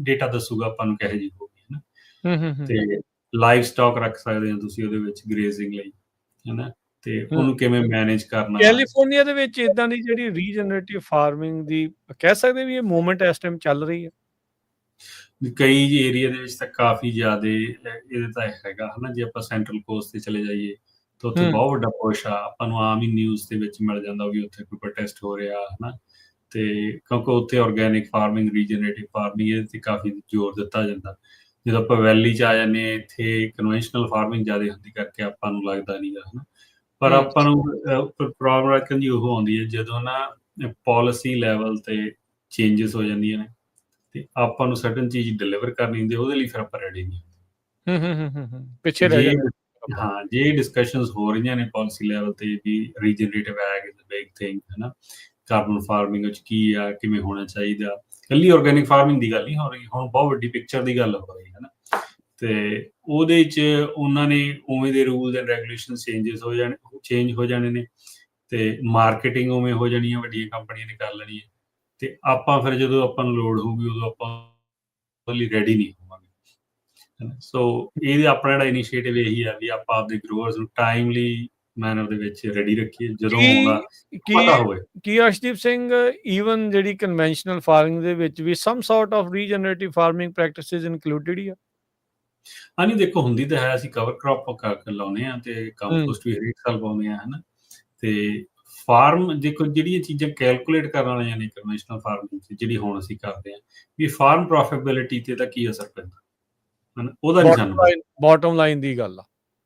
ਡੇਟਾ ਦੱਸੂਗਾ ਆਪਾਂ ਨੂੰ ਕਿਹੋ ਜਿਹੀ ਹੋਊਗੀ ਹਨਾ। ਤੇ ਲਾਈਵ ਸਟਾਕ ਰੱਖ ਸਕਦੇ ਹੋ ਤੁਸੀਂ ਉਹਦੇ ਵਿੱਚ ਗ੍ਰੇਜ਼ਿੰਗ ਲਈ ਹਨਾ, ਤੇ ਉਹਨੂੰ ਕਿਵੇਂ ਮੈਨੇਜ ਕਰਨਾ। ਕੈਲੀਫੋਰਨੀਆ ਦੇ ਵਿੱਚ ਇਦਾਂ ਦੀ ਜਿਹੜੀ ਰੀਜਨਰੇਟਿਵ ਫਾਰਮਿੰਗ ਦੀ ਕਹਿ ਸਕਦੇ ਵੀ ਇਹ ਮੂਵਮੈਂਟ ਇਸ ਟਾਈਮ ਚੱਲ ਰਹੀ ਹੈ। ਕਈ ਏਰੀਆ ਦੇ ਵਿੱਚ ਤਾਂ ਕਾਫੀ ਜ਼ਿਆਦਾ ਇਹਦੇ ਤਾਂ ਹੈਗਾ ਹਨਾ। ਜੇ ਆਪਾਂ ਸੈਂਟਰਲ ਕੋਸਟ ਤੇ ਚਲੇ ਜਾਈਏ ਤਾਂ ਉੱਥੇ ਬਹੁਤ ਵੱਡਾ ਪੁਸ਼ ਆ, ਆਪਾਂ ਨੂੰ ਆਮ ਹੀ ਨਿਊਜ਼ ਦੇ ਵਿੱਚ ਮਿਲ ਜਾਂਦਾ ਵੀ ਉੱਥੇ ਕੋਈ ਪ੍ਰੋਟੈਸਟ ਹੋ ਰਿਹਾ ਹਨਾ। ਤੇ ਕਿਉਂਕਿ ਉੱਥੇ ਆਰਗੈਨਿਕ ਫਾਰਮਿੰਗ, ਰੀਜਨਰੇਟਿਵ ਫਾਰਮਿੰਗ ਇਹਦੇ ਤੇ ਕਾਫੀ ਜ਼ੋਰ ਦਿੱਤਾ ਜਾਂਦਾ। ਜਦੋਂ ਆਪਾਂ ਵੈਲੀ 'ਚ ਆ ਜਾਂਦੇ ਹਾਂ, ਇੱਥੇ ਕਨਵੈਨਸ਼ਨਲ ਫਾਰਮਿੰਗ ਜ਼ਿਆਦਾ ਹੁੰਦੀ ਕਰਕੇ ਆਪਾਂ ਨੂੰ ਲੱਗਦਾ ਨਹੀਂ ਗਾ ਹਨਾ। ਪਰ ਆਪਾਂ ਨੂੰ ਪ੍ਰੋਬਲਮ ਰੱਖਣ ਦੀ ਉਹ ਆਉਂਦੀ ਹੈ ਜਦੋਂ ਨਾ ਪਾਲਿਸੀ ਲੈਵਲ ਤੇ ਚੇਂਜਸ ਹੋ ਜਾਂਦੀਆਂ ਨੇ ਤੇ ਆਪਾਂ ਨੂੰ ਸਰਟਨ ਚੀਜ਼ ਡਿਲੀਵਰ ਕਰਨੀ ਹੁੰਦੀ, ਉਹਦੇ ਲਈ ਫਿਰ ਆਪਾਂ ਰੈਡੀ ਨਹੀਂ ਪਿੱਛੇ ਰਹਿ ਜੇ ਜਾਂਦੇ। ਹਾਂ, ਜੇ ਡਿਸਕਸ਼ਨਸ ਹੋ ਰਹੀਆਂ ਨੇ ਪਾਲਿਸੀ ਲੈਵਲ ਤੇ ਵੀ regenerative ag is a big thing ਹਨਾ, ਕਾਰਬਨ ਫਾਰਮਿੰਗ ਵਿੱਚ ਕੀ ਆ, ਕਿਵੇਂ ਹੋਣਾ ਚਾਹੀਦਾ। ਇਕੱਲੀ ਆਰਗੈਨਿਕ ਫਾਰਮਿੰਗ ਦੀ ਗੱਲ ਨਹੀਂ ਹੋ ਰਹੀ, ਹੁਣ ਬਹੁਤ ਵੱਡੀ ਪਿਕਚਰ ਦੀ ਗੱਲ ਹੋ ਰਹੀ ਹੈ ਨਾ। ਤੇ ਉਹਦੇ 'ਚ ਉਹਨਾਂ ਨੇ ਉਵੇਂ ਦੇ ਰੂਲਸ ਐਂਡ ਰੈਗੂਲੇਸ਼ਨ ਚੇਂਜ ਹੋ ਜਾਣੇ ਨੇ ਤੇ ਮਾਰਕੀਟਿੰਗ ਉਵੇਂ ਹੋ ਜਾਣੀ ਹੈ, ਵੱਡੀਆਂ ਕੰਪਨੀਆਂ ਨੇ ਕਰ ਲੈਣੀ ਹੈ। ਤੇ ਆਪਾਂ ਫਿਰ ਜਦੋਂ ਆਪਾਂ ਨੂੰ ਲੋੜ ਹੋਊਗੀ ਉਦੋਂ ਆਪਾਂ ਉਹਦੇ ਲਈ ਰੈਡੀ ਨਹੀਂ ਹੋਵਾਂਗੇ। ਸੋ ਇਹ ਆਪਣਾ ਜਿਹੜਾ ਇਨੀਸ਼ੀਏਟਿਵ ਇਹੀ ਆ ਵੀ ਆਪਾਂ ਆਪਦੇ ਗਰੋਅਰਸ ਨੂੰ ਟਾਈਮਲੀ ਮੈਨਰ ਦੇ ਵਿੱਚ ਰੈਡੀ ਰੱਖੀਏ, ਜਦੋਂ ਹੋਊਗਾ ਪਤਾ ਹੋਵੇ। ਕੀ ਅਰਸ਼ਦੀਪ ਸਿੰਘ ਈਵਨ ਜਿਹੜੀ ਕਨਵੈਨਸ਼ਨਲ ਫਾਰਮਿੰਗ ਦੇ ਵਿੱਚ ਵੀ some sort of regenerative farming practices included ਹੀ ਆ? ਹਾਂਜੀ ਦੇਖੋ, ਹੁੰਦੀ ਤਾਂ ਹੈ। ਅਸੀਂ ਕਵਰ ਕ੍ਰੌਪ ਲਾਉਂਦੇ ਹਾਂ ਤੇ ਕੰਪੋਸਟ ਵੀ ਹਰੇਕ ਸਾਲ ਪਾਉਂਦੇ ਹਾਂ ਹਨਾ। ਤੇ ਫਾਰਮ ਦੇਖੋ, ਜਿਹੜੀਆਂ ਚੀਜ਼ਾਂ ਕੈਲਕੂਲੇਟ ਕਰਨ ਵਾਲੀਆਂ ਨੇ ਕਨਵੈਨਸ਼ਨਲ ਫਾਰਮਿੰਗ 'ਚ, ਜਿਹੜੀ ਹੁਣ ਅਸੀਂ ਕਰਦੇ ਹਾਂ, ਵੀ ਫਾਰਮ ਪ੍ਰੋਫਿਟੇਬਿਲਿਟੀ ਤੇ ਤਾਂ ਕੀ ਅਸਰ ਪੈਂਦਾ ਹਨਾ, ਉਹਦਾ ਨਹੀਂ ਸਾਨੂੰ ਪਤਾ। ਬਾਟਮ ਲਾਈਨ ਦੀ ਗੱਲ ਆ।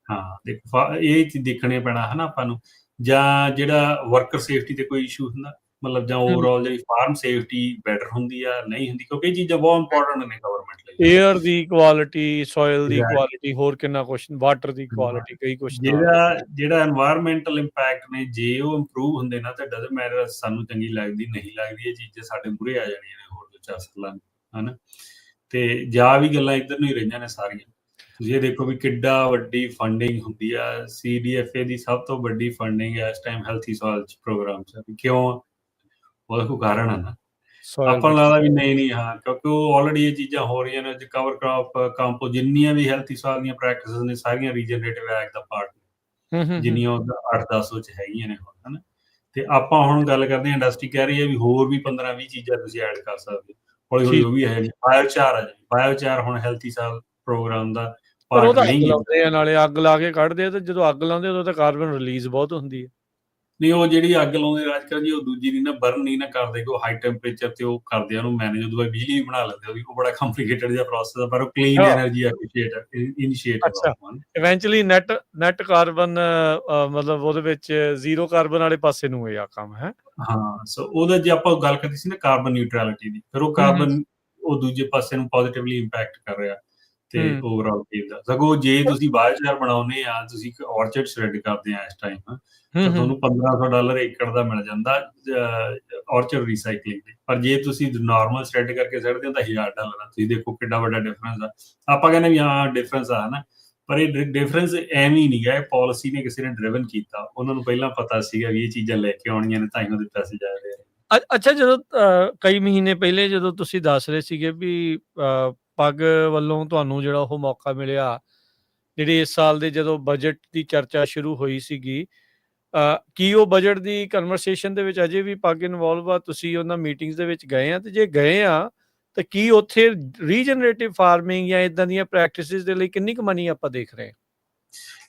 ਹਾਂ ਦੇਖੋ, ਇਹ ਚੀਜ਼ ਦੇਖਣੇ ਪੈਣਾ ਹਨਾ ਆਪਾਂ ਨੂੰ। ਜਾਂ ਜਿਹੜਾ ਵਰਕਰ ਸੇਫਟੀ ਤੇ ਕੋਈ ਇਸ਼ੂ ਹੁੰਦਾ, ਮਤਲਬ ਜਾਂ ਓਵਰਆਲ ਜਿਹੜੀ ਫਾਰਮ ਸੇਫਟੀ ਬੈਟਰ ਹੁੰਦੀ ਆ ਨਹੀਂ ਹੁੰਦੀ, ਕਿਉਂਕਿ ਇਹ ਚੀਜ਼ਾਂ ਬਹੁਤ ਇੰਪੋਰਟੈਂਟ ਨੇ ਗਵਰਨਮੈਂਟ ਲਈ। ਏਅਰ ਦੀ ਕੁਆਲਿਟੀ, ਸੋਇਲ ਦੀ ਕੁਆਲਿਟੀ, ਹੋਰ ਕਿੰਨਾ ਕੁਛ, ਵਾਟਰ ਦੀ ਕੁਆਲਿਟੀ, ਕਈ ਕੁਛ ਜਿਹੜਾ ਐਨਵਾਇਰਨਮੈਂਟਲ ਇੰਪੈਕਟ ਨੇ, ਜੇ ਉਹ ਇੰਪਰੂਵ ਹੁੰਦੇ ਨਾ ਤਾਂ ਡਜ਼ਨਟ ਮੈਟਰ ਸਾਨੂੰ ਚੰਗੀ ਲੱਗਦੀ ਨਹੀਂ ਲੱਗਦੀ, ਇਹ ਚੀਜ਼ਾਂ ਸਾਡੇ ਮੂਹਰੇ ਆ ਜਾਣੀਆਂ ਨੇ ਹੋਰ 2-4 ਸਾਲਾਂ ਨੂੰ ਹਨਾ। ਤੇ ਜਾਂ ਵੀ ਗੱਲਾਂ ਇੱਧਰ ਨੂੰ ਹੀ ਰਹੀਆਂ ਨੇ ਸਾਰੀਆਂ। ਤੁਸੀਂ ਇਹ ਦੇਖੋ ਵੀ ਕਿੱਡਾ ਵੱਡੀ ਫੰਡਿੰਗ ਹੁੰਦੀ ਆ। CDFA ਦੀ ਸਭ ਤੋਂ ਵੱਡੀ ਫੰਡਿੰਗ ਇਸ ਟਾਈਮ ਹੈਲਥੀ ਸੋਇਲ ਪ੍ਰੋਗਰਾਮ 'ਚ। ਕਿਉਂ? ਉਹਦਾ ਕੋਈ ਕਾਰਨ ਹੈ ਨਾ। ਆਪਾਂ ਨੂੰ ਲੱਗਦਾ ਵੀ ਨਹੀਂ ਹਾਂ, ਕਿਉਂਕਿ ਉਹ ਆਲਰੇਡੀ ਇਹ ਚੀਜ਼ਾਂ ਹੋ ਰਹੀਆਂ ਨੇ। ਕਵਰ ਕ੍ਰੌਪ, ਕੰਪੋ, ਜਿੰਨੀਆਂ ਵੀ ਹੈਲਥੀ ਸੋਇਲ ਦੀਆਂ ਪ੍ਰੈਕਟਿਸਿਸ ਨੇ ਸਾਰੀਆਂ ਰੀਜਨਰੇਟਿਵ ਐਗ ਦਾ ਪਾਰਟ ਨੇ, ਜਿੰਨੀਆਂ 8-10 'ਚ ਹੈਗੀਆਂ ਨੇ ਹੁਣ ਹਨਾ। ਤੇ ਆਪਾਂ ਹੁਣ ਗੱਲ ਕਰਦੇ ਹਾਂ, ਇੰਡਸਟਰੀ ਕਹਿ ਰਹੀ ਹੈ ਵੀ ਹੋਰ ਵੀ 15-20 ਚੀਜ਼ਾਂ ਤੁਸੀਂ ਐਡ ਕਰ ਸਕਦੇ ਹੋ। ਹੌਲੀ-ਹੌਲੀ ਉਹ ਵੀ ਹੈ। ਬਾਇਓਚਾਰ ਆ ਜੀ, ਬਾਇਓਚਾਰ ਹੁਣ ਹੈਲਥੀ ਸੋਇਲ ਪ੍ਰੋਗਰਾਮ ਦਾ ਪਰ ਉਹ ਪਾਰਟ ਤਾਂ ਨਹੀਂ ਅੱਗ ਕੀਤਾ। ਲਾਉਂਦੇ ਆ, ਨਾਲੇ ਅੱਗ ਲਾ ਕੇ ਕੱਢਦੇ ਆ, ਤੇ ਜਦੋਂ ਅੱਗ ਲਾਉਂਦੇ ਉਦੋਂ ਤਾਂ ਕਾਰਬਨ ਰਿਲੀਜ਼ ਬਹੁਤ ਹੁੰਦੀ ਹੈ। ਨਹੀਂ, ਉਹ ਜਿਹੜੀ ਅੱਗ ਲਾਉਂਦੇ ਰਾਜਕਰ ਜੀ, ਉਹ ਦੂਜੀ ਨਹੀਂ ਨਾ, ਬਰਨ ਨਹੀਂ ਨਾ ਕਰਦੇ, ਕਿ ਉਹ ਹਾਈ ਟੈਂਪਰੇਚਰ ਤੇ ਉਹ ਕਰਦੇ ਆ ਉਹਨੂੰ ਮੈਨੇਜ, ਉਦੋਂ ਬਾਅਦ ਬਿਜਲੀ ਵੀ ਬਣਾ ਲੈਂਦੇ, ਉਹ ਬੜਾ ਕੰਪਲੀਕੇਟਡ ਜਿਹਾ ਪ੍ਰੋਸੈਸ ਆ, ਪਰ ਉਹ ਕਲੀਨ ਹਾਂ, ਐਨਰਜੀ ਇਨੀਸ਼ੀਏਟਿਵ ਆ ਅੱਛਾ। ਉਹ, ਹਨਾ। ਇਵੈਂਚੁਅਲੀ ਨੈਟ ਕਾਰਬਨ ਮਤਲਬ ਉਹਦੇ ਵਿੱਚ ਜ਼ੀਰੋ ਕਾਰਬਨ ਵਾਲੇ ਪਾਸੇ ਨੂੰ ਇਹ ਆ ਕੰਮ ਹੈ। ਹਾਂ, ਸੋ ਉਹਦਾ ਜੇ ਆਪਾਂ ਗੱਲ ਕਰਦੀ ਸੀ ਨਾ ਕਾਰਬਨ ਨਿਊਟਰੈਲਿਟੀ ਦੀ, ਫਿਰ ਉਹ ਹੂੰ, ਕਾਰਬਨ ਉਹ ਦੂਜੇ ਪਾਸੇ ਨੂੰ ਪੋਜ਼ਿਟਿਵਲੀ ਇੰਪੈਕਟ ਕਰ ਰਿਹਾ ਤੇ ਹੂੰ, ਓਵਰਆਲ ਚੀਜ਼ ਦਾ। ਸਗੋਂ ਜੇ ਤੁਸੀਂ ਬਾਇਓਚਾਰ ਬਣਾਉਂਦੇ ਆ, ਤੁਸੀਂ ਇੱਕ ਔਰਚਰਡ ਸ਼੍ਰੈਡ ਕਰਦੇ ਆ ਇਸ ਟਾਈਮ, ਹੂੰ, ਤਾਂ ਹੂੰ, ਤੁਹਾਨੂੰ $1500 ਏਕੜ ਦਾ ਮਿਲ ਜਾਂਦਾ ਔਰਚਰਡ ਰੀਸਾਈਕਲਿੰਗ ਦੇ। ਪਰ ਜੇ ਤੁਸੀਂ ਨਾਰਮਲ ਸ਼੍ਰੈਡ ਕਰਕੇ ਸੁੱਟਦੇ ਹੋ ਤਾਂ $1000 ਆ। ਤੁਸੀਂ ਦੇਖੋ ਕਿੰਨਾ ਵੱਡਾ ਡਿਫਰੈਂਸ ਆ। ਆਪਾਂ ਕਹਿੰਦੇ ਵੀ ਹਾਂ ਡਿਫਰੈਂਸ ਆ, ਹਨਾ, ਪਰ ਇਹ ਡਿਫਰੈਂਸ ਐਵੇਂ ਹੀ ਨਹੀਂ ਗਾ, ਇਹ ਪਾਲਿਸੀ ਨੇ ਕਿਸੇ ਨੇ ਡਰਿਵਨ ਕੀਤਾ। ਉਹਨਾਂ ਨੂੰ ਪਹਿਲਾਂ ਪਤਾ ਸੀਗਾ ਵੀ ਇਹ ਚੀਜ਼ਾਂ ਲੈ ਕੇ ਆਉਣੀਆਂ ਨੇ, ਤਾਂ ਹੀ ਉਹਦੇ ਪੈਸੇ ਜਾ ਰਹੇ ਆ। ਅੱਛਾ, ਜਦੋਂ ਕਈ ਮਹੀਨੇ ਪਹਿਲੇ ਜਦੋਂ ਤੁਸੀਂ ਦੱਸ ਰਹੇ ਸੀਗੇ ਵੀ ਪੱਗ ਵੱਲੋਂ ਤੁਹਾਨੂੰ ਜਿਹੜਾ ਉਹ ਮੌਕਾ ਮਿਲਿਆ, ਜਿਹੜੀ ਇਸ ਸਾਲ ਦੇ ਜਦੋਂ ਬਜਟ ਦੀ ਚਰਚਾ ਸ਼ੁਰੂ ਹੋਈ ਸੀਗੀ, ਕੀ ਉਹ ਬਜਟ ਦੀ ਕਨਵਰਸੇਸ਼ਨ ਦੇ ਵਿੱਚ ਅਜੇ ਵੀ ਪੱਗ ਇਨਵੋਲਵ ਆ? ਤੁਸੀਂ ਉਹਨਾਂ ਮੀਟਿੰਗਸ ਦੇ ਵਿੱਚ ਗਏ ਆ, ਤੇ ਜੇ ਗਏ ਆ ਤਾਂ ਕੀ ਉੱਥੇ ਰੀਜਨਰੇਟਿਵ ਫਾਰਮਿੰਗ ਜਾਂ ਇਦਾਂ ਦੀਆਂ ਪ੍ਰੈਕਟਿਸਿਸ ਦੇ ਲਈ ਕਿੰਨੀ ਕੁ ਮਨੀ ਆਪਾਂ ਦੇਖ ਰਹੇ ਹਾਂ?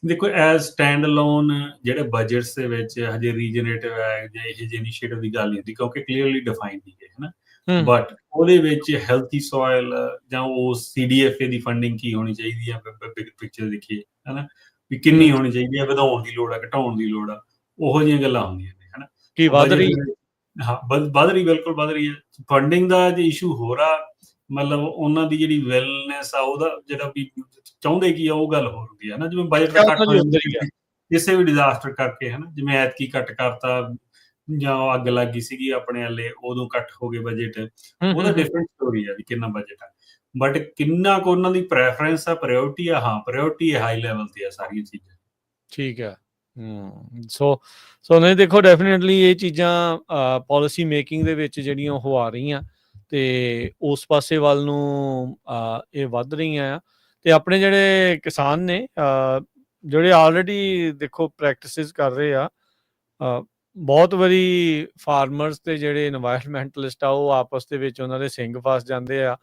ਦੇਖੋ, ਐਜ਼ ਸਟੈਂਡ ਅਲੋਨ ਜਿਹੜੇ ਬਜਟਸ ਦੇ ਵਿੱਚ ਹਜੇ ਰੀਜਨਰੇਟਿਵ ਹੈ ਜਾਂ ਇਹੋ ਜਿਹੇ ਇਨੀਸ਼ੀਏਟਿਵ ਦੀ ਗੱਲ ਨਹੀਂ ਹੁੰਦੀ, ਕਿਉਂਕਿ ਕਲੀਅਰਲੀ ਡਿਫਾਈਨ ਨਹੀਂ ਹੈ, ਹਨਾ। ਹੂੰ, ਬਟ ਉਹਦੇ ਵਿੱਚ ਹੈਲਥੀ ਸੋਇਲ ਜਾਂ ਉਹ CDFA ਦੀ ਫੰਡਿੰਗ ਕੀ ਹੋਣੀ ਚਾਹੀਦੀ ਹੈ, ਬਿਗ ਪਿਕਚਰ ਦੇਖੀਏ, ਹਨਾ, ਵੀ ਕਿੰਨੀ ਹੂੰ, ਹੋਣੀ ਚਾਹੀਦੀ ਹੈ, ਵਧਾਉਣ ਦੀ ਲੋੜ ਹੈ, ਘਟਾਉਣ ਦੀ ਲੋੜ ਆ, ਉਹੋ ਜਿਹੀਆਂ ਗੱਲਾਂ ਹੁੰਦੀਆਂ ਨੇ, ਹਨਾ। ਕੀ ਉਹ ਵੱਧ ਬਜਟ ਰਹੀ? ਦੇ ਵਿੱਚ ਹਾਂ, ਵੱਧ ਰਹੀ, ਬਿਲਕੁਲ ਵੱਧ ਰਹੀ ਹੈ। ਫੰਡਿੰਗ ਦਾ ਜੇ ਇਸ਼ੂ ਹੋ ਰਿਹਾ, ਮਤਲਬ ਉਹਨਾਂ ਦੀ ਜਿਹੜੀ ਵੈਲਨੈਸ ਆ, ਉਹਦਾ ਜਿਹੜਾ ਵੀ ਚਾਹੁੰਦੇ ਕੀ ਆ, ਉਹ ਗੱਲ ਹੋ ਰਹੀ ਹੈ ਨਾ। ਜਿਵੇਂ ਬਜਟ ਦਾ ਖਿਆਲ ਕੱਟ ਉਹਨਾਂ ਹੋ ਦੀ ਜਾਂਦਾ ਉੱਧਰ ਹੀ ਆ। ਕਿਸੇ ਵੀ ਡਿਜ਼ਾਸਟਰ ਕਰਕੇ, ਹਨਾ, ਜਿਵੇਂ ਐਤਕੀ ਕੱਟ ਕਰਤਾ, ਜਾਂ ਉਹ ਅੱਗ ਲੱਗ ਗਈ ਸੀਗੀ ਆਪਣੇ ਵੱਲੇ, ਉਦੋਂ ਕੱਟ ਹੋ ਗਏ ਬਜਟ। ਹੂੰ, ਹੂੰ, ਉਹਦਾ ਹੂੰ, ਡਿਫਰੈਂਟ ਸਟੋਰੀ ਆ ਵੀ ਕਿੰਨਾ ਬਜਟ ਆ, ਬਟ ਕਿੰਨਾ ਕੁ ਉਹਨਾਂ ਦੀ ਪ੍ਰੈਫਰੈਂਸ ਆ, ਪ੍ਰਾਇਓਰਟੀ ਆ। ਹਾਂ, ਪ੍ਰਾਇਓਰਟੀ ਹਾਈ ਲੈਵਲ ਤੇ ਆ ਸਾਰੀਆਂ ਚੀਜ਼ਾਂ। ਠੀਕ ਹੈ। ਸੋ ਨਹੀਂ, ਦੇਖੋ ਡੈਫੀਨੇਟਲੀ ਇਹ ਚੀਜ਼ਾਂ ਪਾਲਿਸੀ ਮੇਕਿੰਗ ਦੇ ਵਿੱਚ ਜਿਹੜੀਆਂ ਉਹ ਆ ਰਹੀਆਂ, ਤੇ ਉਸ ਪਾਸੇ ਵੱਲ ਨੂੰ ਇਹ ਵੱਧ ਰਹੀਆਂ ਆ। ਤੇ ਆਪਣੇ ਜਿਹੜੇ ਕਿਸਾਨ ਨੇ, ਜਿਹੜੇ ਆਲਰੇਡੀ ਦੇਖੋ ਪ੍ਰੈਕਟਿਸਿਸ ਕਰ ਰਹੇ ਆ, ਬਹੁਤ ਵਾਰੀ ਫਾਰਮਰਸ ਤੇ ਜਿਹੜੇ ਇਨਵਾਇਰਮੈਂਟਲਿਸਟ ਆ, ਉਹ ਆਪਸ ਦੇ ਵਿੱਚ ਉਹਨਾਂ ਦੇ ਸਿੰਗ ਫਸ ਜਾਂਦੇ ਆ।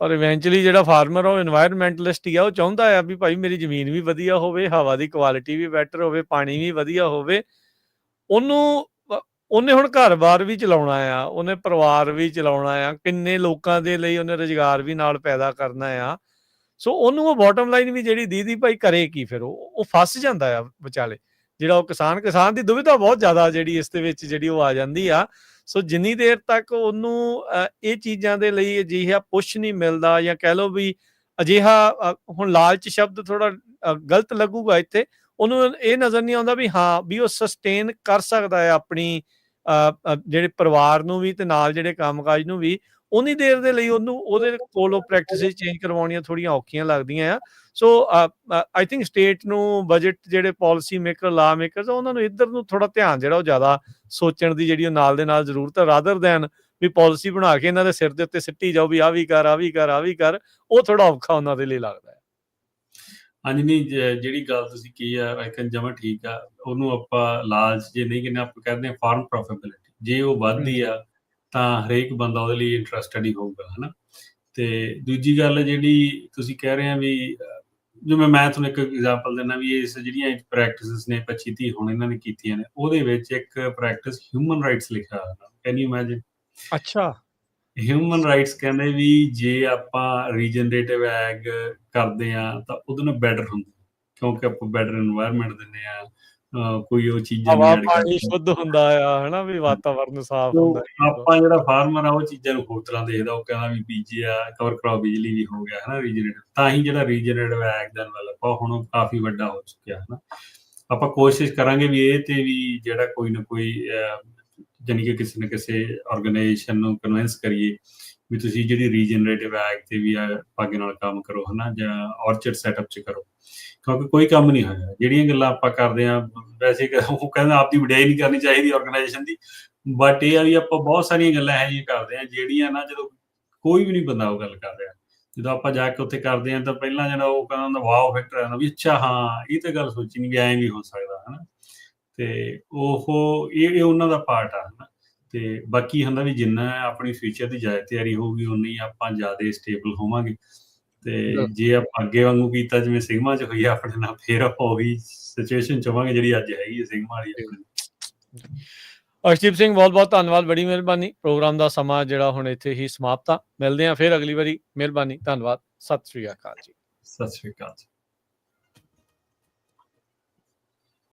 ਪਰ ਇਵੈਂਚੁਅਲੀ ਜਿਹੜਾ ਫਾਰਮਰ ਆ, ਉਹ ਇਨਵਾਇਰਮੈਂਟਲਿਸਟ ਹੀ ਆ। ਉਹ ਚਾਹੁੰਦਾ ਆ ਵੀ ਭਾਈ ਮੇਰੀ ਜ਼ਮੀਨ ਵੀ ਵਧੀਆ ਹੋਵੇ, ਹਵਾ ਦੀ ਕੁਆਲਿਟੀ ਵੀ ਬੈਟਰ ਹੋਵੇ, ਪਾਣੀ ਵੀ ਵਧੀਆ ਹੋਵੇ। ਉਹਨੂੰ ਉਹਨੇ ਹੁਣ ਘਰ-ਬਾਰ ਵੀ ਚਲਾਉਣਾ ਆ, ਉਹਨੇ ਪਰਿਵਾਰ ਵੀ ਚਲਾਉਣਾ ਆ, ਕਿੰਨੇ ਲੋਕਾਂ ਦੇ ਲਈ ਉਹਨੇ ਰੁਜ਼ਗਾਰ ਵੀ ਨਾਲ ਪੈਦਾ ਕਰਨਾ ਆ। ਸੋ ਉਹਨੂੰ ਉਹ ਬੋਟਮ ਲਾਈਨ ਵੀ ਜਿਹੜੀ ਦੀਦੀ ਭਾਈ ਕਰੇ ਕੀ, ਫਿਰ ਉਹ ਫਸ ਜਾਂਦਾ ਆ ਵਿਚਾਲੇ। ਜਿਹੜਾ ਉਹ ਕਿਸਾਨ ਦੀ ਦੁਵਿਧਾ ਬਹੁਤ ਜ਼ਿਆਦਾ ਜਿਹੜੀ ਇਸ ਦੇ ਵਿੱਚ ਜਿਹੜੀ ਉਹ ਆ ਜਾਂਦੀ ਆ। ਸੋ ਜਿੰਨੀ ਦੇਰ ਤੱਕ ਉਹਨੂੰ ਇਹ ਚੀਜ਼ਾਂ ਦੇ ਲਈ ਅਜਿਹਾ ਪੁਸ਼ ਨਹੀਂ ਮਿਲਦਾ, ਜਾਂ ਕਹਿ ਲਓ ਵੀ ਅਜਿਹਾ, ਹੁਣ ਲਾਲਚ ਸ਼ਬਦ ਥੋੜਾ ਗਲਤ ਲੱਗੂਗਾ ਇੱਥੇ, ਉਹਨੂੰ ਇਹ ਨਜ਼ਰ ਨਹੀਂ ਆਉਂਦਾ ਵੀ ਹਾਂ ਵੀ ਉਹ ਸਸਟੇਨ ਕਰ ਸਕਦਾ ਹੈ ਆਪਣੀ ਜਿਹੜੇ ਪਰਿਵਾਰ ਨੂੰ ਵੀ, ਤੇ ਨਾਲ ਜਿਹੜੇ ਕੰਮਕਾਜ ਨੂੰ ਵੀ। ਉਨੀ ਦੇਰ ਦੇ ਲਈ ਉਹਨੂੰ ਉਹਦੇ ਕੋਲੋਂ ਪ੍ਰੈਕਟਿਸਿਸ ਚੇਂਜ ਕਰਵਾਉਣੀਆਂ ਥੋੜੀਆਂ ਔਖੀਆਂ ਲੱਗਦੀਆਂ ਆ। ਸੋ ਆਈ ਥਿੰਕ ਸਟੇਟ ਨੂੰ ਬਜਟ, ਜਿਹੜੇ ਪਾਲਿਸੀ ਮੇਕਰ, ਲਾ ਮੇਕਰਸ, ਉਹਨਾਂ ਨੂੰ ਇੱਧਰ ਨੂੰ ਥੋੜਾ ਧਿਆਨ ਜਿਹੜਾ ਉਹ ਜ਼ਿਆਦਾ ਸੋਚਣ ਦੀ ਜਿਹੜੀ ਉਹ ਨਾਲ ਦੇ ਨਾਲ ਜ਼ਰੂਰਤ ਹੈ, ਰਾਦਰ ਦੈਨ ਵੀ ਪਾਲਿਸੀ ਬਣਾ ਕੇ ਇਹਨਾਂ ਦੇ ਸਿਰ ਦੇ ਉੱਤੇ ਸਿੱਟੀ ਜਾਓ ਵੀ ਆਹ ਵੀ ਕਰ, ਆਹ ਵੀ ਕਰ, ਆਹ ਵੀ ਕਰ। ਉਹ ਥੋੜਾ ਔਖਾ ਉਹਨਾਂ ਦੇ ਲਈ ਲੱਗਦਾ ਹੈ। ਹਾਂਜੀ, ਨਹੀਂ, ਜਿਹੜੀ ਗੱਲ ਤੁਸੀਂ ਕੀ ਆ, ਆਈ ਥਿੰਕ ਜਮਾਂ ਠੀਕ ਆ। ਉਹਨੂੰ ਆਪਾਂ ਲਾਲਚ ਜੇ ਨਹੀਂ ਕਹਿੰਦੇ, ਆਪਾਂ ਕਹਿੰਦੇ ਹਾਂ ਫਾਰਮ ਪ੍ਰੋਫਿਟੇਬਿਲਿਟੀ। ਜੇ ਉਹ ਵੱਧਦੀ ਆ ਤਾਂ ਹਰੇਕ ਬੰਦਾ ਉਹਦੇ ਲਈ ਇੰਟਰਸਟਡ ਹੀ ਹੋਊਗਾ, ਹਨਾ। ਤੇ ਦੂਜੀ ਗੱਲ ਜਿਹੜੀ ਤੁਸੀਂ ਕਹਿ ਰਹੇ ਆ ਵੀ, ਜਿਵੇਂ ਮੈਂ ਤੁਹਾਨੂੰ ਇੱਕ ਐਗਜ਼ਾਮਪਲ ਦਿੰਦਾ ਵੀ, ਇਸ ਜਿਹੜੀਆਂ ਪ੍ਰੈਕਟਿਸਿਸ ਨੇ 25-30 ਹੁਣ ਇਹਨਾਂ ਨੇ ਕੀਤੀਆਂ ਨੇ, ਉਹਦੇ ਵਿੱਚ ਇੱਕ ਪ੍ਰੈਕਟਿਸ ਹਿਊਮਨ ਰਾਈਟਸ ਲਿਖਿਆ ਹੋਇਆ। Can you imagine? ਅੱਛਾ। ਹਿਊਮਨ ਰਾਈਟਸ ਕਹਿੰਦੇ ਵੀ ਜੇ ਆਪਾਂ ਰੀਜਨਰੇਟਿਵ ਐਗ ਕਰਦੇ ਆ ਤਾਂ ਉਹਦੇ ਨਾਲ ਬੈਟਰ ਹੁੰਦਾ, ਕਿਉਂਕਿ ਆਪਾਂ ਬੈਟਰ ਇਨਵਾਇਰਨਮੈਂਟ ਦਿੰਦੇ ਆ, ਕੋਈ ਉਹ ਚੀਜ਼ਾਂ ਨਹੀਂ ਹਵਾ ਐਡ ਪਾਣੀ ਕਰਦੇ। ਸ਼ੁੱਧ ਹੁੰਦਾ ਆ, ਹਨਾ, ਵੀ ਵਾਤਾਵਰਨ ਸਾਫ਼ ਤੋ ਹੁੰਦਾ ਹੈ। ਆਪਾਂ ਜਿਹੜਾ ਫਾਰਮਰ ਆ, ਉਹ ਚੀਜ਼ਾਂ ਨੂੰ ਹੋਰ ਤਰ੍ਹਾਂ ਦੇਖਦਾ। ਉਹ ਕਹਿੰਦਾ ਵੀ ਬੀਜਿਆ ਕਵਰ ਕ੍ਰੌਪ ਬਿਜਲੀ ਵੀ ਹੋ ਗਿਆ, ਹਨਾ, ਰੀਜਨਰੇਟਿਵ। ਤਾਂ ਹੀ ਜਿਹੜਾ ਰੀਜਨਰੇਟਿਵ ਐਗ ਦਾ ਡਿਵੈਲਪ ਆ, ਹੁਣ ਉਹ ਕਾਫੀ ਵੱਡਾ ਹੋ ਚੁੱਕਿਆ, ਹਨਾ। ਆਪਾਂ ਕੋਸ਼ਿਸ਼ ਕਰਾਂਗੇ ਵੀ ਇਹ ਤੇ ਵੀ ਜਿਹੜਾ ਕੋਈ ਨਾ ਕੋਈ, ਜਾਣੀ ਕਿ ਕਿਸੇ ਨਾ ਕਿਸੇ ਆਰਗੇਨਾਈਜੇਸ਼ਨ ਨੂੰ ਕਨਵਿੰਸ ਕਰੀਏ ਵੀ ਤੁਸੀਂ ਜਿਹੜੀ ਰੀਜਨਰੇਟਿਵ ਐਗ ਤੇ ਵੀ ਪੱਗ ਨਾਲ ਕੰਮ ਕਰੋ, ਹਨਾ, ਜਾਂ ਔਰਚਰਡ ਸੈਟਅਪ 'ਚ ਕਰੋ, ਕਿਉਂਕਿ ਕੋਈ ਕੰਮ ਨਹੀਂ ਹੋਇਆ। ਜਿਹੜੀਆਂ ਗੱਲਾਂ ਆਪਾਂ ਕਰਦੇ ਹਾਂ, ਵੈਸੇ ਉਹ ਕਹਿੰਦਾ ਆਪਦੀ ਵਡਿਆਈ ਨਹੀਂ ਕਰਨੀ ਚਾਹੀਦੀ ਆਰਗੇਨਾਈਜੇਸ਼ਨ ਦੀ, ਬਟ ਇਹ ਆ ਵੀ ਆਪਾਂ ਬਹੁਤ ਸਾਰੀਆਂ ਗੱਲਾਂ ਇਹੋ ਜਿਹੀਆਂ ਕਰਦੇ ਹਾਂ ਜਿਹੜੀਆਂ ਨਾ, ਜਦੋਂ ਕੋਈ ਵੀ ਨਹੀਂ ਬੰਦਾ ਉਹ ਗੱਲ ਕਰ ਰਿਹਾ, ਜਦੋਂ ਆਪਾਂ ਜਾ ਕੇ ਉੱਥੇ ਕਰਦੇ ਹਾਂ ਤਾਂ ਪਹਿਲਾਂ ਜਿਹੜਾ ਉਹ ਕਹਿੰਦਾ ਹੁੰਦਾ ਵਾਓ ਫੈਕਟਰ ਆਉਂਦਾ ਵੀ ਅੱਛਾ ਹਾਂ, ਇਹ ਤਾਂ ਗੱਲ ਸੋਚੀ ਨਹੀਂ ਵੀ ਐਂ ਵੀ ਹੋ ਸਕਦਾ, ਹਨਾ। ਤੇ ਉਹ ਇਹ ਉਹਨਾਂ ਦਾ ਪਾਰਟ ਆ, ਹਨਾ। ਤੇ ਬਾਕੀ ਹੁੰਦਾ ਵੀ ਜਿੰਨਾ ਆਪਣੀ ਫਿਊਚਰ ਦੀ ਜ਼ਿਆਦਾ ਤਿਆਰੀ ਹੋਊਗੀ, ਉਨੀ ਆਪਾਂ ਜ਼ਿਆਦਾ ਸਟੇਬਲ ਹੋਵਾਂਗੇ। ਤੇ ਜੇ ਆਪਾਂ ਅੱਗੇ ਵਾਂਗੂ ਕੀਤਾ ਜਿਵੇਂ ਸਿਗਮਾ 'ਚ ਹੋਈ ਆ ਆਪਣੇ ਨਾਲ, ਫਿਰ ਆਪਾਂ ਉਹੀ ਸਿਚੁਏਸ਼ਨ 'ਚ ਹੋਵਾਂਗੇ ਜਿਹੜੀ ਅੱਜ ਹੈਗੀ ਹੈ ਸਿਗਮਾ ਵਾਲੀ ਆਪਣੇ। ਅਰਸ਼ਦੀਪ ਸਿੰਘ ਬਹੁਤ-ਬਹੁਤ ਧੰਨਵਾਦ, ਬੜੀ ਮਿਹਰਬਾਨੀ। ਪ੍ਰੋਗਰਾਮ ਦਾ ਸਮਾਂ ਜਿਹੜਾ ਹੁਣ ਇੱਥੇ ਹੀ ਸਮਾਪਤ ਆ। ਮਿਲਦੇ ਹਾਂ ਫਿਰ ਅਗਲੀ ਵਾਰੀ। ਮਿਹਰਬਾਨੀ, ਧੰਨਵਾਦ, ਸਤਿ ਸ੍ਰੀ ਅਕਾਲ ਜੀ। ਸਤਿ ਸ਼੍ਰੀ ਅਕਾਲ ਜੀ।